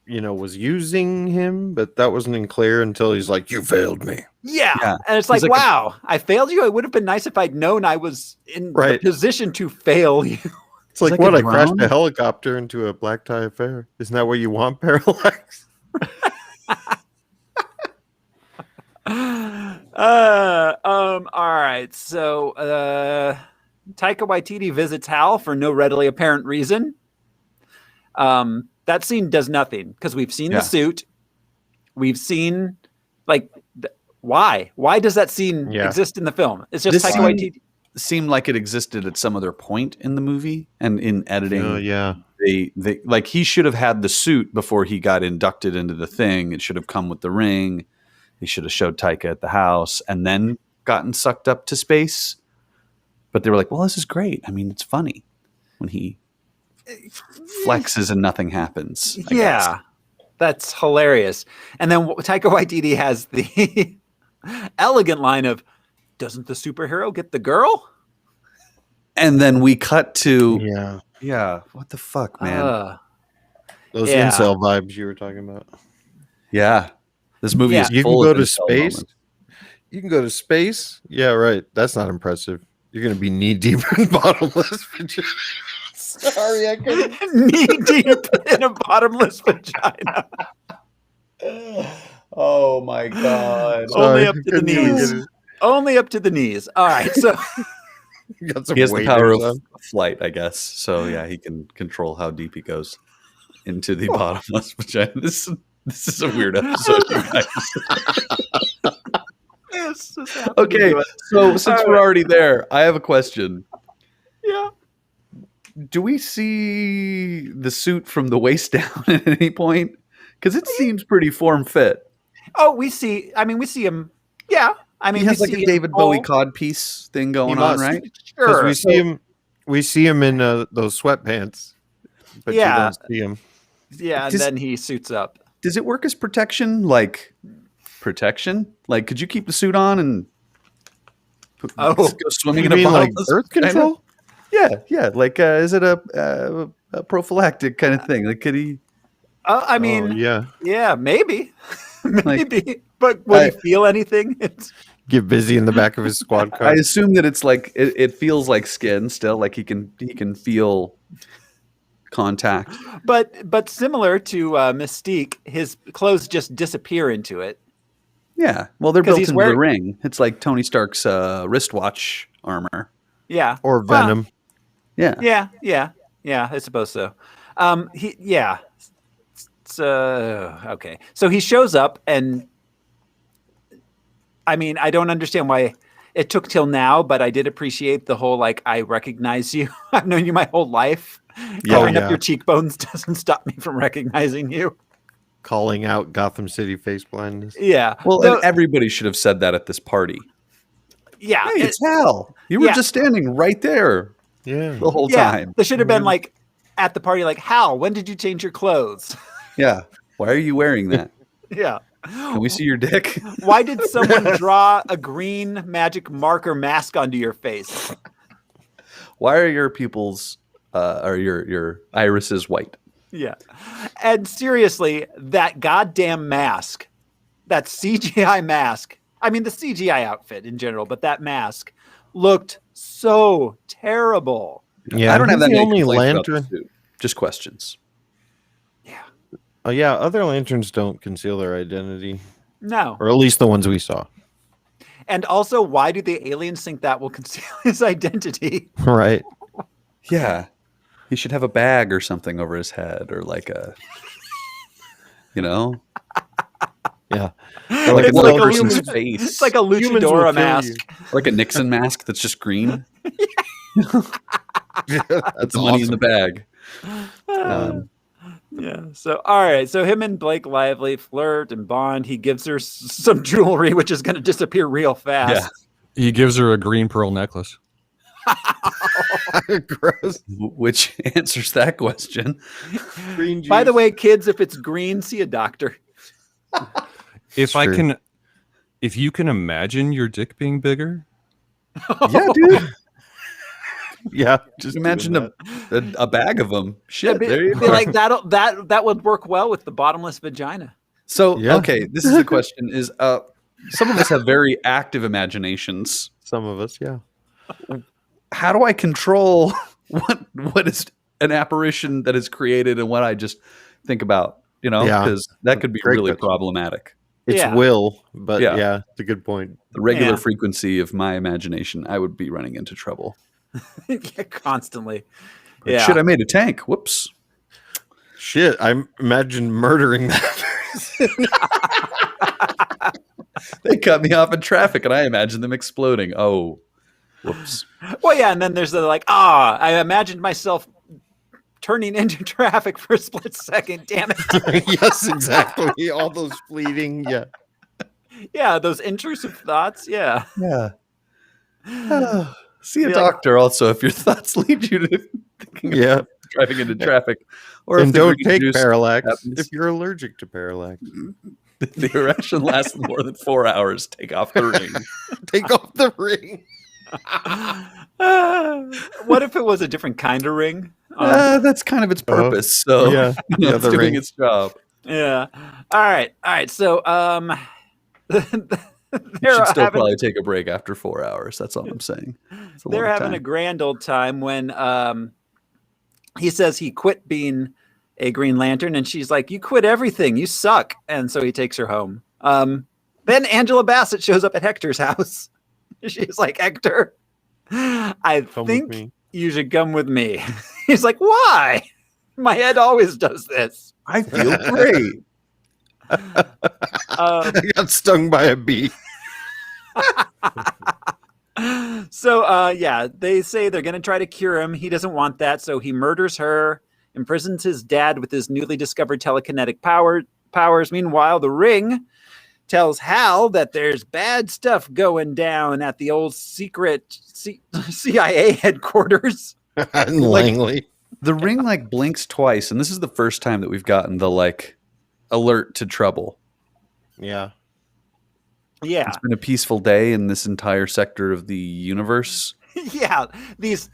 was using him, but that wasn't clear until he's like, "You failed me." Yeah. And it's like, wow, I failed you. It would have been nice if I'd known I was in the position to fail you. It's like what? I crashed a helicopter into a black tie affair. Isn't that what you want, Parallax? All right. So Taika Waititi visits Hal for no readily apparent reason. That scene does nothing because we've seen the suit. We've seen why? Why does that scene exist in the film? It's just Taika Waititi. Seemed like it existed at some other point in the movie and in editing. They he should have had the suit before he got inducted into the thing. It should have come with the ring. He should have showed Taika at the house and then gotten sucked up to space. But they were like, well, this is great. I mean, it's funny when he flexes and nothing happens. I guess. That's hilarious. And then Taika Waititi has the elegant line of, doesn't the superhero get the girl? And then we cut to what the fuck, man? Those incel vibes you were talking about. Yeah. This movie is you can full go of to incel space. moments. You can go to space. Yeah, right. That's not impressive. You're going to be knee deep in bottomless vagina. Sorry, I couldn't. Knee deep in a bottomless vagina. Oh my God. Only up to the knees. Only up to the knees. All right. So he has the power of flight, I guess. So yeah, he can control how deep he goes into the bottomless vagina. This is a weird episode, you guys. Okay, so since we're already there, I have a question. Yeah. Do we see the suit from the waist down at any point? Because it seems pretty form fit. Oh, we see him. Yeah. I mean, he has like a David Bowie codpiece thing going on, right? Sure. We see him in those sweatpants, but you don't see him. Yeah, and then he suits up. Does it work as protection? Like, could you keep the suit on and go swimming in a bottle? Like birth control? Yeah. Like, is it a prophylactic kind of thing? Like, could he? I mean, yeah, maybe. Maybe. But will he feel anything? Get busy in the back of his squad car. I assume that it's like it feels like skin still, like he can feel contact. But similar to Mystique, his clothes just disappear into it. Yeah, well, they're built into the ring. It's like Tony Stark's wristwatch armor. Yeah, or Venom. Yeah. I suppose so. Okay. So he shows up, and I mean, I don't understand why it took till now, but I did appreciate the whole, I recognize you. I've known you my whole life. Covering up your cheekbones doesn't stop me from recognizing you. Calling out Gotham City face blindness. Yeah. Well, and everybody should have said that at this party. Yeah. Hey, it's Hal. You were just standing right there. Yeah. The whole time. There should have been at the party, Hal, when did you change your clothes? Yeah. Why are you wearing that? Yeah. Can we see your dick? Why did someone draw a green magic marker mask onto your face? Why are your pupils or your irises white? Yeah. And seriously, that goddamn mask, that CGI mask, I mean the CGI outfit in general, but that mask looked so terrible. Yeah, I don't have he's that the many only complaints about lantern. this suit. Just questions. Oh yeah, other lanterns don't conceal their identity, No. or at least the ones we saw. And also, why do the aliens think that will conceal his identity? Right. Yeah. He should have a bag or something over his head, or like a, you know, Yeah. or like It's another like a person's human- face. It's like a Humans will luchadora kill mask. Like a Nixon mask that's just green. That's The money in the bag. Yeah. So, all right. So him and Blake Lively flirt and bond. He gives her some jewelry, which is going to disappear real fast. He gives her a green pearl necklace. Gross. Which answers that question. Green By the juice. way, kids, if it's green, see a doctor. If true. if you can imagine your dick being bigger, Yeah, dude. Yeah, just Imagine doing a bag of them. Shit, Be there you go. like that would work well with the bottomless vagina. So, Yeah. okay, this is the question: is some of us have very active imaginations. some of us. Yeah. How do I control what is an apparition that is created and what I just think about? You know, Yeah. because that could be Great really question. problematic. It's Yeah. will, but Yeah. yeah, it's a good point. The regular Yeah. frequency of my imagination, I would be running into trouble. Yeah, constantly. Like, Yeah. shit, I made a tank. Whoops. Shit, I imagine murdering that. They cut me off in traffic and I imagine them exploding. Oh, whoops. Well, yeah, and then there's the like, I imagined myself turning into traffic for a split second. Damn it. Yes, exactly. All those fleeting. Yeah. Yeah, those intrusive thoughts. Yeah. Yeah. See a Be like- doctor also if your thoughts lead you to thinking Yeah. about driving into traffic. Or And if the don't green take juice parallax happens. if you're allergic to parallax. the erection lasts more than 4 hours. Take off the ring. Take off the ring. What if it was a different kind of ring? That's kind of its purpose. So yeah. you know, Yeah, it's the doing ring. its job. Yeah. All right. So You they're should still having, probably take a break after 4 hours. That's all I'm saying. It's a they're long having a time. grand old time when he says he quit being a Green Lantern, and she's like, "You quit everything. You suck." And so he takes her home. Then Angela Bassett shows up at Hector's house. She's like, "Hector, I Come with think me. you should come with me." He's like, "Why? My head always does this." I feel great. I got stung by a bee. So yeah, they say they're going to try to cure him. He doesn't want that, so he murders her, imprisons his dad with his newly discovered telekinetic powers. Meanwhile, the Ring tells Hal that there's bad stuff going down at the old secret CIA headquarters. And Langley. The ring like blinks twice, and this is the first time that we've gotten the like alert to trouble. Yeah. Yeah, It's been a peaceful day in this entire sector of the universe. yeah. These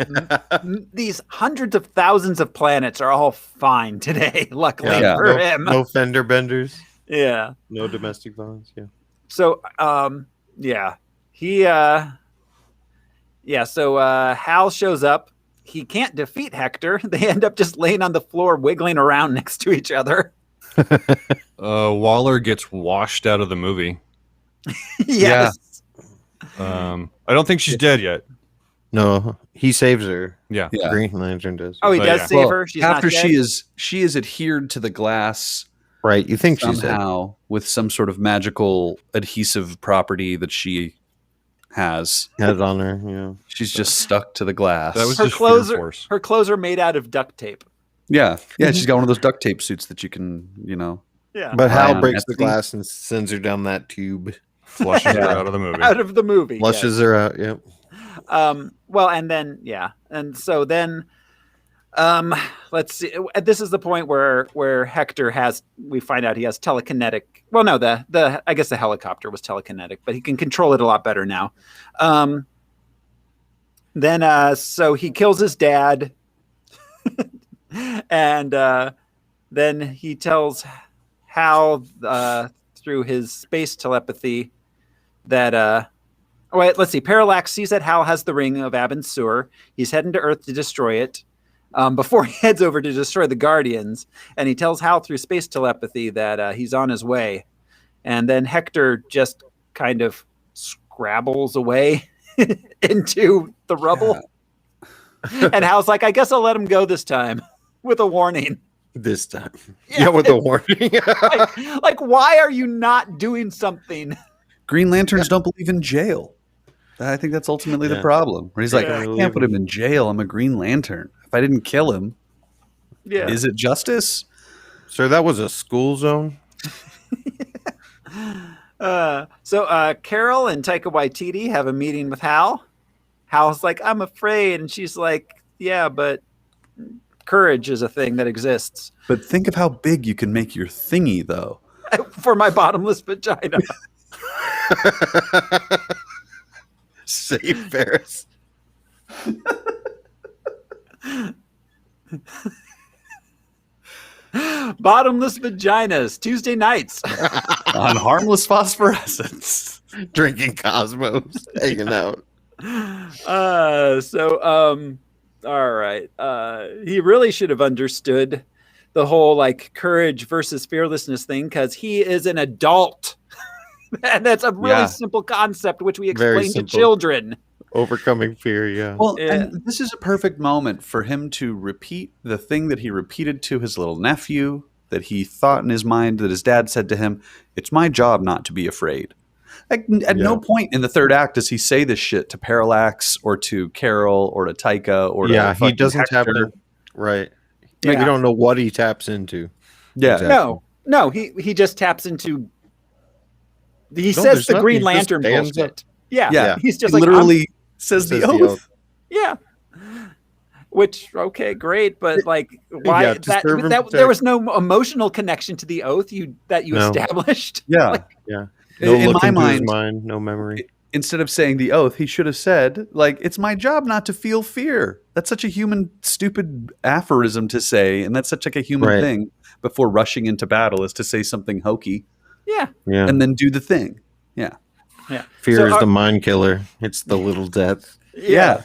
hundreds of thousands of planets are all fine today. Luckily Yeah. for him. No fender benders. Yeah. No domestic violence. Yeah. So, yeah, so Hal shows up. He can't defeat Hector. They end up just laying on the floor, wiggling around next to each other. Waller gets washed out of the movie. Yes. I don't think she's dead yet. No, he saves her. Yeah. Yeah. Green Lantern does. Oh, he Oh, does yeah. save Well, her. She's after not dead? she is adhered to the glass Right. You think she's dead. somehow with some sort of magical adhesive property that she has. Has on her. Yeah. She's just stuck to the glass. That was her just clothes. Fear Force. Her clothes are made out of duct tape. yeah. She's got one of those duct tape suits that you can, Yeah, But Buy Hal on breaks the Etsy. glass and sends her down that tube. Flushes her Yeah. out of the movie. out of the movie. Flushes her out. Yep. Yes. Well, and then and so then, let's see. This is the point where Hector we find out he has telekinetic. Well, no, I guess the helicopter was telekinetic, but he can control it a lot better now. Then so he kills his dad, and then he tells Hal through his space telepathy that Oh, wait, let's see. Parallax sees that Hal has the ring of Abin's sewer. He's heading to Earth to destroy it. Before he heads over to destroy the Guardians, and he tells Hal through space telepathy that he's on his way. And then Hector just kind of scrabbles away into the rubble. Yeah. And Hal's like, I guess I'll let him go this time with a warning. This time. Yeah, with a warning. like, why are you not doing something? Green Lanterns don't believe in jail. I think that's ultimately the problem. Where he's like, I can't put him in jail. I'm a Green Lantern. If I didn't kill him, is it justice? Sir, that was a school zone. So Carol and Taika Waititi have a meeting with Hal. Hal's like, I'm afraid. And she's like, yeah, but courage is a thing that exists. But think of how big you can make your thingy, though. For my bottomless vagina. Save Ferris. Bottomless vaginas, Tuesday nights. On Harmless Phosphorescence. Drinking Cosmos. Hanging out. All right. He really should have understood the whole like courage versus fearlessness thing because he is an adult. And that's a really simple concept, which we explain to children. Overcoming fear, yeah. Well, and this is a perfect moment for him to repeat the thing that he repeated to his little nephew, that he thought in his mind that his dad said to him, it's my job not to be afraid. Like, at no point in the third act does he say this shit to Parallax or to Carol or to Taika or to he doesn't tap in. Right. Yeah. You don't know what he taps into. Yeah. Exactly. No, he just taps into... He says the Green Lantern bullshit. Yeah. He's just literally says the oath. Yeah. Which, okay, great, but like, why there was no emotional connection to the oath that you established. Yeah. Like, no in my mind, no memory. Instead of saying the oath, he should have said, like, it's my job not to feel fear. That's such a human, stupid aphorism to say, and that's such like a human thing before rushing into battle is to say something hokey. Yeah. And then do the thing. Yeah. Fear is the mind killer. It's the little death. Yeah.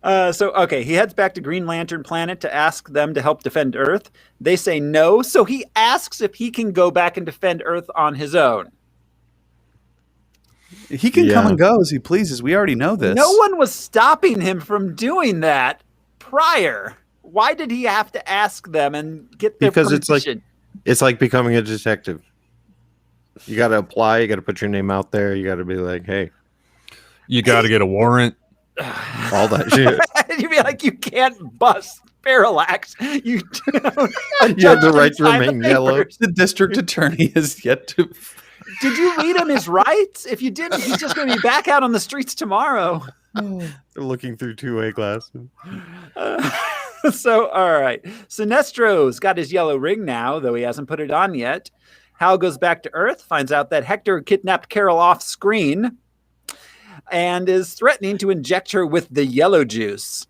Okay, he heads back to Green Lantern Planet to ask them to help defend Earth. They say no, so he asks if he can go back and defend Earth on his own. He can come and go as he pleases. We already know this. No one was stopping him from doing that prior. Why did he have to ask them and get their permission? It's like becoming a detective. You got to apply. You got to put your name out there. You got to be like, hey. You got to get a warrant. All that shit. You'd be like, you can't bust Parallax. You have the right to remain yellow. The district attorney has yet to... Did you read him his rights? If you didn't, he's just going to be back out on the streets tomorrow. They're looking through two-way glasses. All right. Sinestro's got his yellow ring now, though he hasn't put it on yet. Hal goes back to Earth, finds out that Hector kidnapped Carol off screen, and is threatening to inject her with the yellow juice.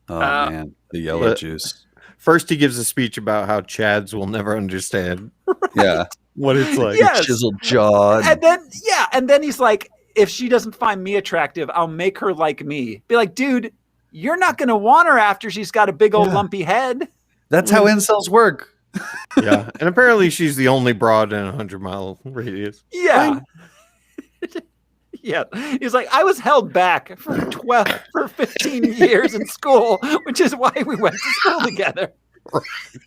Oh, man. The yellow juice. First, he gives a speech about how Chads will never understand. Right. Yeah. What it's like. Yes. Chiseled jaw. And then he's like, if she doesn't find me attractive, I'll make her like me. Be like, dude, you're not going to want her after she's got a big old lumpy head. That's how incels work. Yeah. And apparently she's the only broad in a 100-mile radius. Yeah. Yeah. He's like, I was held back for 15 years in school, which is why we went to school together.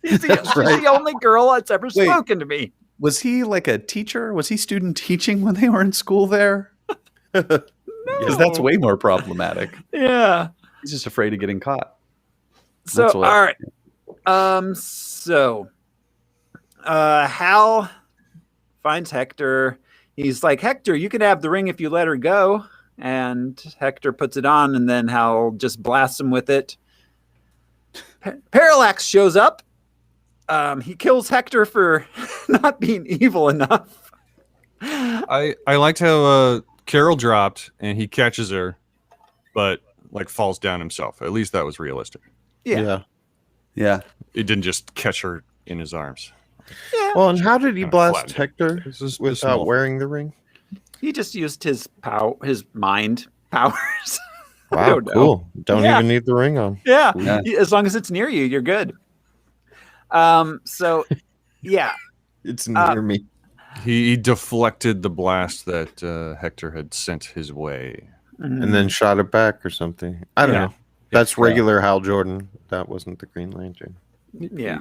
She's the only girl that's ever spoken to me. Was he like a teacher? Was he student teaching when they were in school there? Because that's way more problematic. Yeah. He's just afraid of getting caught. So, all right. Hal finds Hector. He's like, Hector, you can have the ring if you let her go. And Hector puts it on, and then Hal just blasts him with it. Parallax shows up. He kills Hector for not being evil enough. I liked how Carol dropped, and he catches her, but like falls down himself. At least that was realistic. Yeah. It didn't just catch her in his arms. Yeah. Well, and how did he blast Hector without wearing the ring? He just used his mind powers. Wow, cool. Don't even need the ring on. Yeah. As long as it's near you, you're good. So, yeah. It's near me. He deflected the blast that Hector had sent his way. And then shot it back or something. I don't know. That's regular Hal Jordan. That wasn't the Green Lantern. Yeah.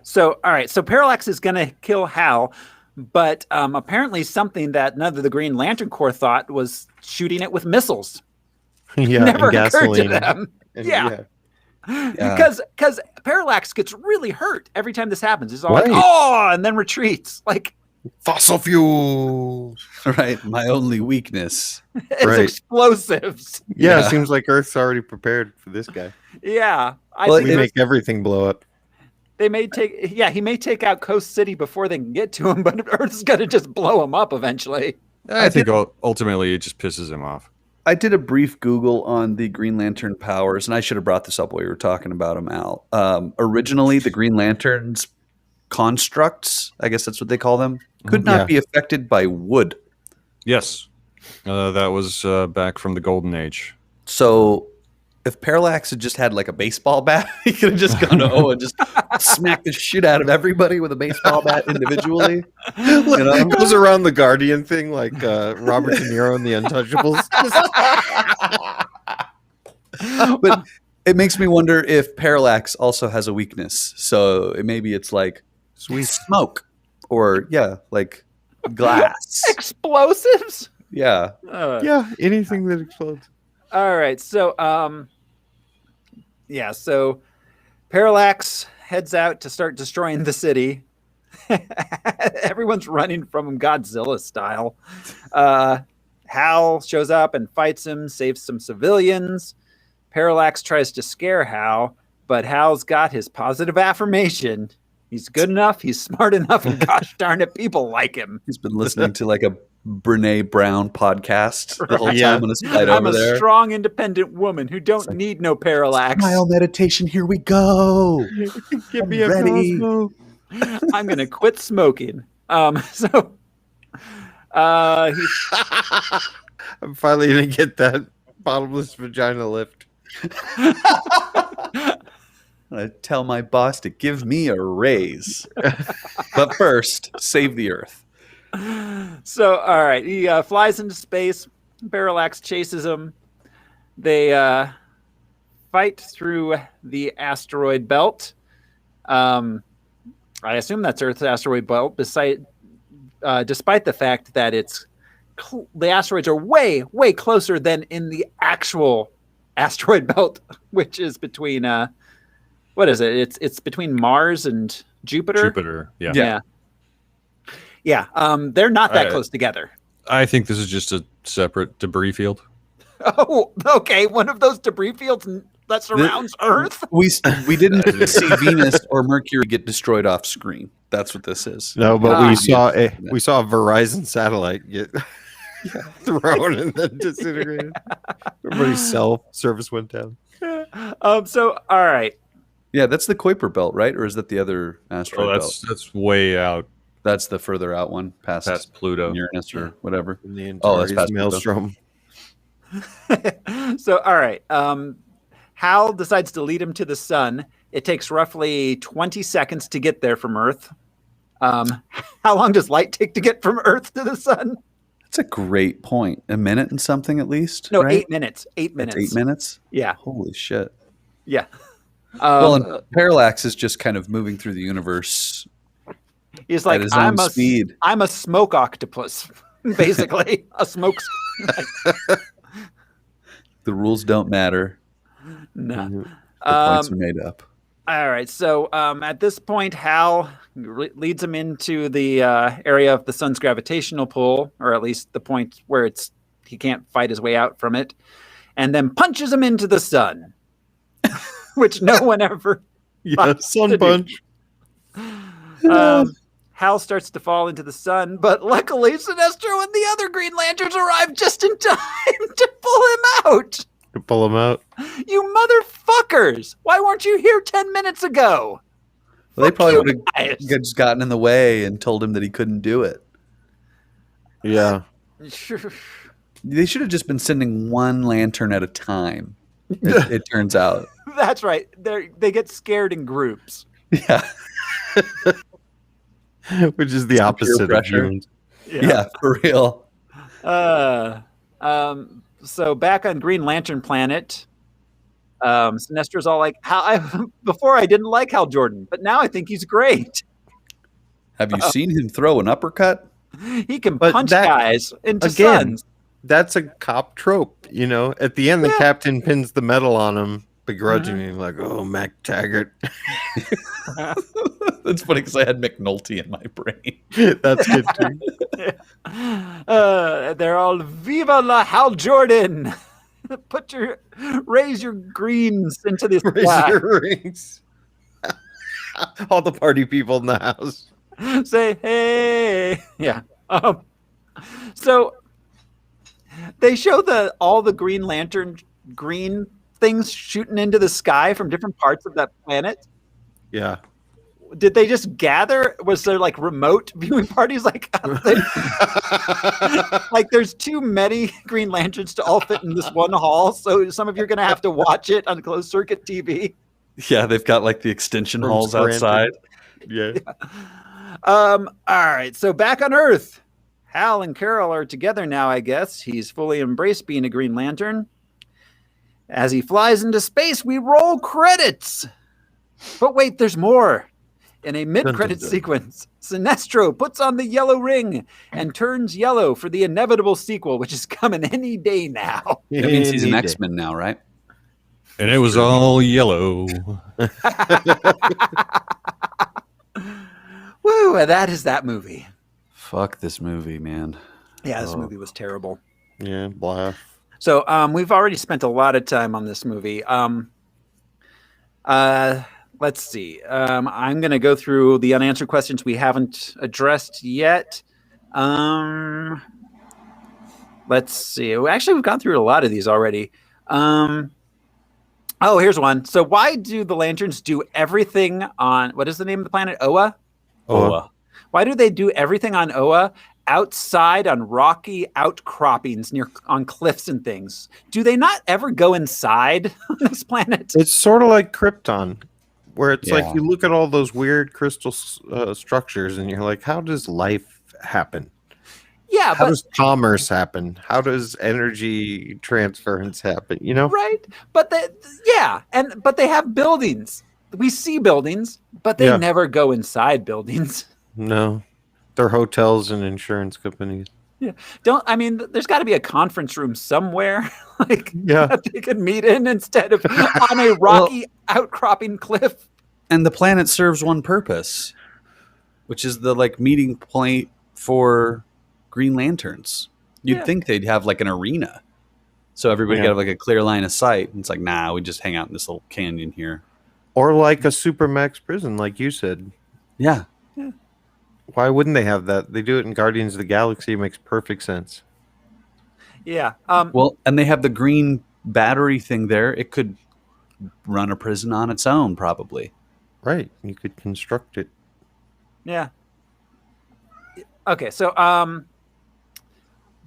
So, all right. So Parallax is going to kill Hal, but apparently something that none of the Green Lantern Corps thought was shooting it with missiles. Yeah, never and occurred to gasoline. them. Yeah. Because Parallax gets really hurt every time this happens. He's all like, oh, and then retreats. Like, fossil fuel. Right. My only weakness. It's explosives. Yeah, it seems like Earth's already prepared for this guy. Yeah. We make everything blow up. He may take out Coast City before they can get to him, but Earth's going to just blow him up eventually. I think ultimately it just pisses him off. I did a brief Google on the Green Lantern powers, and I should have brought this up while you were talking about them, Al. Originally, the Green Lantern's constructs, I guess that's what they call them, could not be affected by wood. Yes. That was back from the Golden Age. So if Parallax had just had like a baseball bat, he could have just gone and just smacked the shit out of everybody with a baseball bat individually. It goes around the Guardian thing like Robert De Niro in The Untouchables. But it makes me wonder if Parallax also has a weakness. So maybe it's like smoke or like glass. Explosives? Yeah. Anything that explodes. All right. So, so Parallax heads out to start destroying the city. Everyone's running from him Godzilla style. Hal shows up and fights him, saves some civilians. Parallax tries to scare Hal, but Hal's got his positive affirmation. He's good enough, he's smart enough, and gosh darn it, people like him. He's been listening to like a Brene Brown podcast the whole time on his flight over there. I'm a strong, independent woman who don't need no Parallax. Smile meditation, here we go. Give me a Cosmo. I'm going to quit smoking. I'm finally going to get that bottomless vagina lift. I tell my boss to give me a raise. But first, save the Earth. So, all right. He flies into space. Parallax chases him. They fight through the asteroid belt. I assume that's Earth's asteroid belt, despite the fact that the asteroids are way, way closer than in the actual asteroid belt, which is between what is it? It's between Mars and Jupiter. Yeah. They're not that close together. I think this is just a separate debris field. Oh, okay. One of those debris fields that surrounds Earth. We didn't see Venus or Mercury get destroyed off screen. That's what this is. No, but we saw a Verizon satellite get thrown and then disintegrated. Everybody's cell service went down. So all right. Yeah, that's the Kuiper belt, right? Or is that the other asteroid belt? That's way out. That's the further out one, past Pluto, Uranus, or whatever. That's past Maelstrom. So, all right. Hal decides to lead him to the sun. It takes roughly 20 seconds to get there from Earth. How long does light take to get from Earth to the sun? That's a great point. A minute and something at least? No, right? 8 minutes. 8 minutes. That's 8 minutes? Yeah. Holy shit. Yeah. And Parallax is just kind of moving through the universe. He's like, at his own speed. I'm a smoke octopus, basically. A smoke. The rules don't matter. No. The points are made up. All right. So at this point, Hal leads him into the area of the sun's gravitational pull, or at least the point where he can't fight his way out from it, and then punches him into the sun, which no one ever. Sun punch. Hal starts to fall into the sun, but luckily Sinestro and the other Green Lanterns arrive just in time to pull him out. To pull him out? You motherfuckers! Why weren't you here 10 minutes ago? Well, they probably would have just gotten in the way and told him that he couldn't do it. Yeah. They should have just been sending one lantern at a time. It turns out. That's right. They get scared in groups. Yeah. Which is the opposite of humans. Yeah, for real. So back on Green Lantern Planet, Sinestro's all like, before I didn't like Hal Jordan, but now I think he's great. Have you seen him throw an uppercut? He can punch guys into suns. That's a cop trope, you know. At the end, the captain pins the medal on him begrudgingly, like, "Oh, Mac Taggart." That's funny because I had McNulty in my brain. That's good too. They're all "Viva la Hal Jordan!" Raise your greens into the sky. Raise your rings. All the party people in the house say, "Hey!" Yeah. So they show all the Green Lantern green things shooting into the sky from different parts of that planet. Yeah. Did they just gather? Was there like remote viewing parties? Like there's too many Green Lanterns to all fit in this one hall. So some of you are going to have to watch it on closed circuit TV. Yeah, they've got like the extension halls outside. Yeah. All right. So back on Earth, Hal and Carol are together now, I guess. He's fully embraced being a Green Lantern. As he flies into space, we roll credits. But wait, there's more. In a mid-credit sequence, Sinestro puts on the yellow ring and turns yellow for the inevitable sequel, which is coming any day now. That means he's an X-Men now, right? And it was all yellow. Woo, that is that movie. Fuck this movie, man. Yeah, this movie was terrible. Yeah, blah. So we've already spent a lot of time on this movie. Let's see. I'm going to go through the unanswered questions we haven't addressed yet. Let's see. Actually, we've gone through a lot of these already. Here's one. So why do the Lanterns do everything on, what is the name of the planet? Oa? Oa. Why do they do everything on Oa outside on rocky outcroppings on cliffs and things? Do they not ever go inside on this planet? It's sort of like Krypton, where it's like you look at all those weird crystal structures and you're like, how does life happen? Yeah, how does commerce happen? How does energy transference happen? You know, right? But but they have buildings. We see buildings, but they never go inside buildings. No, they're hotels and insurance companies. Yeah, there's got to be a conference room somewhere, that they could meet in instead of on a rocky outcropping cliff. And the planet serves one purpose, which is the meeting point for Green Lanterns. You'd think they'd have an arena, so everybody could have a clear line of sight. And it's like, nah, we just hang out in this little canyon here, or like a supermax prison, like you said. Yeah. Why wouldn't they have that? They do it in Guardians of the Galaxy. It makes perfect sense. Yeah. And they have the green battery thing there. It could run a prison on its own, probably. Right. You could construct it. Yeah. Okay. So,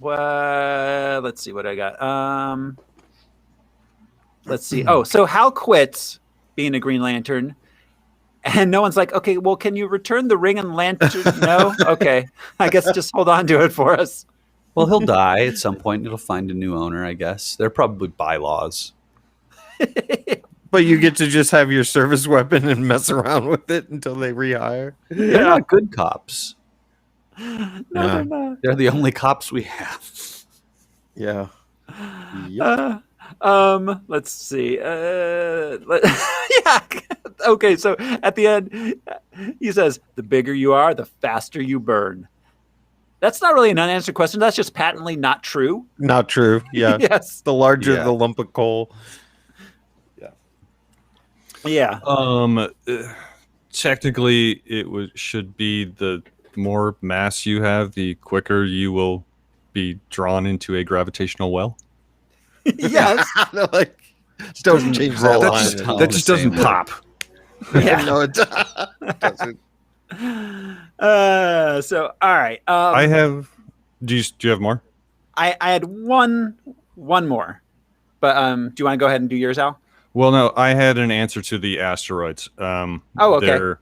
let's see what I got. Let's see. Oh, so Hal quits being a Green Lantern. And no one's like, okay, well, can you return the ring and lantern? No? Okay. I guess just hold on to it for us. Well, he'll die at some point. It'll find a new owner, I guess. They're probably bylaws. But you get to just have your service weapon and mess around with it until they rehire. They're not good cops. No, they're not. They're the only cops we have. Yeah. Yep. Let's see. Okay, so at the end, he says, the bigger you are, the faster you burn. That's not really an unanswered question. That's just patently not true. Not true. Yeah. Yes. The larger the lump of coal. Yeah. Technically, should be the more mass you have, the quicker you will be drawn into a gravitational well. Yes. Don't change that line. That just doesn't pop. Yeah. No, it doesn't. So all right. I have. Do you have more? I had one more, but do you want to go ahead and do yours, Al? Well, no, I had an answer to the asteroids. Oh, okay.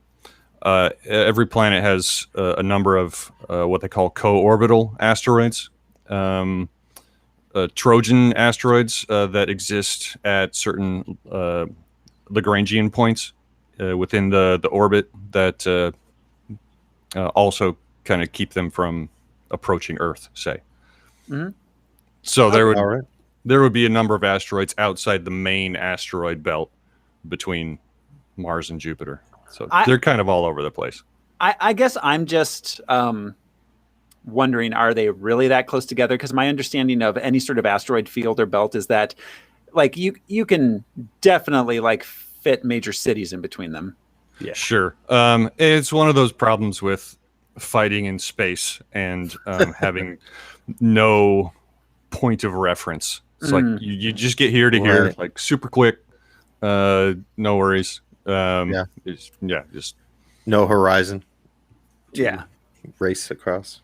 Every planet has a number of what they call co-orbital asteroids, Trojan asteroids that exist at certain Lagrangian points within the orbit that also kind of keep them from approaching Earth, say. Mm-hmm. So there would be a number of asteroids outside the main asteroid belt between Mars and Jupiter. So they're kind of all over the place. I guess I'm just wondering, are they really that close together? Because my understanding of any sort of asteroid field or belt is that, like, you can definitely like fit major cities in between them. Yeah, sure. It's one of those problems with fighting in space and having no point of reference. It's like you just get here to here, like super quick. No worries. Just no horizon. Yeah, race across.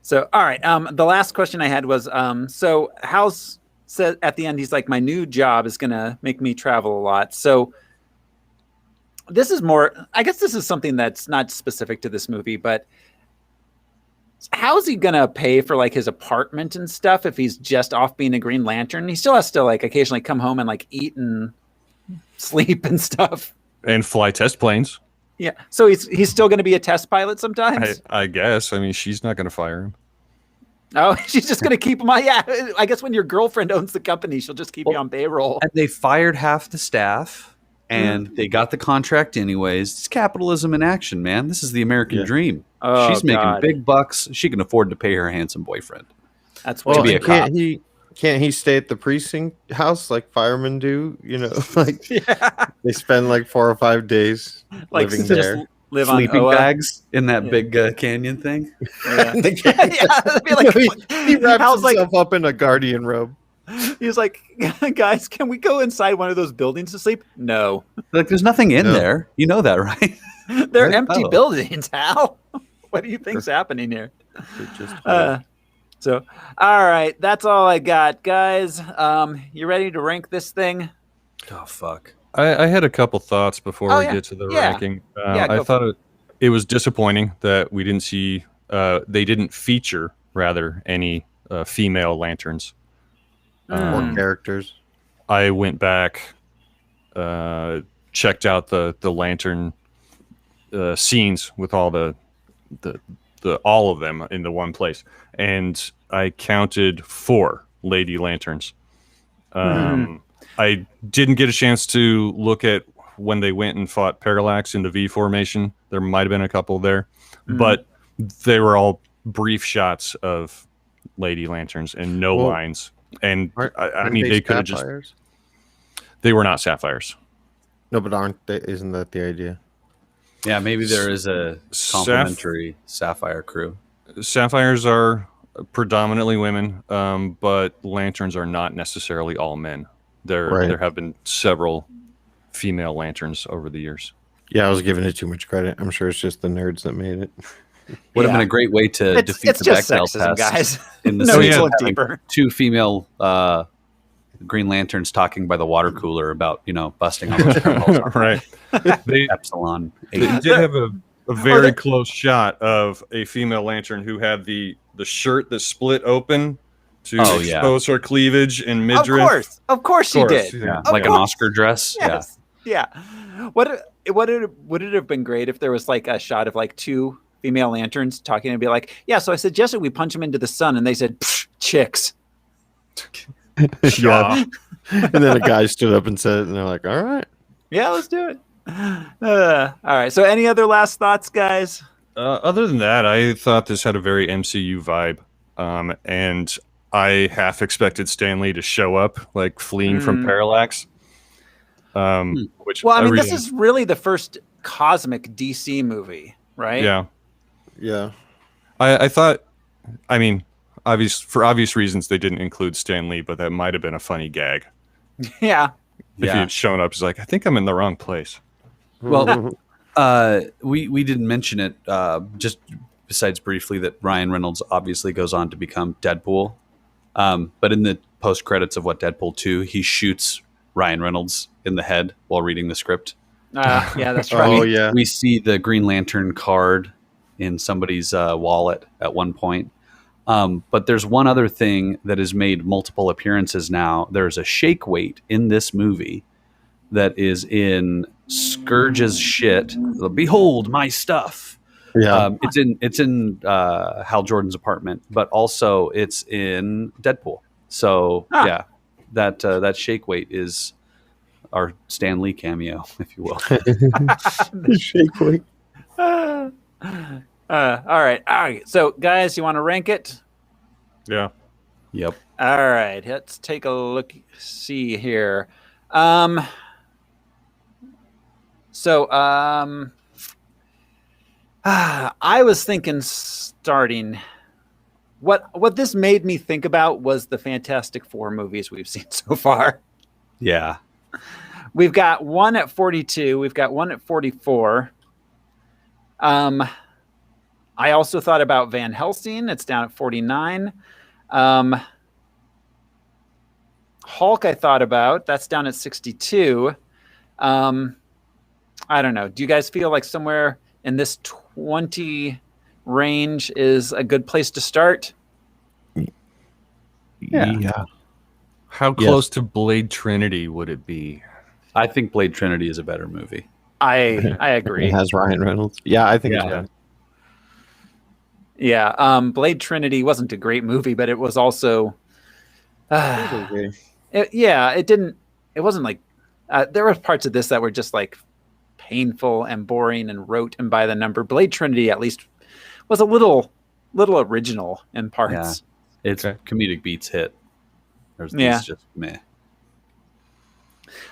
So, all right. The last question I had was, so House said at the end, he's like, my new job is going to make me travel a lot. So this is more, I guess this is something that's not specific to this movie, but how's he going to pay for like his apartment and stuff if he's just off being a Green Lantern? He still has to like occasionally come home and like eat and sleep and stuff. And fly test planes. Yeah. So he's still going to be a test pilot sometimes? I guess. I mean, she's not going to fire him. Oh, she's just going to keep him on. Yeah. I guess when your girlfriend owns the company, she'll just keep you on payroll. And they fired half the staff and they got the contract anyways. It's capitalism in action, man. This is the American dream. Oh, she's making big bucks. She can afford to pay her handsome boyfriend. That's to be a cop. Can't he stay at the precinct house like firemen do? You know, like they spend like 4 or 5 days like living there. Live sleeping on bags in that big canyon thing. Yeah. That'd be like, he wraps himself up in a guardian robe. He's like, guys, can we go inside one of those buildings to sleep? No. Like, there's nothing in there. You know that, right? They're empty buildings, Hal. What do you think's happening here? So, all right, that's all I got, guys. You ready to rank this thing? Oh, fuck. I had a couple thoughts before we get to the ranking. I thought it was disappointing that we didn't see, they didn't feature, rather, any female lanterns. Or characters. I went back, checked out the lantern scenes with all the all of them in the one place, and I counted 4 lady lanterns. I didn't get a chance to look at when they went and fought Parallax in the V formation. There might have been a couple there, but they were all brief shots of lady lanterns and no lines. And I mean, they could have just. They were not sapphires. No, but aren't they? Isn't that the idea? Yeah, maybe there is a complimentary sapphire crew. Sapphires are predominantly women, but lanterns are not necessarily all men. There have been several female lanterns over the years. Yeah, I was giving it too much credit. I'm sure it's just the nerds that made it. Would have been a great way to defeat the Bechdel test, guys. In the look deeper. 2 female Green Lanterns talking by the water cooler about busting all those criminals. Right. Epsilon. They did have a very close shot of a female lantern who had the shirt that split open to expose her cleavage and midriff. Of course she did. Yeah. Like an Oscar dress. Yes. Yeah. Would it have been great if there was like a shot of like 2 female lanterns talking and be like, yeah, so I suggested we punch them into the sun, and they said, chicks. Yeah. And then a guy stood up and said it, and they're like, all right. Yeah, let's do it. All right. So any other last thoughts, guys? Other than that, I thought this had a very MCU vibe. And I half expected Stan Lee to show up, like fleeing from Parallax. Which this is really the first cosmic DC movie, right? Yeah. Yeah. I thought, I mean, for obvious reasons, they didn't include Stan Lee, but that might have been a funny gag. Yeah. If he had shown up, he's like, I think I'm in the wrong place. Well, we didn't mention it, just besides briefly, that Ryan Reynolds obviously goes on to become Deadpool But in the post credits of Deadpool 2, he shoots Ryan Reynolds in the head while reading the script. Yeah, that's right. Oh yeah. We see the Green Lantern card in somebody's wallet at one point. But there's one other thing that has made multiple appearances now. There's a shake weight in this movie that is in Scourge's shit. Behold my stuff. Yeah. It's in Hal Jordan's apartment, but also it's in Deadpool. So yeah, that shake weight is our Stan Lee cameo, if you will. Shake weight. All right. So, guys, you want to rank it? Yeah. Yep. All right. Let's take a look. See here. I was thinking starting. What this made me think about was the Fantastic Four movies we've seen so far. Yeah. We've got one at 42. We've got one at 44. I also thought about Van Helsing. It's down at 49. Hulk, I thought about. That's down at 62. I don't know. Do you guys feel like somewhere in this 20 range is a good place to start? Yeah. How close to Blade Trinity would it be? I think Blade Trinity is a better movie. I agree. It has Ryan Reynolds. Yeah, I think it's better. Yeah. Blade Trinity wasn't a great movie, but it was also. It wasn't like. There were parts of this that were just like painful and boring and rote and by the number. Blade Trinity at least was a little original in parts. Yeah. It's comedic beats hit. There's these just meh.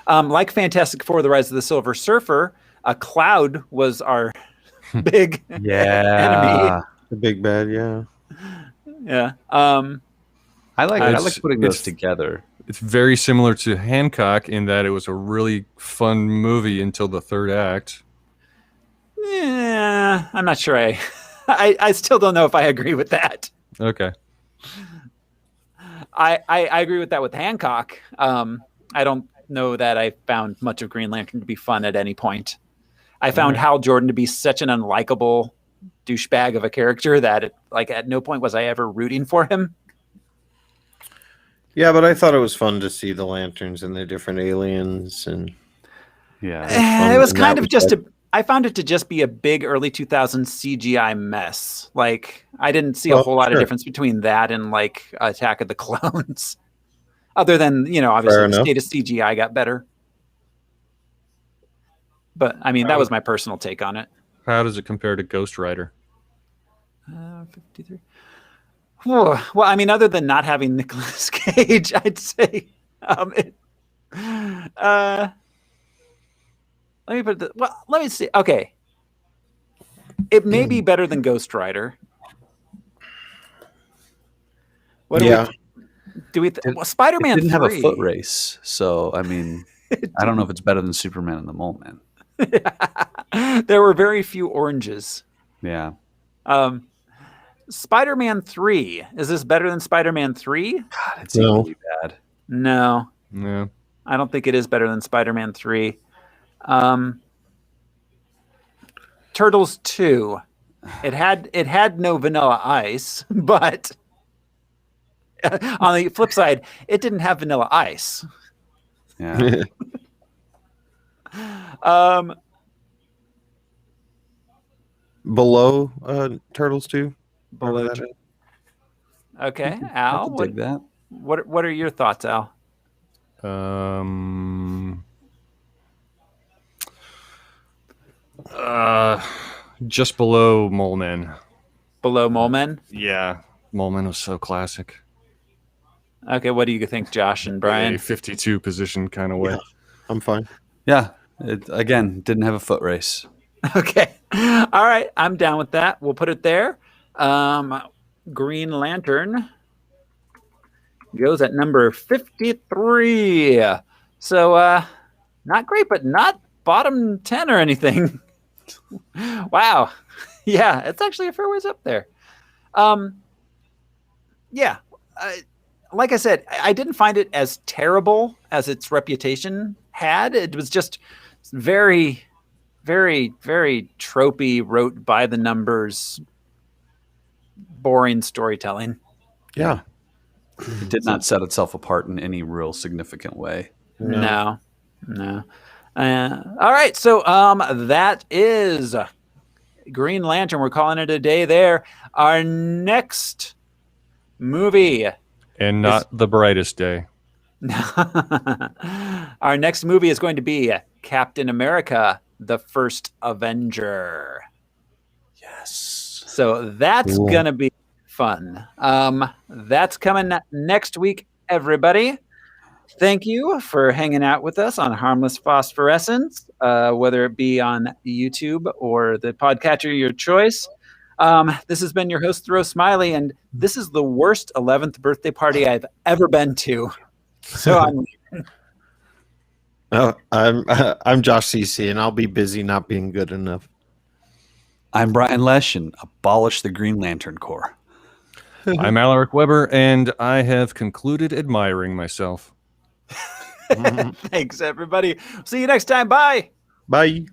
Like Fantastic Four: The Rise of the Silver Surfer, a cloud was our big enemy. The big bad, yeah. Yeah. I like putting those together. It's very similar to Hancock in that it was a really fun movie until the third act. Yeah, I'm not sure. I still don't know if I agree with that. Okay. I agree with that with Hancock. I don't know that I found much of Green Lantern to be fun at any point. I found Hal Jordan to be such an unlikable douchebag of a character that at no point was I ever rooting for him. Yeah, but I thought it was fun to see the lanterns and the different aliens, and it was kind of just I found it to just be a big early 2000s CGI mess. Like I didn't see a whole lot of difference between that and like Attack of the Clones, other than obviously the state of CGI got better. But I mean that was my personal take on it. How does it compare to Ghost Rider? 53. Well, I mean, other than not having Nicolas Cage, I'd say. Let me see. Okay, it may be better than Ghost Rider. Spider-Man didn't 3 have a foot race, so I mean, I don't know if it's better than Superman and the Mole Man. There were very few oranges. Yeah. Spider-Man 3. Is this better than Spider-Man 3? God, it's equally bad. No. No. I don't think it is better than Spider-Man 3. Turtles 2. It had no Vanilla Ice, but on the flip side, it didn't have Vanilla Ice. Yeah. Below Turtles 2. Below. Okay, Al. Dig that. What are your thoughts, Al? Just below Mole Man. Below Mole Man? Yeah, Mole Man was so classic. Okay, what do you think, Josh and Brian? A 52 position kind of way. Yeah, I'm fine. Yeah, it again didn't have a foot race. Okay, all right, I'm down with that. We'll put it there. Green Lantern goes at number 53. So not great, but not bottom 10 or anything. Wow. Yeah, it's actually a fair ways up there. Yeah. like I said, I didn't find it as terrible as its reputation had. It was just very, very, very tropey, wrote by the numbers, boring storytelling. Yeah. It did not set itself apart in any real significant way. No. All right, so that is Green Lantern. We're calling it a day there. Our next movie, And not the brightest day. our next movie is going to be Captain America: The First Avenger. Yes. So that's gonna be fun. That's coming next week, everybody. Thank you for hanging out with us on Harmless Phosphorescence, whether it be on YouTube or the podcatcher of your choice. This has been your host, Throw Smiley, and this is the worst 11th birthday party I've ever been to. So I'm Josh CC, and I'll be busy not being good enough. I'm Brian Lesh, and abolish the Green Lantern Corps. I'm Alaric Weber, and I have concluded admiring myself. Thanks, everybody. See you next time. Bye. Bye.